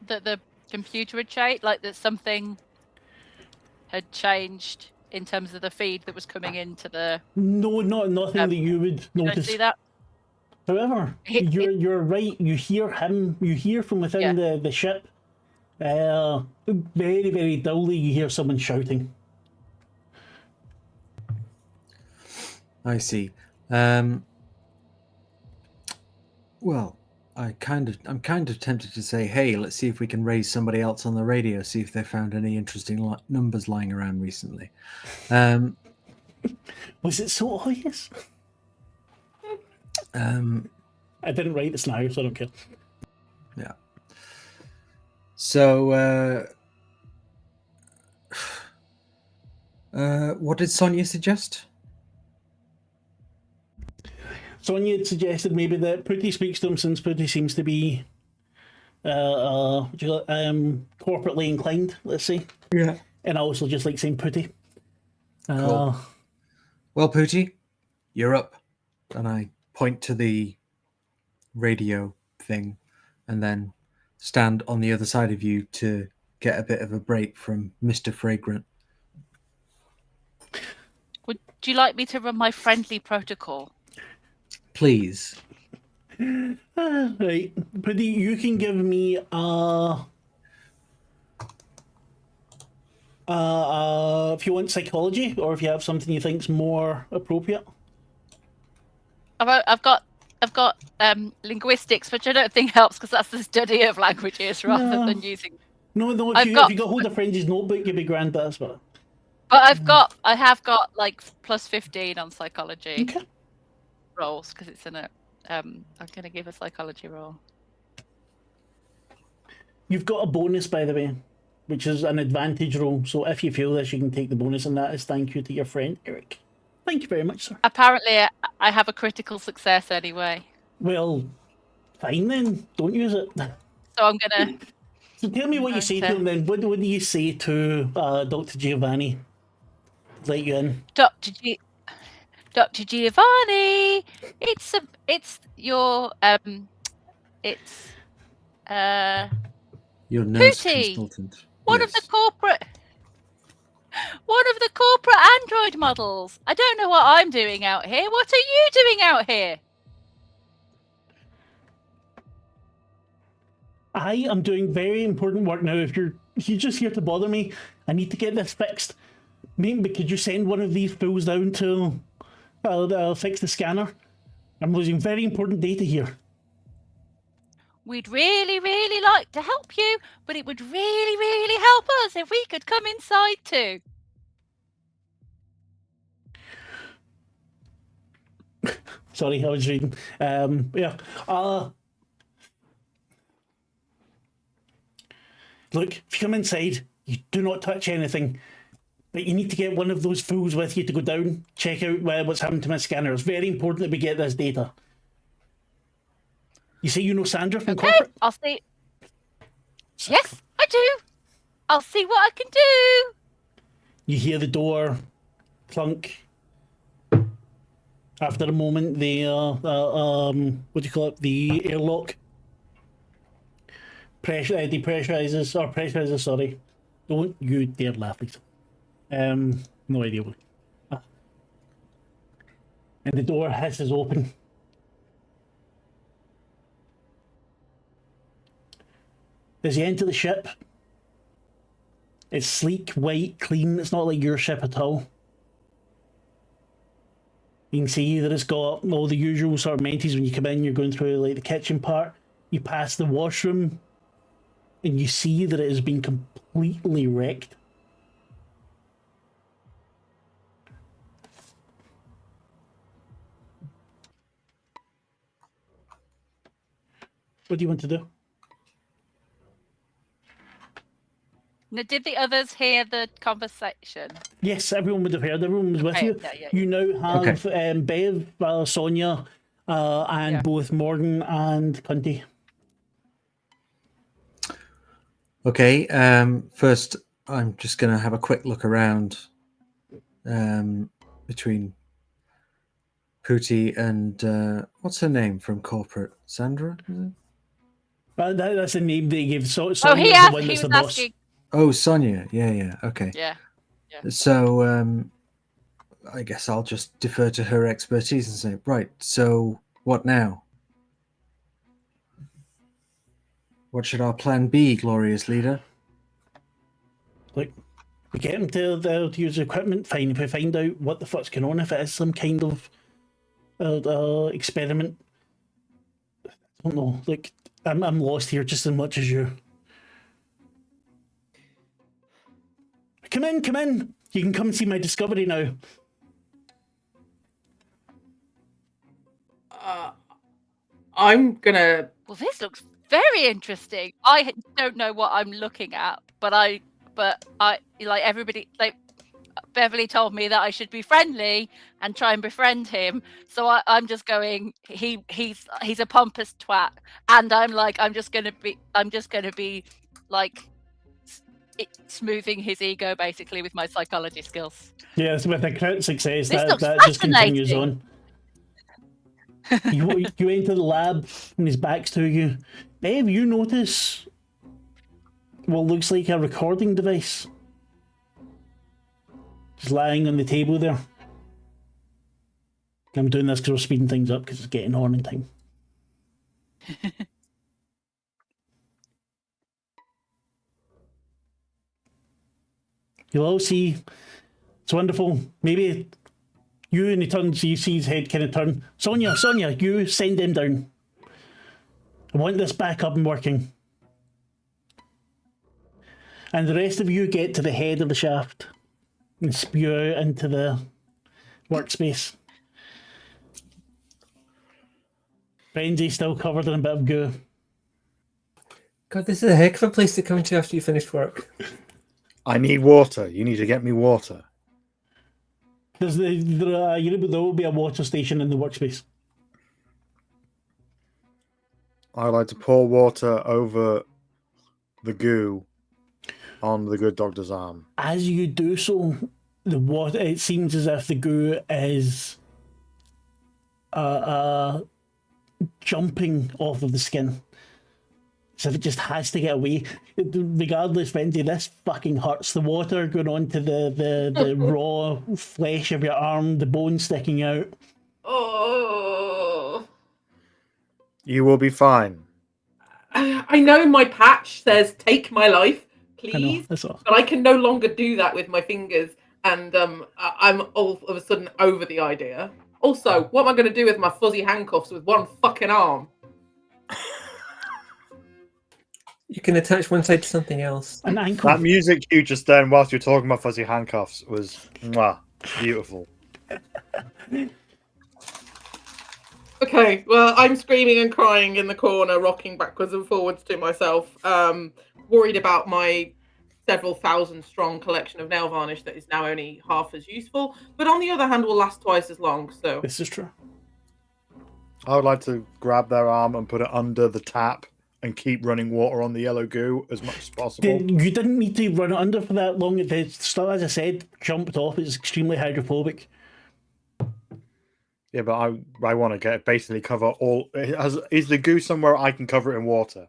that the computer had changed, like that something had changed in terms of the feed that was coming into the. No, nothing that you would Did I notice. see that? However, you're right. You hear him. You hear from within the ship. Very, very dully, you hear someone shouting. I see. Well, I'm kind of tempted to say, hey, let's see if we can raise somebody else on the radio, see if they found any interesting numbers lying around recently. Was it so obvious? I didn't write this now, so I don't care. Yeah. So, what did Sonia suggest? Sonia had suggested maybe that Putty speaks to him, since Putty seems to be corporately inclined, let's say. Yeah. And I also just like saying Putty. Cool. Well, Pooty, you're up. And I point to the radio thing and then stand on the other side of you to get a bit of a break from Mr. Fragrant. Would you like me to run my friendly protocol? Please. Right. Putty, you can give me if you want psychology, or if you have something you think's more appropriate. I've got linguistics, which I don't think helps because that's the study of languages rather than using. No. If you got hold of French's notebook, you'd be grand. That's what. But I have got like plus 15 on psychology rolls because it's in a. I'm going to give a psychology roll. You've got a bonus, by the way, which is an advantage roll. So if you fail this, you can take the bonus, and that is thank you to your friend Eric. Thank you very much, sir. Apparently, I have a critical success anyway. Well, fine then. Don't use it. So I'm gonna. So tell me what you say to him then. What do you say to Dr. Giovanni? Let you in. Dr. Giovanni, it's your your nurse Pooty, consultant. one of the corporate android models. I don't know what I'm doing out here. What are you doing out here? I am doing very important work now. If you're just here to bother me, I need to get this fixed. Maybe could you send one of these fools down to fix the scanner? I'm losing very important data here. We'd really, really like to help you, but it would really, really help us if we could come inside too. Sorry, I was reading. Look, if you come inside, you do not touch anything. But you need to get one of those fools with you to go down, check out what's happened to my scanner. It's very important that we get this data. You say you know Sandra from corporate? I'll see. Yes, I do. I'll see what I can do. You hear the door clunk. After a moment, the what do you call it? The airlock depressurizes. Sorry, don't you dare laugh, Lisa. No idea what. And the door hisses open. As you enter the ship, it's sleek, white, clean. It's not like your ship at all. You can see that it's got all the usual sort of amenities when you come in. You're going through like the kitchen part. You pass the washroom, and you see that it has been completely wrecked. What do you want to do? Now, did the others hear the conversation? Yes, everyone would have heard. Everyone was with Oh, you. yeah. You now have Bev, Sonia, and Yeah. both Morgan and Cunty. Okay. First, I'm just going to have a quick look around between Pooty and what's her name from corporate? Sandra? Is it? That's the name they gave. Sonia Oh, he is the asked. one He that's was the boss. asking. Oh, Sonia. Yeah. Okay. Yeah. So I guess I'll just defer to her expertise and say, right, so what now? What should our plan be, glorious leader? Like, we get him to use the equipment. Fine. If we find out what the fuck's going on, if it is some kind of experiment, I don't know. Like, I'm lost here just as much as you. Come in. You can come and see my discovery now. I'm gonna. Well, this looks very interesting. I don't know what I'm looking at, but I like everybody. Like Beverly told me that I should be friendly and try and befriend him. So I'm just going. He's a pompous twat, and I'm just gonna be like smoothing his ego basically with my psychology skills. Yes, with a crit success, This looks that just continues fascinating. on. You enter the lab and his back's to you. Bev, you notice what looks like a recording device just lying on the table there. I'm doing this because we're speeding things up because it's getting on in time. You'll all see, it's wonderful. Maybe you, and he turns, you see his head kind of turn. Sonia, you send him down. I want this back up and working. And the rest of you get to the head of the shaft and spew out into the workspace. Benji's still covered in a bit of goo. God, this is a heck of a place to come to after you finished work. I need water. You need to get me water. There will be a water station in the workspace. I like to pour water over the goo on the good doctor's arm. As you do so, the water, it seems as if the goo is jumping off of the skin. So if it just has to get away. Regardless, Wendy, this fucking hurts. The water going onto the raw flesh of your arm, the bone sticking out. Oh. You will be fine. I know my patch says "take my life, I know, please," that's all. but I can no longer do that with my fingers, and I'm all of a sudden over the idea. Also, what am I going to do with my fuzzy handcuffs with one fucking arm? You can attach one side to something else. An ankle. That music cue just then, whilst you're talking about fuzzy handcuffs, was beautiful. Okay, well, I'm screaming and crying in the corner, rocking backwards and forwards to myself, worried about my several thousand strong collection of nail varnish that is now only half as useful, but on the other hand will last twice as long, so... This is true. I would like to grab their arm and put it under the tap and keep running water on the yellow goo as much as possible. You didn't need to run it under for that long. The stuff, as I said, jumped off. It's extremely hydrophobic. Yeah, but I want to get basically cover all. Is the goo somewhere I can cover it in water?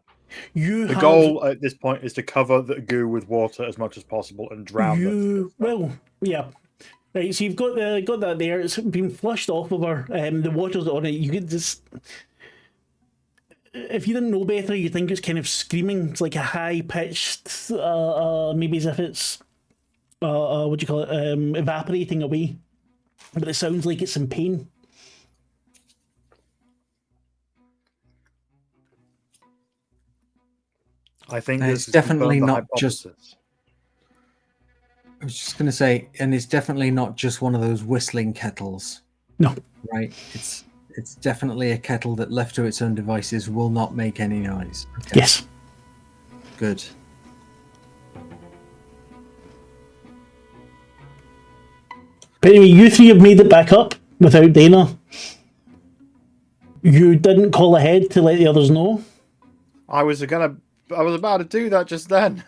The goal at this point is to cover the goo with water as much as possible and drown Well, yeah. Right, so you've got that there. It's been flushed off over. The water's on it. You could just, if you didn't know better, you think it's kind of screaming. It's like a high pitched, maybe as if it's, what do you call it, evaporating away. But it sounds like it's in pain. I think And this it's definitely confirmed the not just- hypothesis. I was just going to say, and it's definitely not just one of those whistling kettles, No. right? It's definitely a kettle that, left to its own devices, will not make any noise. Okay, Yes. good. But anyway, you three have made it back up without Dana. You didn't call ahead to let the others know. I was about to do that just then.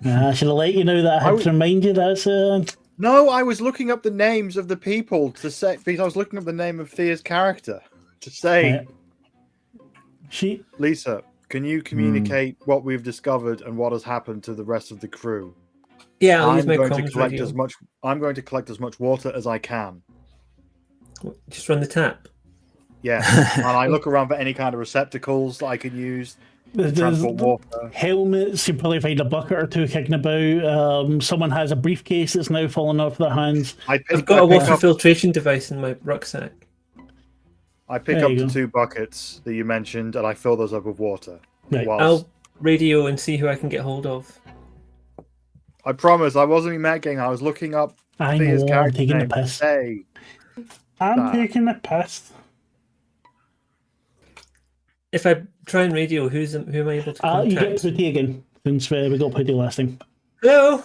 I should have let you know that I had to remind you that's No, I was looking up the names of the people to say, because I was looking up the name of Thea's character to say, she. Lisa, can you communicate what we've discovered and what has happened to the rest of the crew? Yeah, I'll use my I'm going to collect as much water as I can. Just run the tap. Yeah, and I look around for any kind of receptacles that I can use to There's transport water. helmets. You probably find a bucket or two kicking about. Someone has a briefcase that's now fallen off their hands. I've got a water filtration device in my rucksack. I pick There up you the go. 2 buckets that you mentioned, and I fill those up with water. Right. Whilst- I'll radio and see who I can get hold of. I promise, I wasn't metagame. I was looking up I Thea's know, I'm character taking the name to piss. say. I'm Ah. taking the piss. If I try and radio, who am I able to contact? You get Putty again, since we got Putty last time. Hello.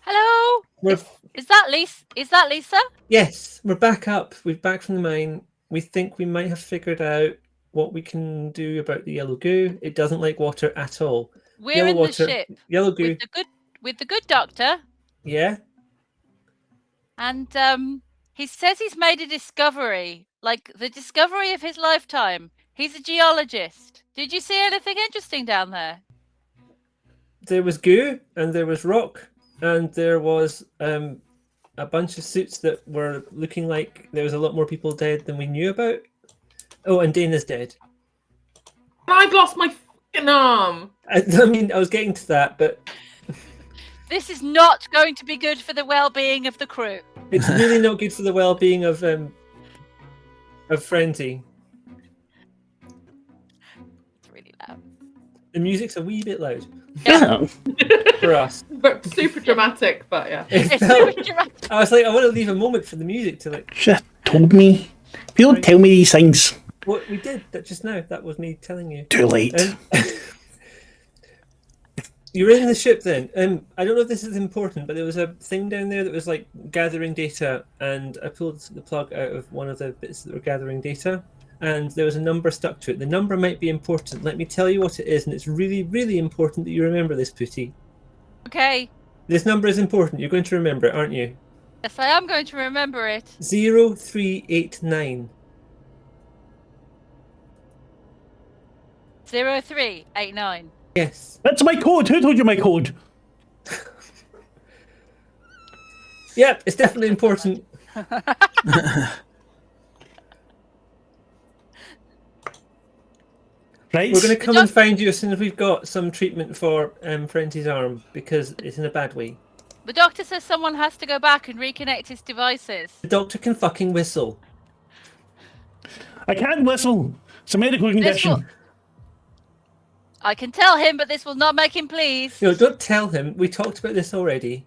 Hello. We're Is that Lisa? Is that Lisa? yes, we're back up. We're back from the mine. We think we might have figured out what we can do about the yellow goo. It doesn't like water at all. We're Yellow in water, the ship yellow goo. with the good doctor, Yeah. and he says he's made a discovery, like the discovery of his lifetime. He's a geologist. Did you see anything interesting down there? There was goo and there was rock and there was a bunch of suits that were looking like there was a lot more people dead than we knew about. Oh, and Dana's dead. I've lost my fucking arm. I mean, I was getting to that, but This is not going to be good for the well-being of the crew. it's really not good for the well-being of Frenzy. It's really loud. The music's a wee bit loud Yeah. for us. But super dramatic, but yeah. It's felt- super dramatic. I was like, I want to leave a moment for the music to like. Should have told me. If you don't tell me these things, What we did that just now. That was me telling you. too late. You were in the ship then. I don't know if this is important, but there was a thing down there that was like gathering data, and I pulled the plug out of one of the bits that were gathering data, and there was a number stuck to it. The number might be important. Let me tell you what it is, and it's really, really important that you remember this, Pooty. Okay. This number is important. You're going to remember it, aren't you? Yes, I am going to remember it. 0389. 0389. Yes. That's my code. Who told you my code? Yep, it's definitely important. Right. We're going to come and find you as soon as we've got some treatment for Frenzy's arm because it's in a bad way. The doctor says someone has to go back and reconnect his devices. The doctor can fucking whistle. I can't whistle. It's a medical This condition. will... I can tell him, but this will not make him pleased. No, don't tell him. We talked about this already.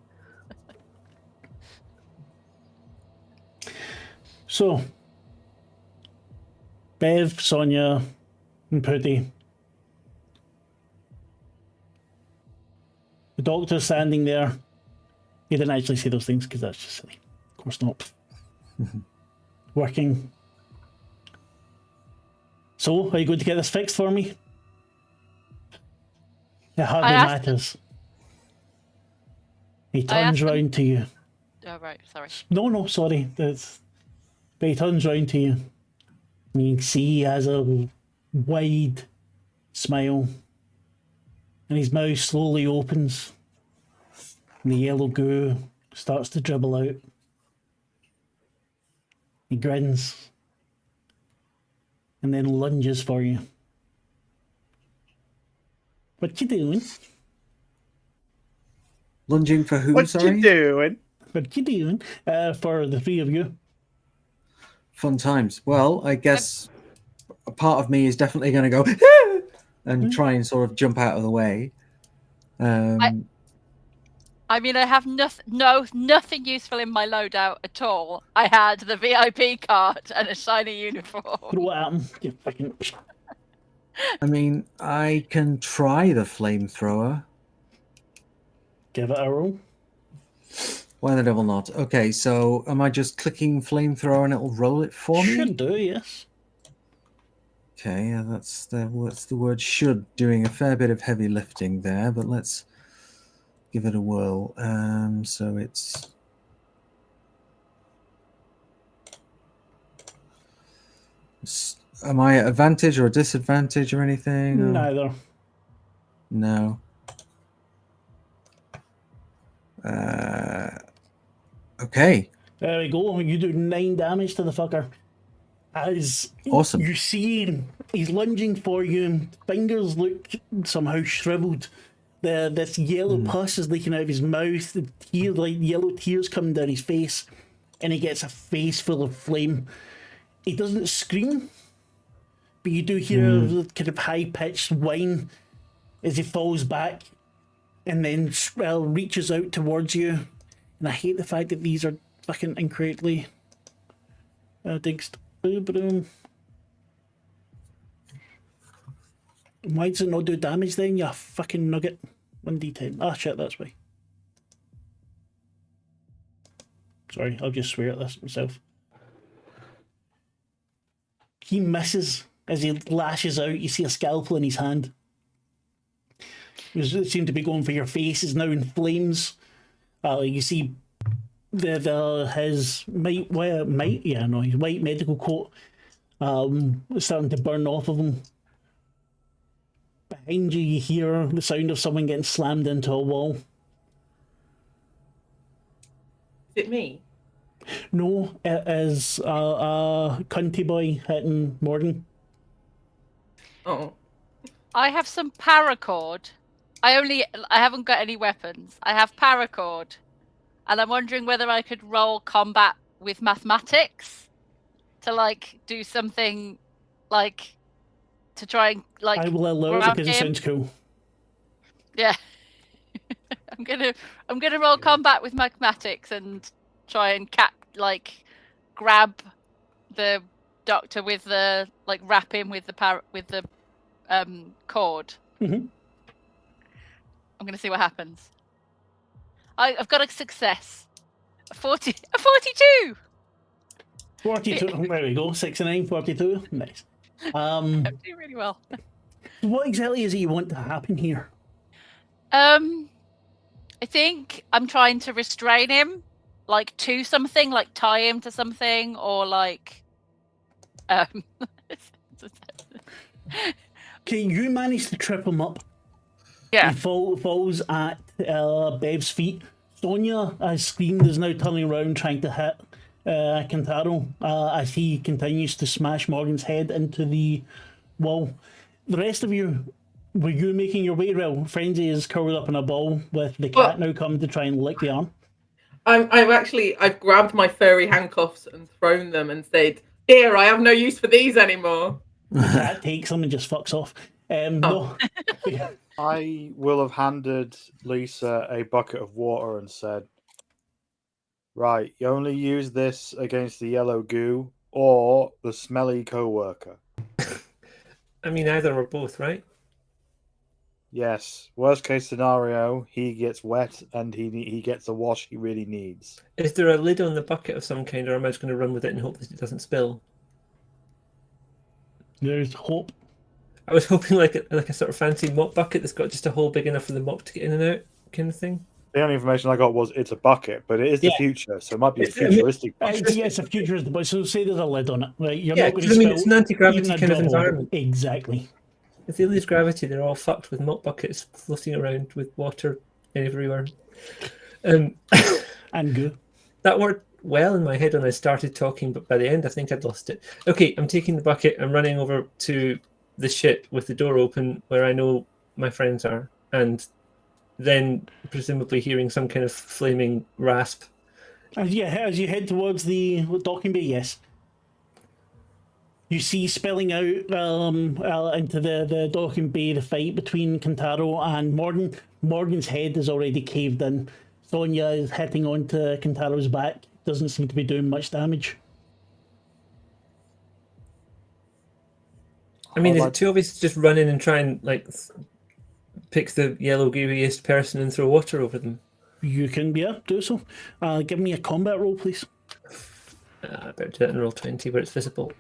So, Bev, Sonia, and Putty. The doctor's standing there. He didn't actually say those things because that's just silly. Of course not. Working. So, are you going to get this fixed for me? It hardly asked- matters. He I turns asked him- round to you. Oh, right, sorry. No, sorry. But he turns round to you. And you can see he has a wide smile. And his mouth slowly opens. And the yellow goo starts to dribble out. He grins and then lunges for you. What you doing? Lunging for who, What sorry? you doing? What you doing? For the three of you. Fun times. Well, I guess a part of me is definitely going to go and try and sort of jump out of the way. I mean, I have nothing useful in my loadout at all. I had the VIP card and a shiny uniform. Throw it at him. You fucking... I mean, I can try the flamethrower. Give it a roll. Why the devil not? Okay, so am I just clicking flamethrower and it'll roll it for me? Should do, yes. Okay, yeah, that's the word should, doing a fair bit of heavy lifting there, but let's give it a whirl. So it's am I at advantage or disadvantage or anything? Or... Neither. No. Okay. There we go. You do 9 damage to the fucker. As Awesome. you see him, he's lunging for you. Fingers look somehow shriveled. This yellow pus is leaking out of his mouth. The tears, like yellow tears coming down his face, and he gets a face full of flame. He doesn't scream, but you do hear the kind of high-pitched whine as he falls back, and then reaches out towards you. And I hate the fact that these are fucking incorrectly digged. Why does it not do damage then, you fucking nugget? 1d10. Ah, shit, that's why. Sorry, I'll just swear at this myself. He misses as he lashes out. You see a scalpel in his hand. It seemed to be going for your face. Is now in flames. You see his his white medical coat starting to burn off of him. Behind you, you hear the sound of someone getting slammed into a wall. Is it me? No, it is a cunty boy hitting Warden. Oh. I have some paracord. I haven't got any weapons. I have paracord. And I'm wondering whether I could roll combat with mathematics to like do something like to try and like I will allow it grab because it him. sounds cool. Yeah. I'm gonna roll combat with mathematics and try and grab the doctor with the wrap him with the cord. Mm-hmm. I'm gonna see what happens. I've got a success. A 42. 42. There we go. 6 and 9, 42. Nice. I'm doing really well. What exactly is it you want to happen here? I think I'm trying to restrain him, like to something, like tie him to something, or like. Okay, you manage to trip him up. Yeah. He falls at Bev's feet. Sonia, as screamed, is now turning around trying to hit Kentaro as he continues to smash Morgan's head into the wall. The rest of you, were you making your way? Well, Frenzy is curled up in a ball with the cat now coming to try and lick the arm. I've grabbed my furry handcuffs and thrown them and said, "Here, I have no use for these anymore." The cat takes them and just fucks off. No. I will have handed Lisa a bucket of water and said, "Right, you only use this against the yellow goo or the smelly co-worker." I mean, either or both, right? Yes. Worst case scenario, he gets wet and he gets the wash he really needs. Is there a lid on the bucket of some kind, or am I just going to run with it and hope that it doesn't spill? There's hope. I was hoping like a sort of fancy mop bucket that's got just a hole big enough for the mop to get in and out, kind of thing. The only information I got was it's a bucket, but it is the future, so it might be a futuristic bucket. Yes, a futuristic, but so say there's a lid on it, right? You're Yeah, not going 'cause to I mean, it's an anti-gravity even a kind of drop environment. Exactly. If they lose gravity, they're all fucked with mop buckets floating around with water everywhere. And goo. That worked well in my head when I started talking, but by the end, I think I'd lost it. Okay, I'm taking the bucket. I'm running over to the ship with the door open where I know my friends are, and then presumably hearing some kind of flaming rasp. As you head towards the docking bay, yes. You see spilling out into the docking bay the fight between Kentaro and Morgan. Morgan's head is already caved in. Sonia is hitting onto Kentaro's back. Doesn't seem to be doing much damage. I mean, is it too obvious to just run in and try and like pick the yellow gooeyest person and throw water over them? You can, do so. Give me a combat roll, please. I better do that in roll 20 where it's visible.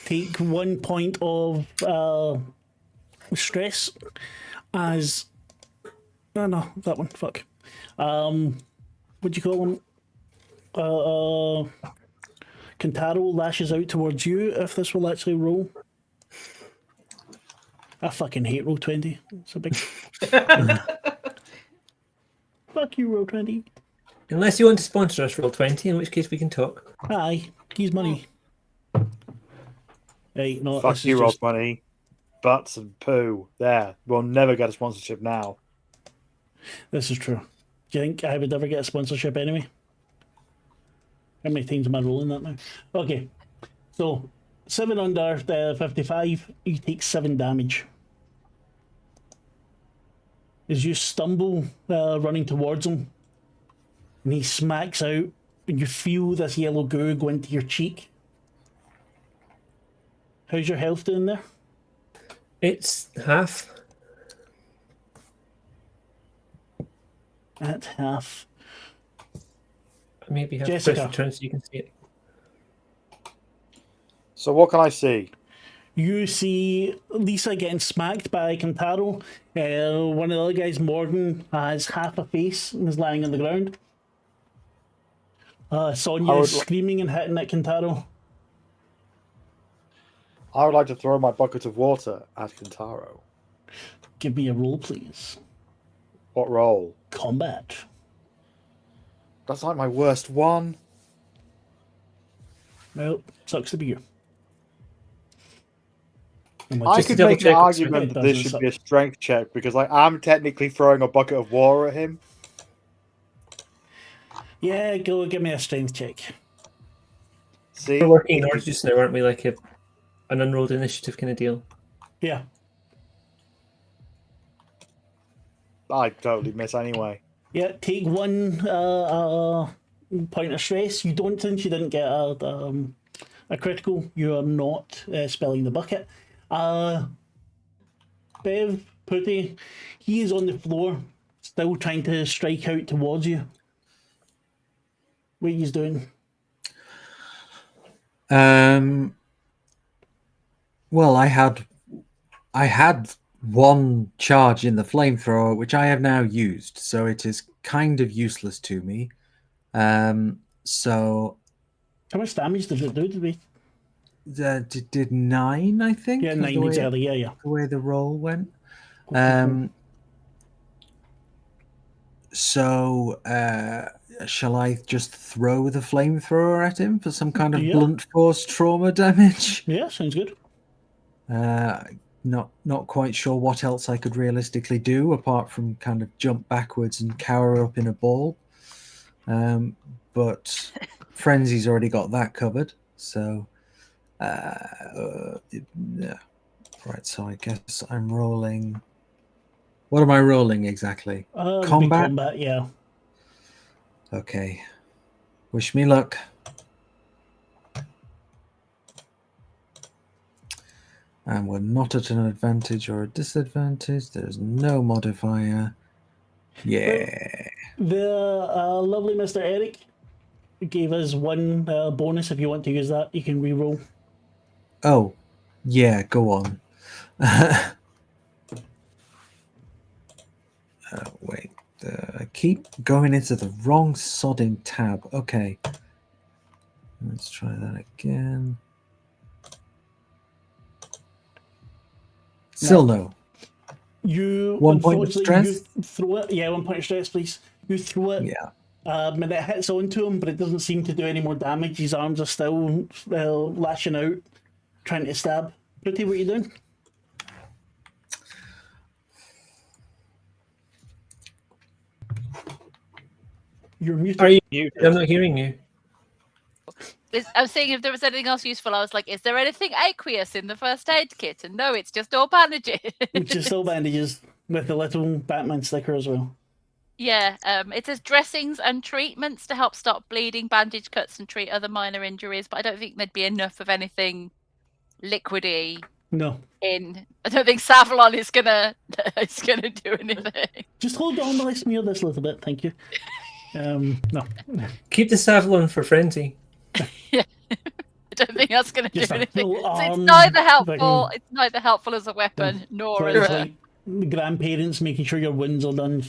Take 1 point of stress as... no, that one, fuck. What do you call him? Kentaro lashes out towards you if this will actually roll. I fucking hate roll 20. It's a big... Fuck you, roll 20. Unless you want to sponsor us, roll 20, in which case we can talk. Aye, he's money. Hey, no, Fuck this you, is Rob just... Money. Butts and poo. There. We'll never get a sponsorship now. This is true. Do you think I would ever get a sponsorship anyway? How many times am I rolling that now? Okay, so 7 under 55, you take 7 damage. As you stumble running towards him, and he smacks out, and you feel this yellow goo go into your cheek. How's your health doing there? It's half. At half. Maybe have Jessica. press return so you can see it. So what can I see? You see Lisa getting smacked by Kentaro. One of the other guys, Morgan, has half a face and is lying on the ground. Sonia is screaming and hitting at Kentaro. I would like to throw my bucket of water at Kentaro. Give me a roll, please. What roll? Combat. That's like my worst one. Well, sucks to be you. I could make an argument that this should be a strength check because I'm technically throwing a bucket of water at him. Yeah, go give me a strength check. See? We're working north just now, aren't we? Like an unrolled initiative kind of deal. Yeah. I totally miss anyway. Yeah, take 1 point of stress. You don't, since you didn't get a critical, you are not spilling the bucket. Bev, Putty, he is on the floor, still trying to strike out towards you. What are you doing? Well, I had one charge in the flamethrower, which I have now used, so it is kind of useless to me. So how much damage did it do? Did we? Did 9, I think. Yeah, 9 exactly. Yeah. The way the roll went. So, shall I just throw the flamethrower at him for some kind of blunt force trauma damage? Yeah, sounds good. Not quite sure what else I could realistically do apart from kind of jump backwards and cower up in a ball. But Frenzy's already got that covered. So, right. So I guess I'm rolling. What am I rolling exactly? Combat, yeah. Okay. Wish me luck. And we're not at an advantage or a disadvantage. There's no modifier. Yeah. The lovely Mr. Eric gave us 1 bonus. If you want to use that, you can re-roll. Oh, yeah, go on. Wait, I keep going into the wrong sodding tab. Okay. Let's try that again. Still no. You 1 point of unfortunately, stress? you throw it. Yeah, 1 point of stress, please. You throw it. Yeah. And it hits onto him, but it doesn't seem to do any more damage. His arms are still lashing out, trying to stab. Pretty, what are you doing? You're muted. Are you? I'm not hearing you. I was saying if there was anything else useful, I was like, is there anything aqueous in the first aid kit? And no, it's just all bandages. Which is still bandages with the little Batman sticker as well. Yeah, it says dressings and treatments to help stop bleeding, bandage cuts, and treat other minor injuries. But I don't think there'd be enough of anything liquidy. No. I don't think Savlon is gonna do anything. Just hold on while I smear this a little bit, thank you. No. Keep the Savlon for frenzy. Yeah. I don't think that's gonna do Just a anything. little So it's arm neither helpful. fucking- It's neither helpful as a weapon nor So as it's a. like grandparents making sure your wounds are done.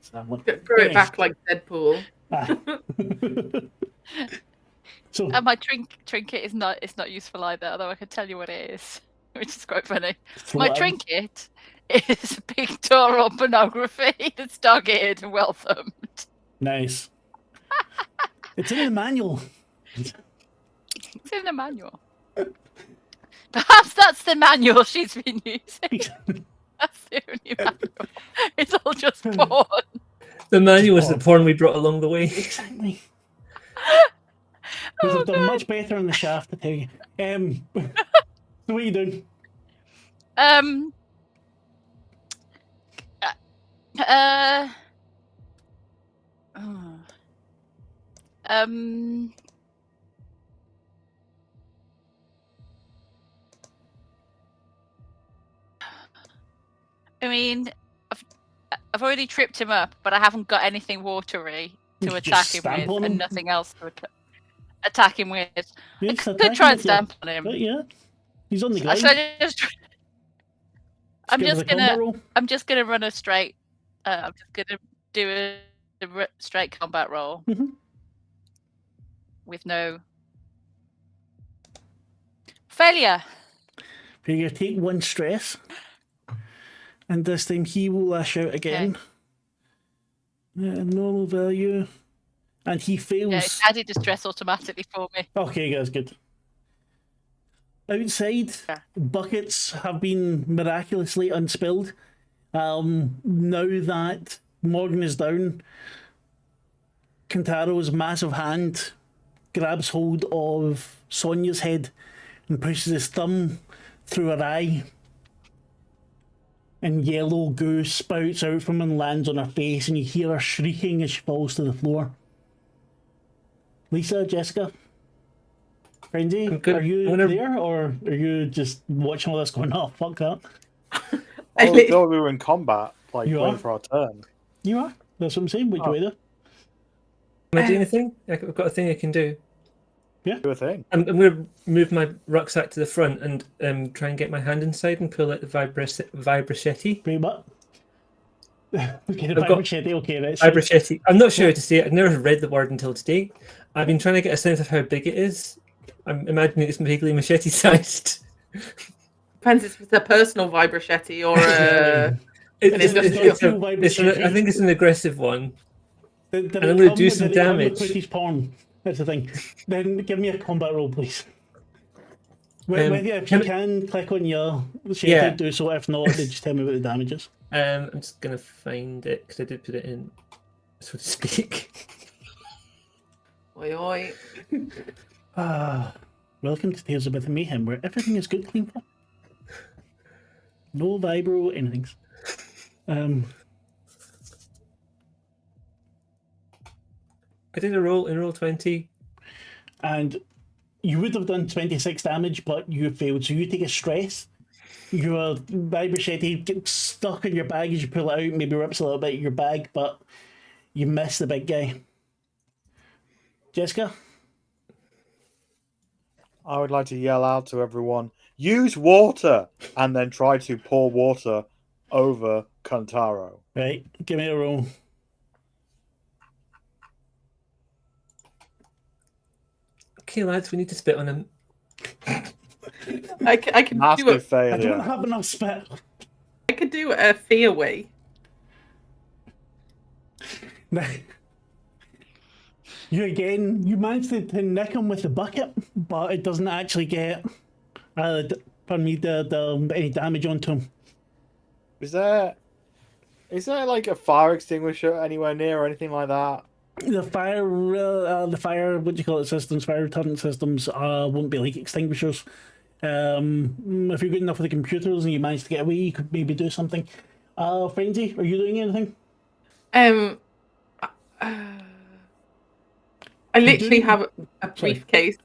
Throw it back like Deadpool. Ah. So And my trinket is not. It's not useful either. Although I can tell you what it is, which is quite funny. My throw it out. trinket is pictorial pornography that's dog-eared and well thumbed. Nice. It's in the manual. It's in the manual. Perhaps that's the manual she's been using. That's the only manual. It's all just porn. The manual was the porn we brought along the way. Exactly. Because I've done much better on the shaft, I tell you. So what are you doing? I mean, I've already tripped him up, but I haven't got anything watery to You attack just him stamp with, on and him? nothing else to attack him with. Yeah, I just could attack try him and with your- stamp on him. But yeah, he's on the ground. Should I just? I'm give us just a combat gonna. roll. I'm just gonna run a straight. I'm just gonna do a straight combat roll Mhm. with no failure. You're going to take 1 stress. And this time he will lash out again. Normal value. And he fails. Yeah, it's added distress automatically for me. Okay, that's good. Outside, Yeah. buckets have been miraculously unspilled. Now that Morgan is down, Kantaro's massive hand grabs hold of Sonia's head and pushes his thumb through her eye. And yellow goo spouts out from and lands on her face, and you hear her shrieking as she falls to the floor. Lisa, Jessica, Frenzy, I'm good. are you I'm gonna- there, or are you just watching all this going, oh, fuck that? I thought we were in combat, like You waiting are? for our turn. You are? That's what I'm saying. What do you do? Am I doing anything? I've got a thing I can do. Do a thing. I'm going to move my rucksack to the front and try and get my hand inside and pull out the vibrochetti. Wait, what? Okay, the I've got- vibrochetti, okay, right. Vibrochetti. I'm not sure how to say it. I've never read the word until today. I've been trying to get a sense of how big it is. I'm imagining it's vaguely machete-sized. Depends if it's a personal vibrochetti or a. I think it's an aggressive one. Did And it I'm gonna come- do some did it come with damage. Quicky's porn? That's the thing. Then give me a combat roll, please. If you can click on your machete, Yeah. do so. If not, then just tell me what the damage is. I'm just going to find it because I did put it in, so to speak. Oi, oi. Welcome to Tales of Myth and Mayhem, where everything is good, clean, fun. No vibro, anything. I did a roll in roll 20. And you would have done 26 damage, but you failed. So you take a stress. Your vibrochetti gets stuck in your bag as you pull it out, maybe rips a little bit of your bag, but you miss the big guy. Jessica? I would like to yell out to everyone, use water, and then try to pour water over Kantaro. Right, give me a roll. Okay, lads, we need to spit on him. I can do Massive a, I don't failure. have enough spit. I could do a fear way. You managed to nick him with the bucket, but it doesn't actually get, pardon me, any damage onto him. Is there like a fire extinguisher anywhere near or anything like that? The fire, what do you call it, systems, fire retardant systems, won't be like extinguishers. If you're good enough with the computers and you manage to get away, you could maybe do something. Frenzy, are you doing anything? I literally have a briefcase,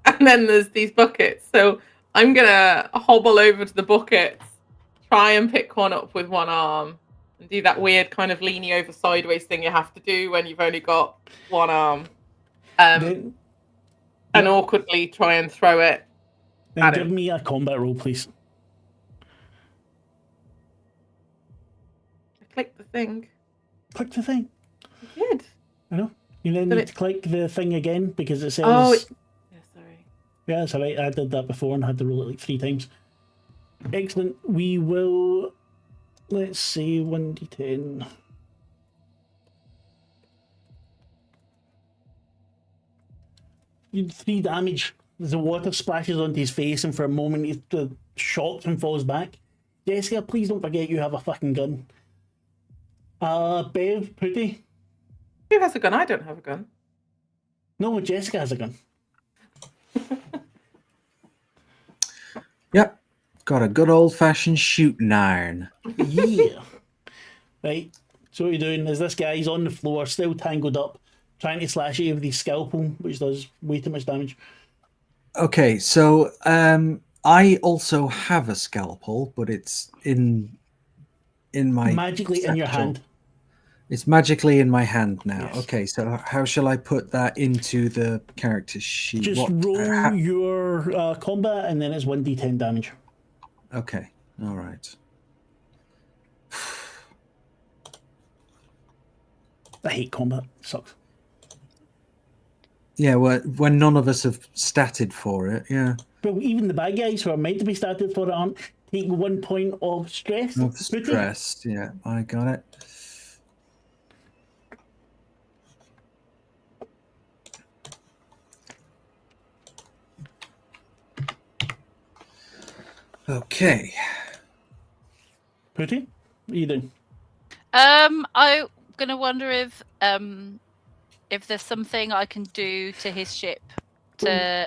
and then there's these buckets. So I'm gonna hobble over to the buckets, try and pick one up with one arm, and do that weird kind of leaning over sideways thing you have to do when you've only got one arm. And awkwardly try and throw it. Then give me a combat roll, please. I clicked the thing. Click the thing. I did. I know. You then need to click the thing again because it says. Oh, yeah, sorry. Yeah, it's alright. I did that before and had to roll it like 3 times. Excellent. We will. Let's see, 1d10. You did 3 damage. As the water splashes onto his face, and for a moment he shocks and falls back. Jessica, please don't forget you have a fucking gun. Bev, Pretty. Who has a gun? I don't have a gun. No, Jessica has a gun. Yep. Got a good old-fashioned shooting iron. Yeah. Right. So what you're doing is this guy's on the floor, still tangled up, trying to slash you with his scalpel, which does way too much damage. Okay, so I also have a scalpel, but it's in my magically in your hand. It's magically in my hand now. Yes. Okay, so how shall I put that into the character sheet? Just roll your combat, and then it's 1d10 damage. Okay, all right. I hate combat. It sucks. Yeah, well, when none of us have statted for it, yeah. But even the bad guys who are meant to be statted for it aren't. Take 1 point of stress. Of stress, yeah, I got it. Okay. Pretty? What are you doing? I'm gonna wonder if there's something I can do to his ship to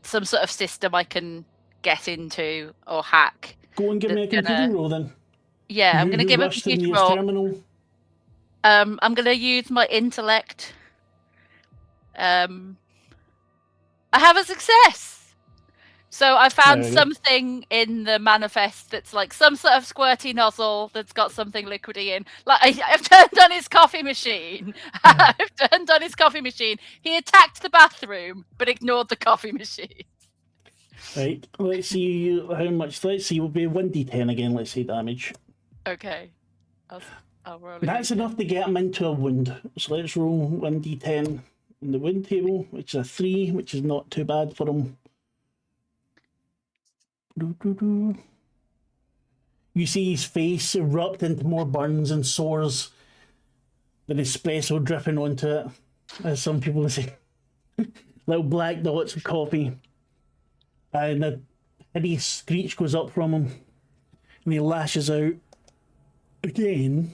some sort of system I can get into or hack. Go and give me a computing roll then. Yeah, I'm gonna give a computer roll. Terminal. I'm gonna use my intellect. I have a success. So I found something in the manifest that's like some sort of squirty nozzle that's got something liquidy in. Like I've turned on his coffee machine. I've turned on his coffee machine. He attacked the bathroom, but ignored the coffee machine. Right. Let's see how much. Let's see. We'll be 1d10 again. Let's see damage. Okay. I'll roll. That's enough to get him into a wound. So let's roll 1d10 in the wound table, which is a 3, which is not too bad for him. You see his face erupt into more burns and sores. The espresso dripping onto it, as some people would say. Little black dots of coffee. And a hideous screech goes up from him. And he lashes out again.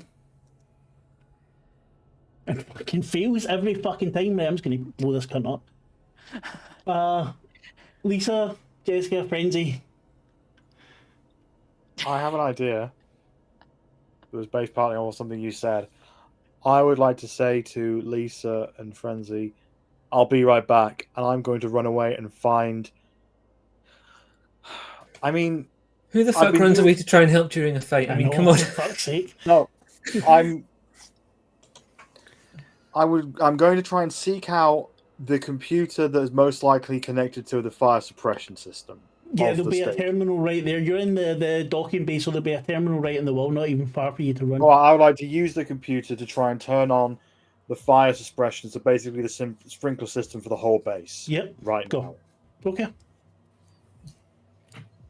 And fucking fails every fucking time. I'm just going to blow this cunt up. Lisa, Jessica, Frenzy. I have an idea. It was based partly on something you said. I would like to say to Lisa and Frenzy, I'll be right back, and I'm going to run away and find... I mean... Who the fuck runs away to try and help during a fight? I mean, come on. For fuck's sake. No, I'm going to try and seek out the computer that is most likely connected to the fire suppression system. Yeah, there'll be a terminal right there. You're in the docking bay, so there'll be a terminal right in the wall, not even far for you to run. Well, I would like to use the computer to try and turn on the fire suppression, so basically the sprinkler system for the whole base. Yep. Right Go. now. Okay.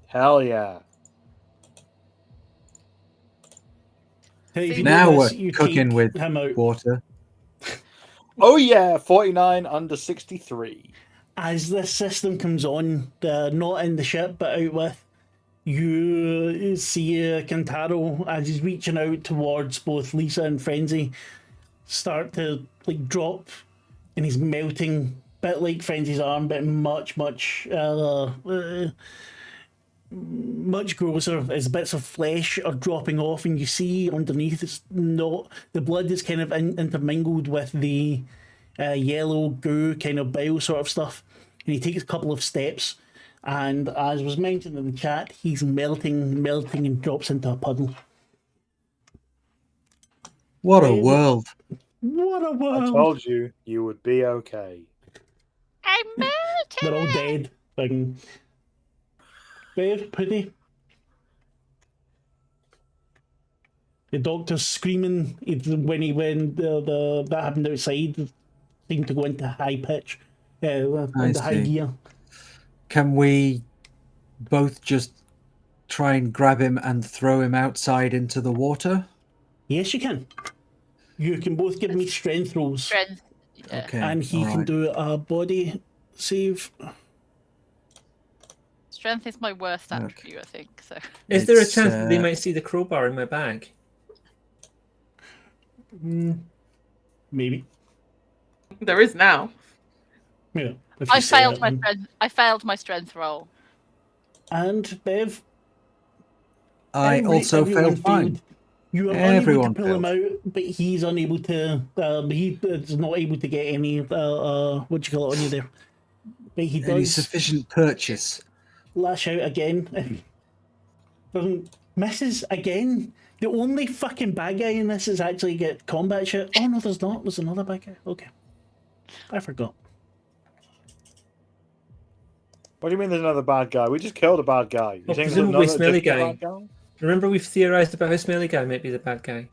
Hell yeah. Hey, if you Now do we're this, you cooking take with him out. water. Oh yeah, 49 under 63. As this system comes on, not in the ship but out with, you see Kintaro as he's reaching out towards both Lisa and Frenzy start to like drop, and he's melting, bit like Frenzy's arm, but much much grosser as bits of flesh are dropping off, and you see underneath it's not, the blood is kind of intermingled with the yellow goo kind of bile sort of stuff, and he takes a couple of steps, and as was mentioned in the chat, he's melting and drops into a puddle. What a Babe. world. What a I world! told you you would be okay. I'm melting. They're all dead. Fucking Babe, pretty. The doctor's screaming when that happened outside. Seemed to go into high pitch, into high see. gear. Can we both just try and grab him and throw him outside into the water? Yes, you can. You can both give me strength rolls, Strength. Yeah. Okay. and he all can right. do a body save. Strength is my worst Okay. attribute, I think. So Is there a It's, chance that they might see the crowbar in my bag? Maybe. There is now. Yeah. if you I say failed it, my then. strength. I failed my strength roll. And Bev, I also everyone failed mine. You are Everyone unable to pull him failed. out, but he's unable to. He is not able to get any. What do you call it on you there? But he Any does sufficient purchase. lash out again. Doesn't misses again. The only fucking bad guy in this is actually get combat shit. Oh no, there's not. There's another bad guy. Okay, I forgot. What do you mean there's another bad guy? We just killed a bad guy. You Well, think there's presumably another Smelly different bad guy? Remember we've theorized about how Smelly Guy might be the bad guy.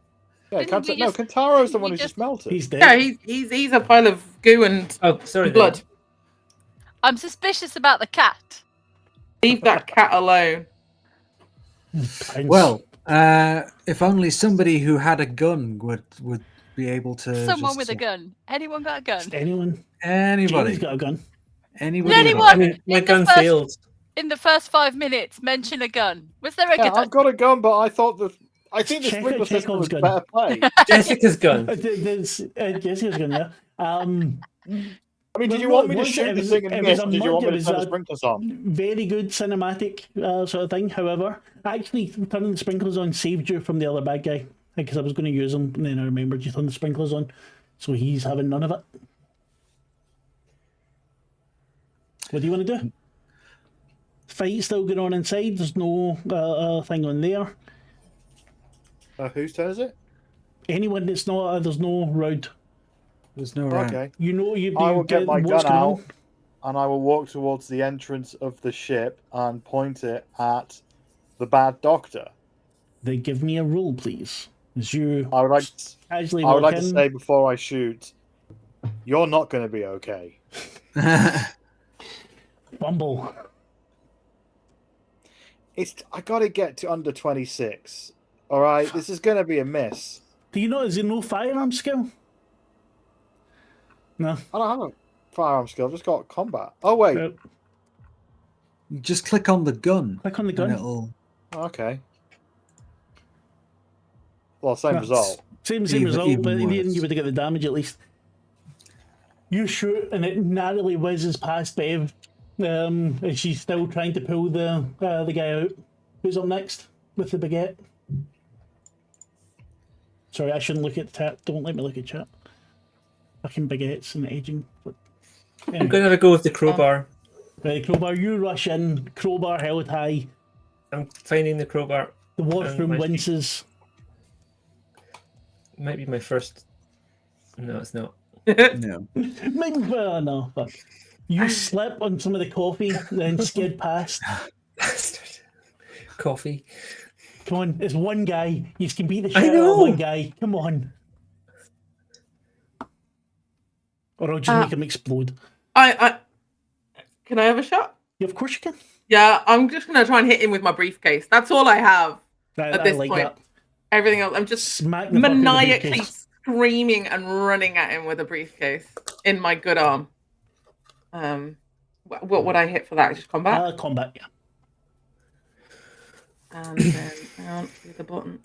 Yeah, Didn't we no, just- Kintaro's the we one who just- just melted. He's dead. Yeah, he's a pile of goo and Oh, sorry. blood. then. I'm suspicious about the cat. Leave that cat alone. Pounce. Well, if only somebody who had a gun would be able to. Someone just, with a gun. Anyone got a gun? anyone? Anybody. Jamie's got a gun. Anybody. Anyone? I mean, my In the gun first- failed. In the first 5 minutes, mention a gun. Was there a Yeah, gun? I've got a gun, but I thought I think the Check sprinkler out system was Chekhov's better play. Jessica's gun. There's Jessica's gun, yeah. I mean, Well, did you no, want it me to was- shoot it the was- thing and it miss, was a or did you mug, want it me to was turn the a- sprinklers on? Very good cinematic sort of thing. However, actually turning the sprinklers on saved you from the other bad guy, because I was going to use them and then I remembered you turned the sprinklers on, so he's having none of it. What do you want to do? Fight still going on inside. There's no thing on there. Whose turn is it? Anyone that's not there's no road. There's no round. Okay. You know you. I will get my what's gun going out, on. and I will walk towards the entrance of the ship and point it at the bad doctor. They give me a roll, please. As you I would like casually I would walk like to in. say before I shoot, you're not going to be okay. Bumble. I got to get to under 26. All right, this is going to be a miss. Do you know? Is there no firearm skill? No. I don't have a firearm skill. I've just got combat. Oh wait. Just click on the gun. Click on the And gun. it'll... Okay. Well, same That's- result. Same Even- result, even but in the worse. end you would get the damage at least. You shoot and it narrowly whizzes past Bev. As she's still trying to pull the guy out. Who's up next with the baguette? Sorry, I shouldn't look at chat. Don't let me look at chat. Fucking baguettes and edging. But I'm anyway, going to have a go with the crowbar. right, crowbar. You rush in. Crowbar held high. I'm finding the crowbar. The washroom my- winces. Might be my first. No, it's not. No. Maybe, no, fuck. You slip on some of the coffee, then skid past. Bastard. Coffee. Come on, it's one guy. You can beat the I shit out of know. one guy. Come on. Or I'll just make him explode. I can I have a shot? Yeah, of course you can. Yeah, I'm just gonna try and hit him with my briefcase. That's all I have at this I like point. that. Everything else, I'm just Smack the fuck out of the maniacally briefcase. screaming and running at him with a briefcase in my good arm. What would I hit for that? Just combat? Combat, yeah. And then hang on, see the button.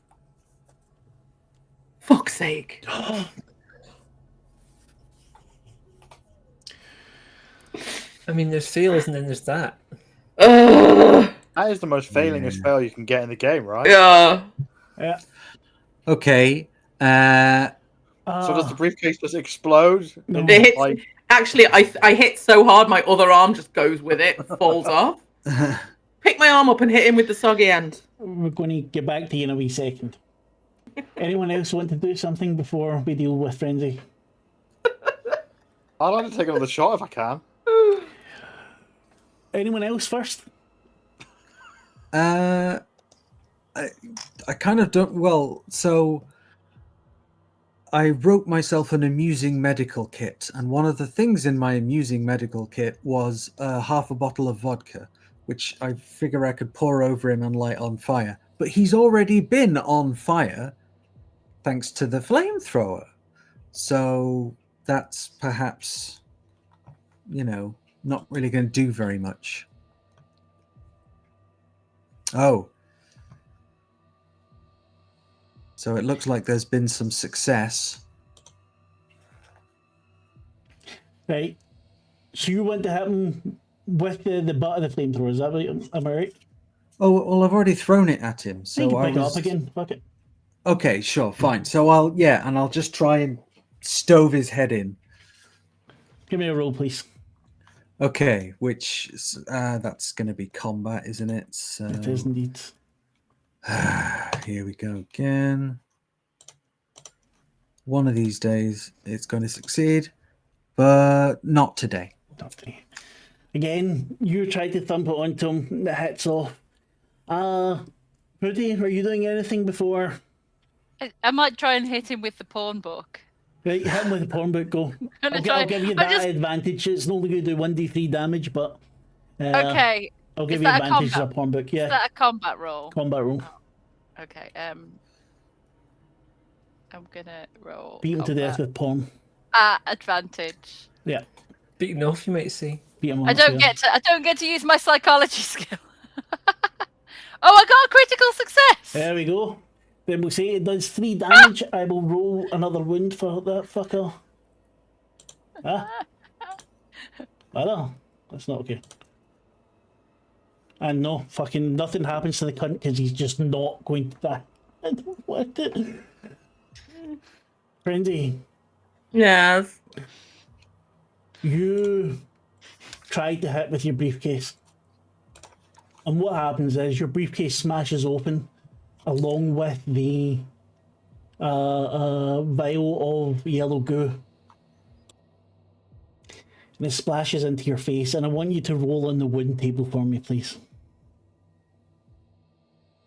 Fuck's sake. I mean, there's fails and then there's that. Ugh. That is the most failingest fail you can get in the game, right? Yeah. Yeah. Okay. So does the briefcase just explode? No. It hits, actually, I hit so hard my other arm just goes with it, falls off. Pick my arm up and hit him with the soggy end. We're going to get back to you in a wee second. Anyone else want to do something before we deal with Frenzy? I'd like to take another shot if I can. Anyone else first? I kind of don't. Well, so I wrote myself an amusing medical kit, and one of the things in my amusing medical kit was half a bottle of vodka, which I figure I could pour over him and light on fire. But he's already been on fire thanks to the flamethrower. So that's perhaps, not really going to do very much. Oh. So it looks like there's been some success. Right. So you want to hit him with the butt of the flamethrower, is that right? Am I right? Oh, well, I've already thrown it at him. You So can I pick it was... up again. Fuck it. Okay, sure, fine. So I'll just try and stove his head in. Give me a roll, please. Okay, which that's going to be combat, isn't it? So It is indeed. here we go again. One of these days it's going to succeed, but not today. Not today. Again, you try to thump it onto him, the hits off. Rudy, are you doing anything before? I might try and hit him with the porn book. Right, hit him with the porn book, go. gonna I'll give you that just- advantage. It's only going to do 1d3 damage, but... Okay. I'll give Is you that a advantage as a combat? porn book, Is yeah. that a combat roll? Combat roll. Okay. I'm gonna roll. Beat him to death combat. with porn. Advantage. Yeah, Beaten off, you might say. beat him I off, don't yeah. get to use my psychology skill. Oh, I got a critical success. There we go. Then we'll say it does 3 damage. I will roll another wound for that fucker. Ah. I know. That's not okay. And no, fucking nothing happens to the cunt because he's just not going to die. I don't want it. Frenzy, Yes. you tried to hit with your briefcase. And what happens is your briefcase smashes open along with the vial of yellow goo. And it splashes into your face, and I want you to roll on the wound table for me, please.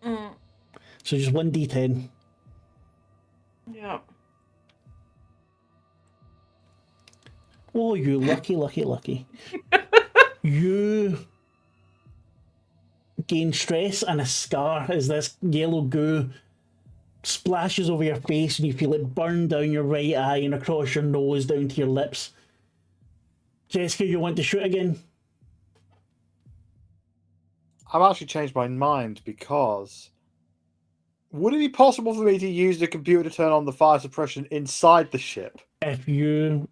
So just 1d10. Yeah. Oh, you lucky. You gain stress and a scar as this yellow goo splashes over your face, and you feel it burn down your right eye and across your nose down to your lips. Jessica, you want to shoot again? I've actually changed my mind because would it be possible for me to use the computer to turn on the fire suppression inside the ship? If you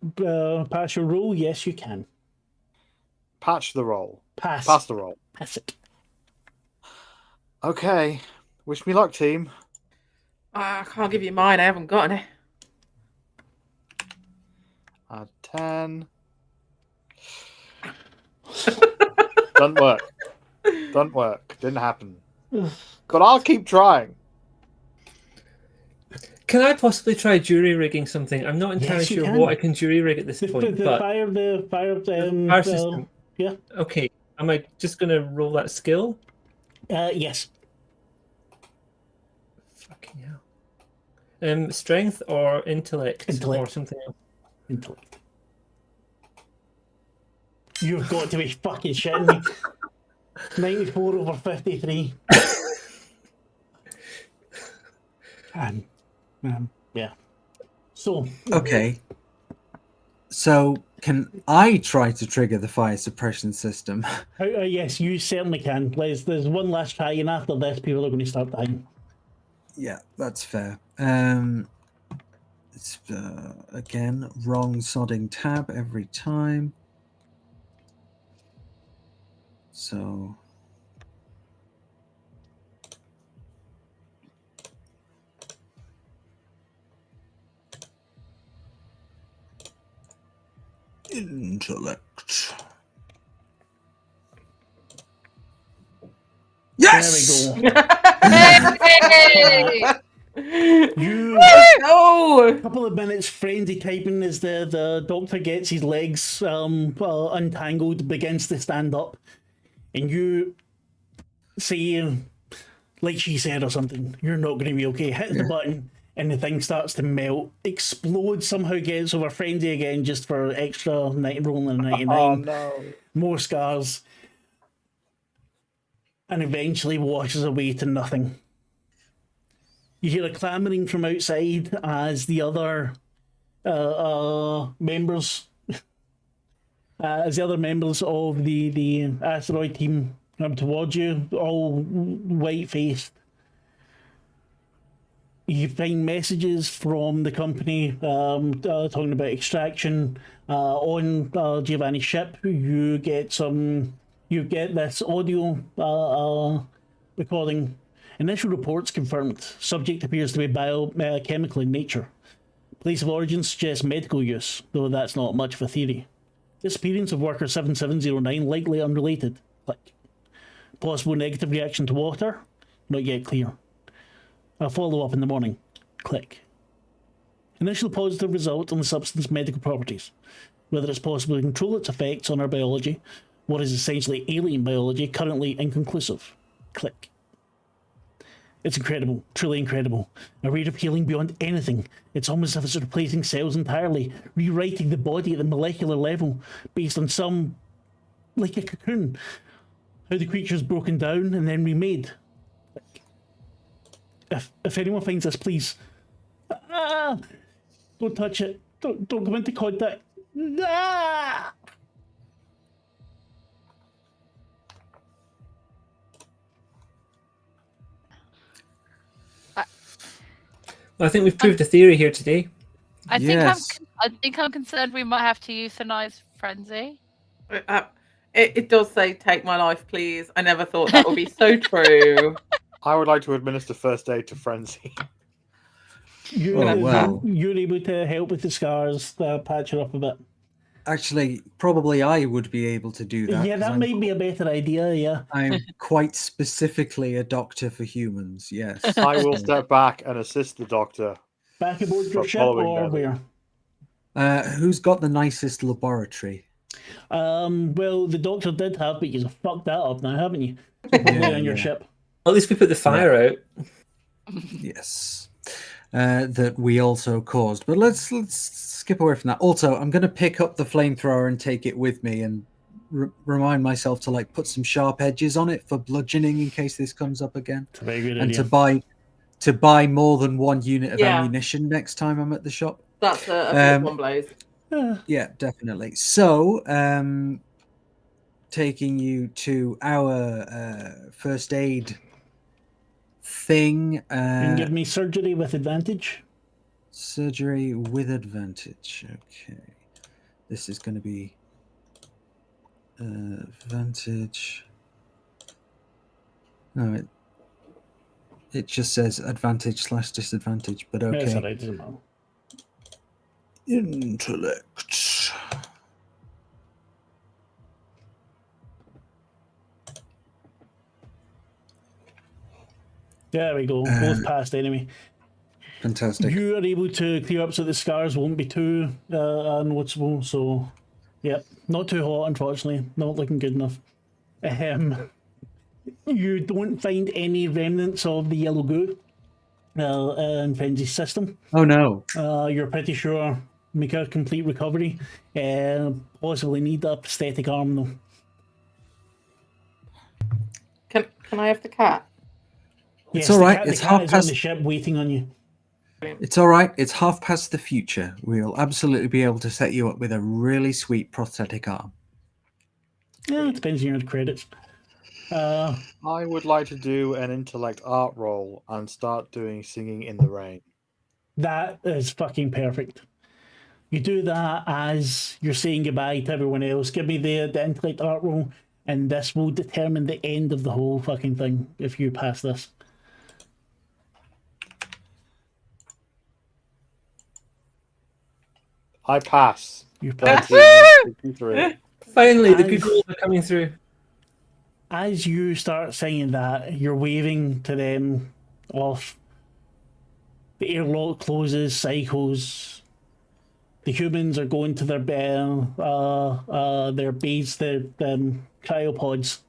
pass your roll, yes, you can. Patch the roll. Pass. Pass the roll. Pass it. Okay. Wish me luck, team. I can't give you mine. I haven't got any. Add 10. Doesn't work. Doesn't work. Didn't happen. But I'll keep trying. Can I possibly try jury rigging something? I'm not entirely Yes, you sure can. what I can jury rig at this The point. fire fire system. yeah. Okay, am I just going to roll that skill? Yes. Fucking hell. Strength or intellect, or Intellect. something else? Intellect. You've got to be fucking shitting me. 94 over 53. And, yeah. So, Okay. So can I try to trigger the fire suppression system? yes, you certainly can. There's one last try, and after this, people are going to start dying. Yeah, that's fair. It's again wrong sodding tab every time. So intellect. Yes! There we go. Hey! You No. a couple of minutes frenzy typing as the doctor gets his legs untangled, begins to stand up, and you say, like she said or something, you're not going to be okay. Hit the button, and the thing starts to melt, explodes, somehow gets over frenzy again just for extra rolling a 99. Oh no. More scars, and eventually washes away to nothing. You hear a clamouring from outside as the other members, of the asteroid team come towards you, all white-faced. You find messages from the company talking about extraction on Giovanni's ship. You get this audio recording. Initial reports confirmed. Subject appears to be biochemical in nature. Place of origin suggests medical use, though that's not much of a theory. Disappearance of worker 7709 likely unrelated. Click. Possible negative reaction to water? Not yet clear. A follow-up in the morning. Click. Initial positive result on the substance medical properties. Whether it's possible to control its effects on our biology, what is essentially alien biology, currently inconclusive. Click. It's incredible, truly incredible. A rate of healing beyond anything. It's almost as if it's replacing cells entirely, rewriting the body at the molecular level, based on some, like a cocoon. How the creature's broken down and then remade. If anyone finds this, please. Don't touch it. Don't come into contact. Well, I think we've proved a theory here today. I Yes. think I'm concerned we might have to euthanize Frenzy. It does say "take my life, please." I never thought that would be so true. I would like to administer first aid to Frenzy. You're well. able to help with the scars, patch her up a bit. Actually, probably I would be able to do that. Yeah, 'cause that I'm, might be a better idea, yeah. I'm quite specifically a doctor for humans, yes. I will step back and assist the doctor. Back aboard your For ship following or that. where? Who's got the nicest laboratory? Well, the doctor did have, but you've fucked that up now, haven't you? So probably on your ship. At least we put the fire out. Yes. That we also caused. But let's skip away from that. Also, I'm going to pick up the flamethrower and take it with me and remind myself to like put some sharp edges on it for bludgeoning in case this comes up again. It's a very good And idea. to buy more than one unit of Yeah. ammunition next time I'm at the shop. That's a one blaze. Yeah, definitely. So, taking you to our first aid thing. You can give me surgery with advantage. Surgery with advantage. Okay. This is going to be advantage. No, it just says advantage / disadvantage, but okay. That's alright, doesn't matter. Intellect. There we go. Both passed anyway. Fantastic. You are able to clear up so the scars won't be too unnoticeable. So, yep, not too hot, unfortunately. Not looking good enough. You don't find any remnants of the yellow goo in Frenzy's system. Oh no. You're pretty sure make a complete recovery. Possibly need a prosthetic arm though. Can I have the cat? It's all right. The It's cat half is on past. the ship waiting on you. It's all right. It's half past the future. We'll absolutely be able to set you up with a really sweet prosthetic arm. Yeah, it depends on your credits. I would like to do an intellect art roll and start doing Singing in the Rain. That is fucking perfect. You do that as you're saying goodbye to everyone else. Give me the intellect art roll, and this will determine the end of the whole fucking thing if you pass this. I pass. You pass. 53. Finally, the As- good rolls are coming through. As you start saying that, you're waving to them off. The airlock closes, cycles. The humans are going to their base, the cryopods.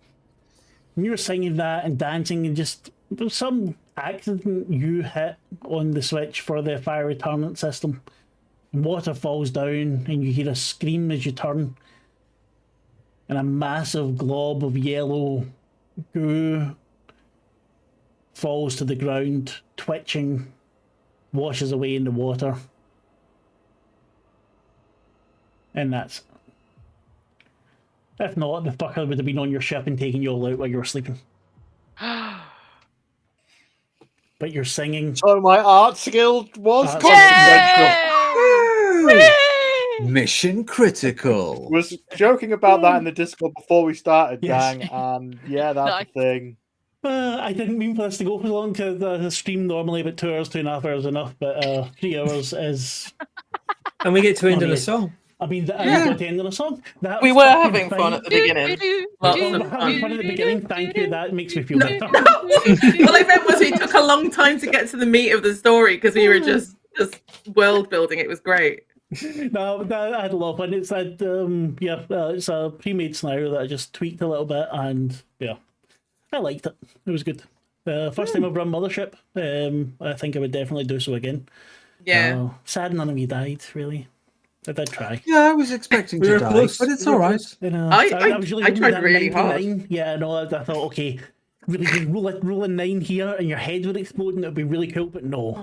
And you're singing that and dancing, and just there's some accident you hit on the switch for the fire retardant system. Water falls down, and you hear a scream as you turn. And a massive glob of yellow goo falls to the ground, twitching, washes away in the water. And that's... If not, the fucker would have been on your ship and taken you all out while you were sleeping. But you're singing. So my art skill was That's consequential. Mission critical. Was joking about that in the Discord before we started, Yes. gang, and yeah, that's Nice. the thing. I didn't mean for this to go for long, because the stream normally about 2 hours, 2.5 hours enough, but 3 hours is... And we get to end on a Amazing. song. I mean, that Yeah. I got to end on a song. That We was were fucking having fun at the fine. beginning. Well, Oh, we're having fun at the beginning. Thank you. That makes me feel better. All I meant was we took a long time to get to the meat of the story because we were just world building. It was great. No, I had a lot of fun. It's that it's a pre-made scenario that I just tweaked a little bit, and yeah, I liked it. It was good. First time I've run Mothership. I think I would definitely do so again. Yeah. Sad none of you died. Really, I did try. Yeah, I was expecting We to were die, close. but it's We were all right. close. You know, I was really tried hoping that really hard. 99. Yeah, no, I thought okay, really just roll a 9 here, and your head would explode, and it would be really cool. But no,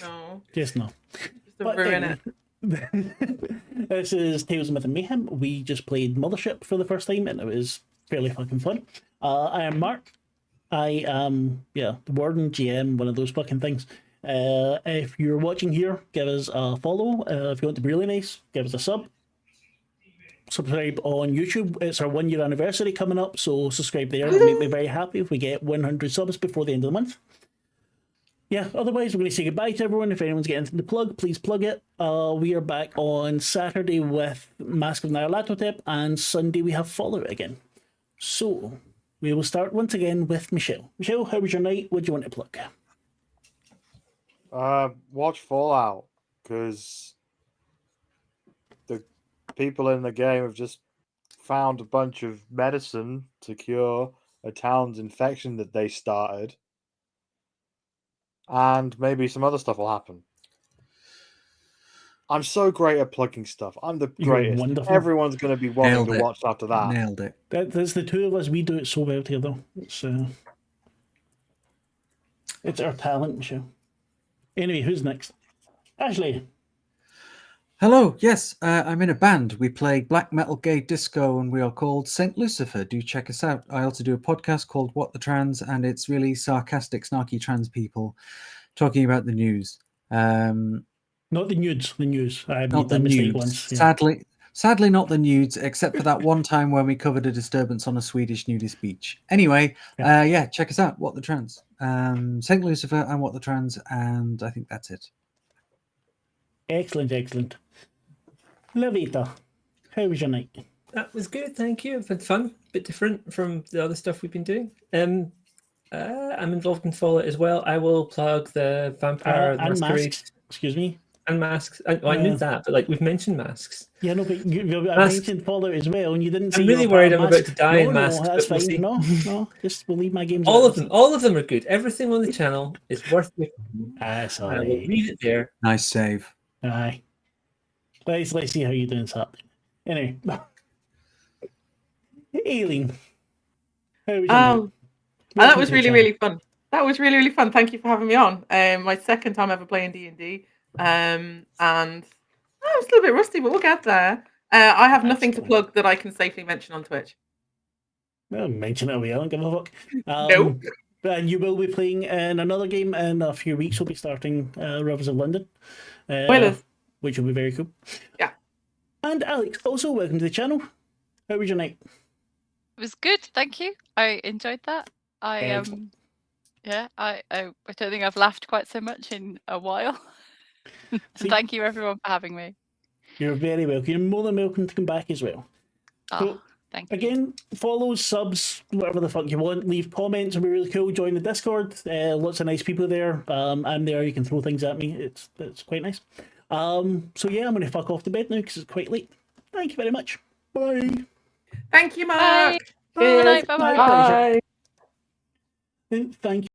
No. just no. Just to But ruin anyway. it. This is Tales of Myth and Mayhem. We just played Mothership for the first time, and it was fairly fucking fun. I am Marc. I am the Warden, GM, one of those fucking things. If you're watching here, give us a follow. If you want to be really nice, give us a sub. Subscribe on YouTube. It's our 1 year anniversary coming up, so subscribe there. It'll make me very happy if we get 100 subs before the end of the month. Yeah, otherwise, we're going to say goodbye to everyone. If anyone's getting anything to plug, please plug it. We are back on Saturday with Mask of Nyarlathotep, and Sunday we have Fallout again. So, we will start once again with Michelle. Michelle, how was your night? What do you want to plug? Watch Fallout, because the people in the game have just found a bunch of medicine to cure a town's infection that they started. And maybe some other stuff will happen. I'm so great at plugging stuff. I'm the You're greatest. wonderful. Everyone's going to be wanting Nailed to it. watch after that. Nailed it. There's the two of us. We do it so well together. It's our talent, Michelle. Anyway, who's next? Ashleigh. Hello. Yes, I'm in a band. We play black metal gay disco, and we are called Saint Lucifer. Do check us out. I also do a podcast called What the Trans, and it's really sarcastic, snarky trans people talking about the news. Not the nudes. The news. I Not made the that mistake nudes. once. Yeah. Sadly, not the nudes, except for that one time when we covered a disturbance on a Swedish nudist beach. Anyway, check us out. What the Trans, Saint Lucifer, and What the Trans, and I think that's it. Excellent, excellent. Lavaita, how was your night? That was good, thank you. I've had fun, a bit different from the other stuff we've been doing. I'm involved in Fallout as well. I will plug the Vampire And Masquerade masks. Excuse me. and masks. I knew that, but like we've mentioned masks. Yeah, no, but I Masks. mentioned Fallout as well, and you didn't say. I'm really you were worried part I'm of about to die in masks. masks, No, that's but we'll fine. see. No, just we'll leave my games. All out. of them are good. Everything on the channel is worth it. I will Sorry. leave it there. Nice save. Aye. Let's see how you're doing, Saturday. Anyway, Aileen, how was your night? That Welcome was to the really, channel. really fun. That was really, really fun. Thank you for having me on. My second time ever playing D&D. And I was a little bit rusty, but we'll get there. I have nothing to Excellent. plug that I can safely mention on Twitch. Well, mention it away. I don't give a fuck. Nope. And you will be playing in another game in a few weeks. We'll be starting Rivers of London, Spoilers. which will be very cool. Yeah. And Aleks, also welcome to the channel. How was your night? It was good, thank you. I enjoyed that. I Excellent. I don't think I've laughed quite so much in a while. See? Thank you everyone for having me. You're very welcome. You're more than welcome to come back as well. Oh, So, thank you. again, follow, subs, whatever the fuck you want. Leave comments. It'll be really cool. Join the Discord. Lots of nice people there. I'm there. You can throw things at me. It's quite nice. So yeah, I'm going to fuck off to bed now because it's quite late. Thank you very much. Bye. Thank you, Marc. Bye. Cheers. Good night, bye-bye. My pleasure. Bye. Thank you.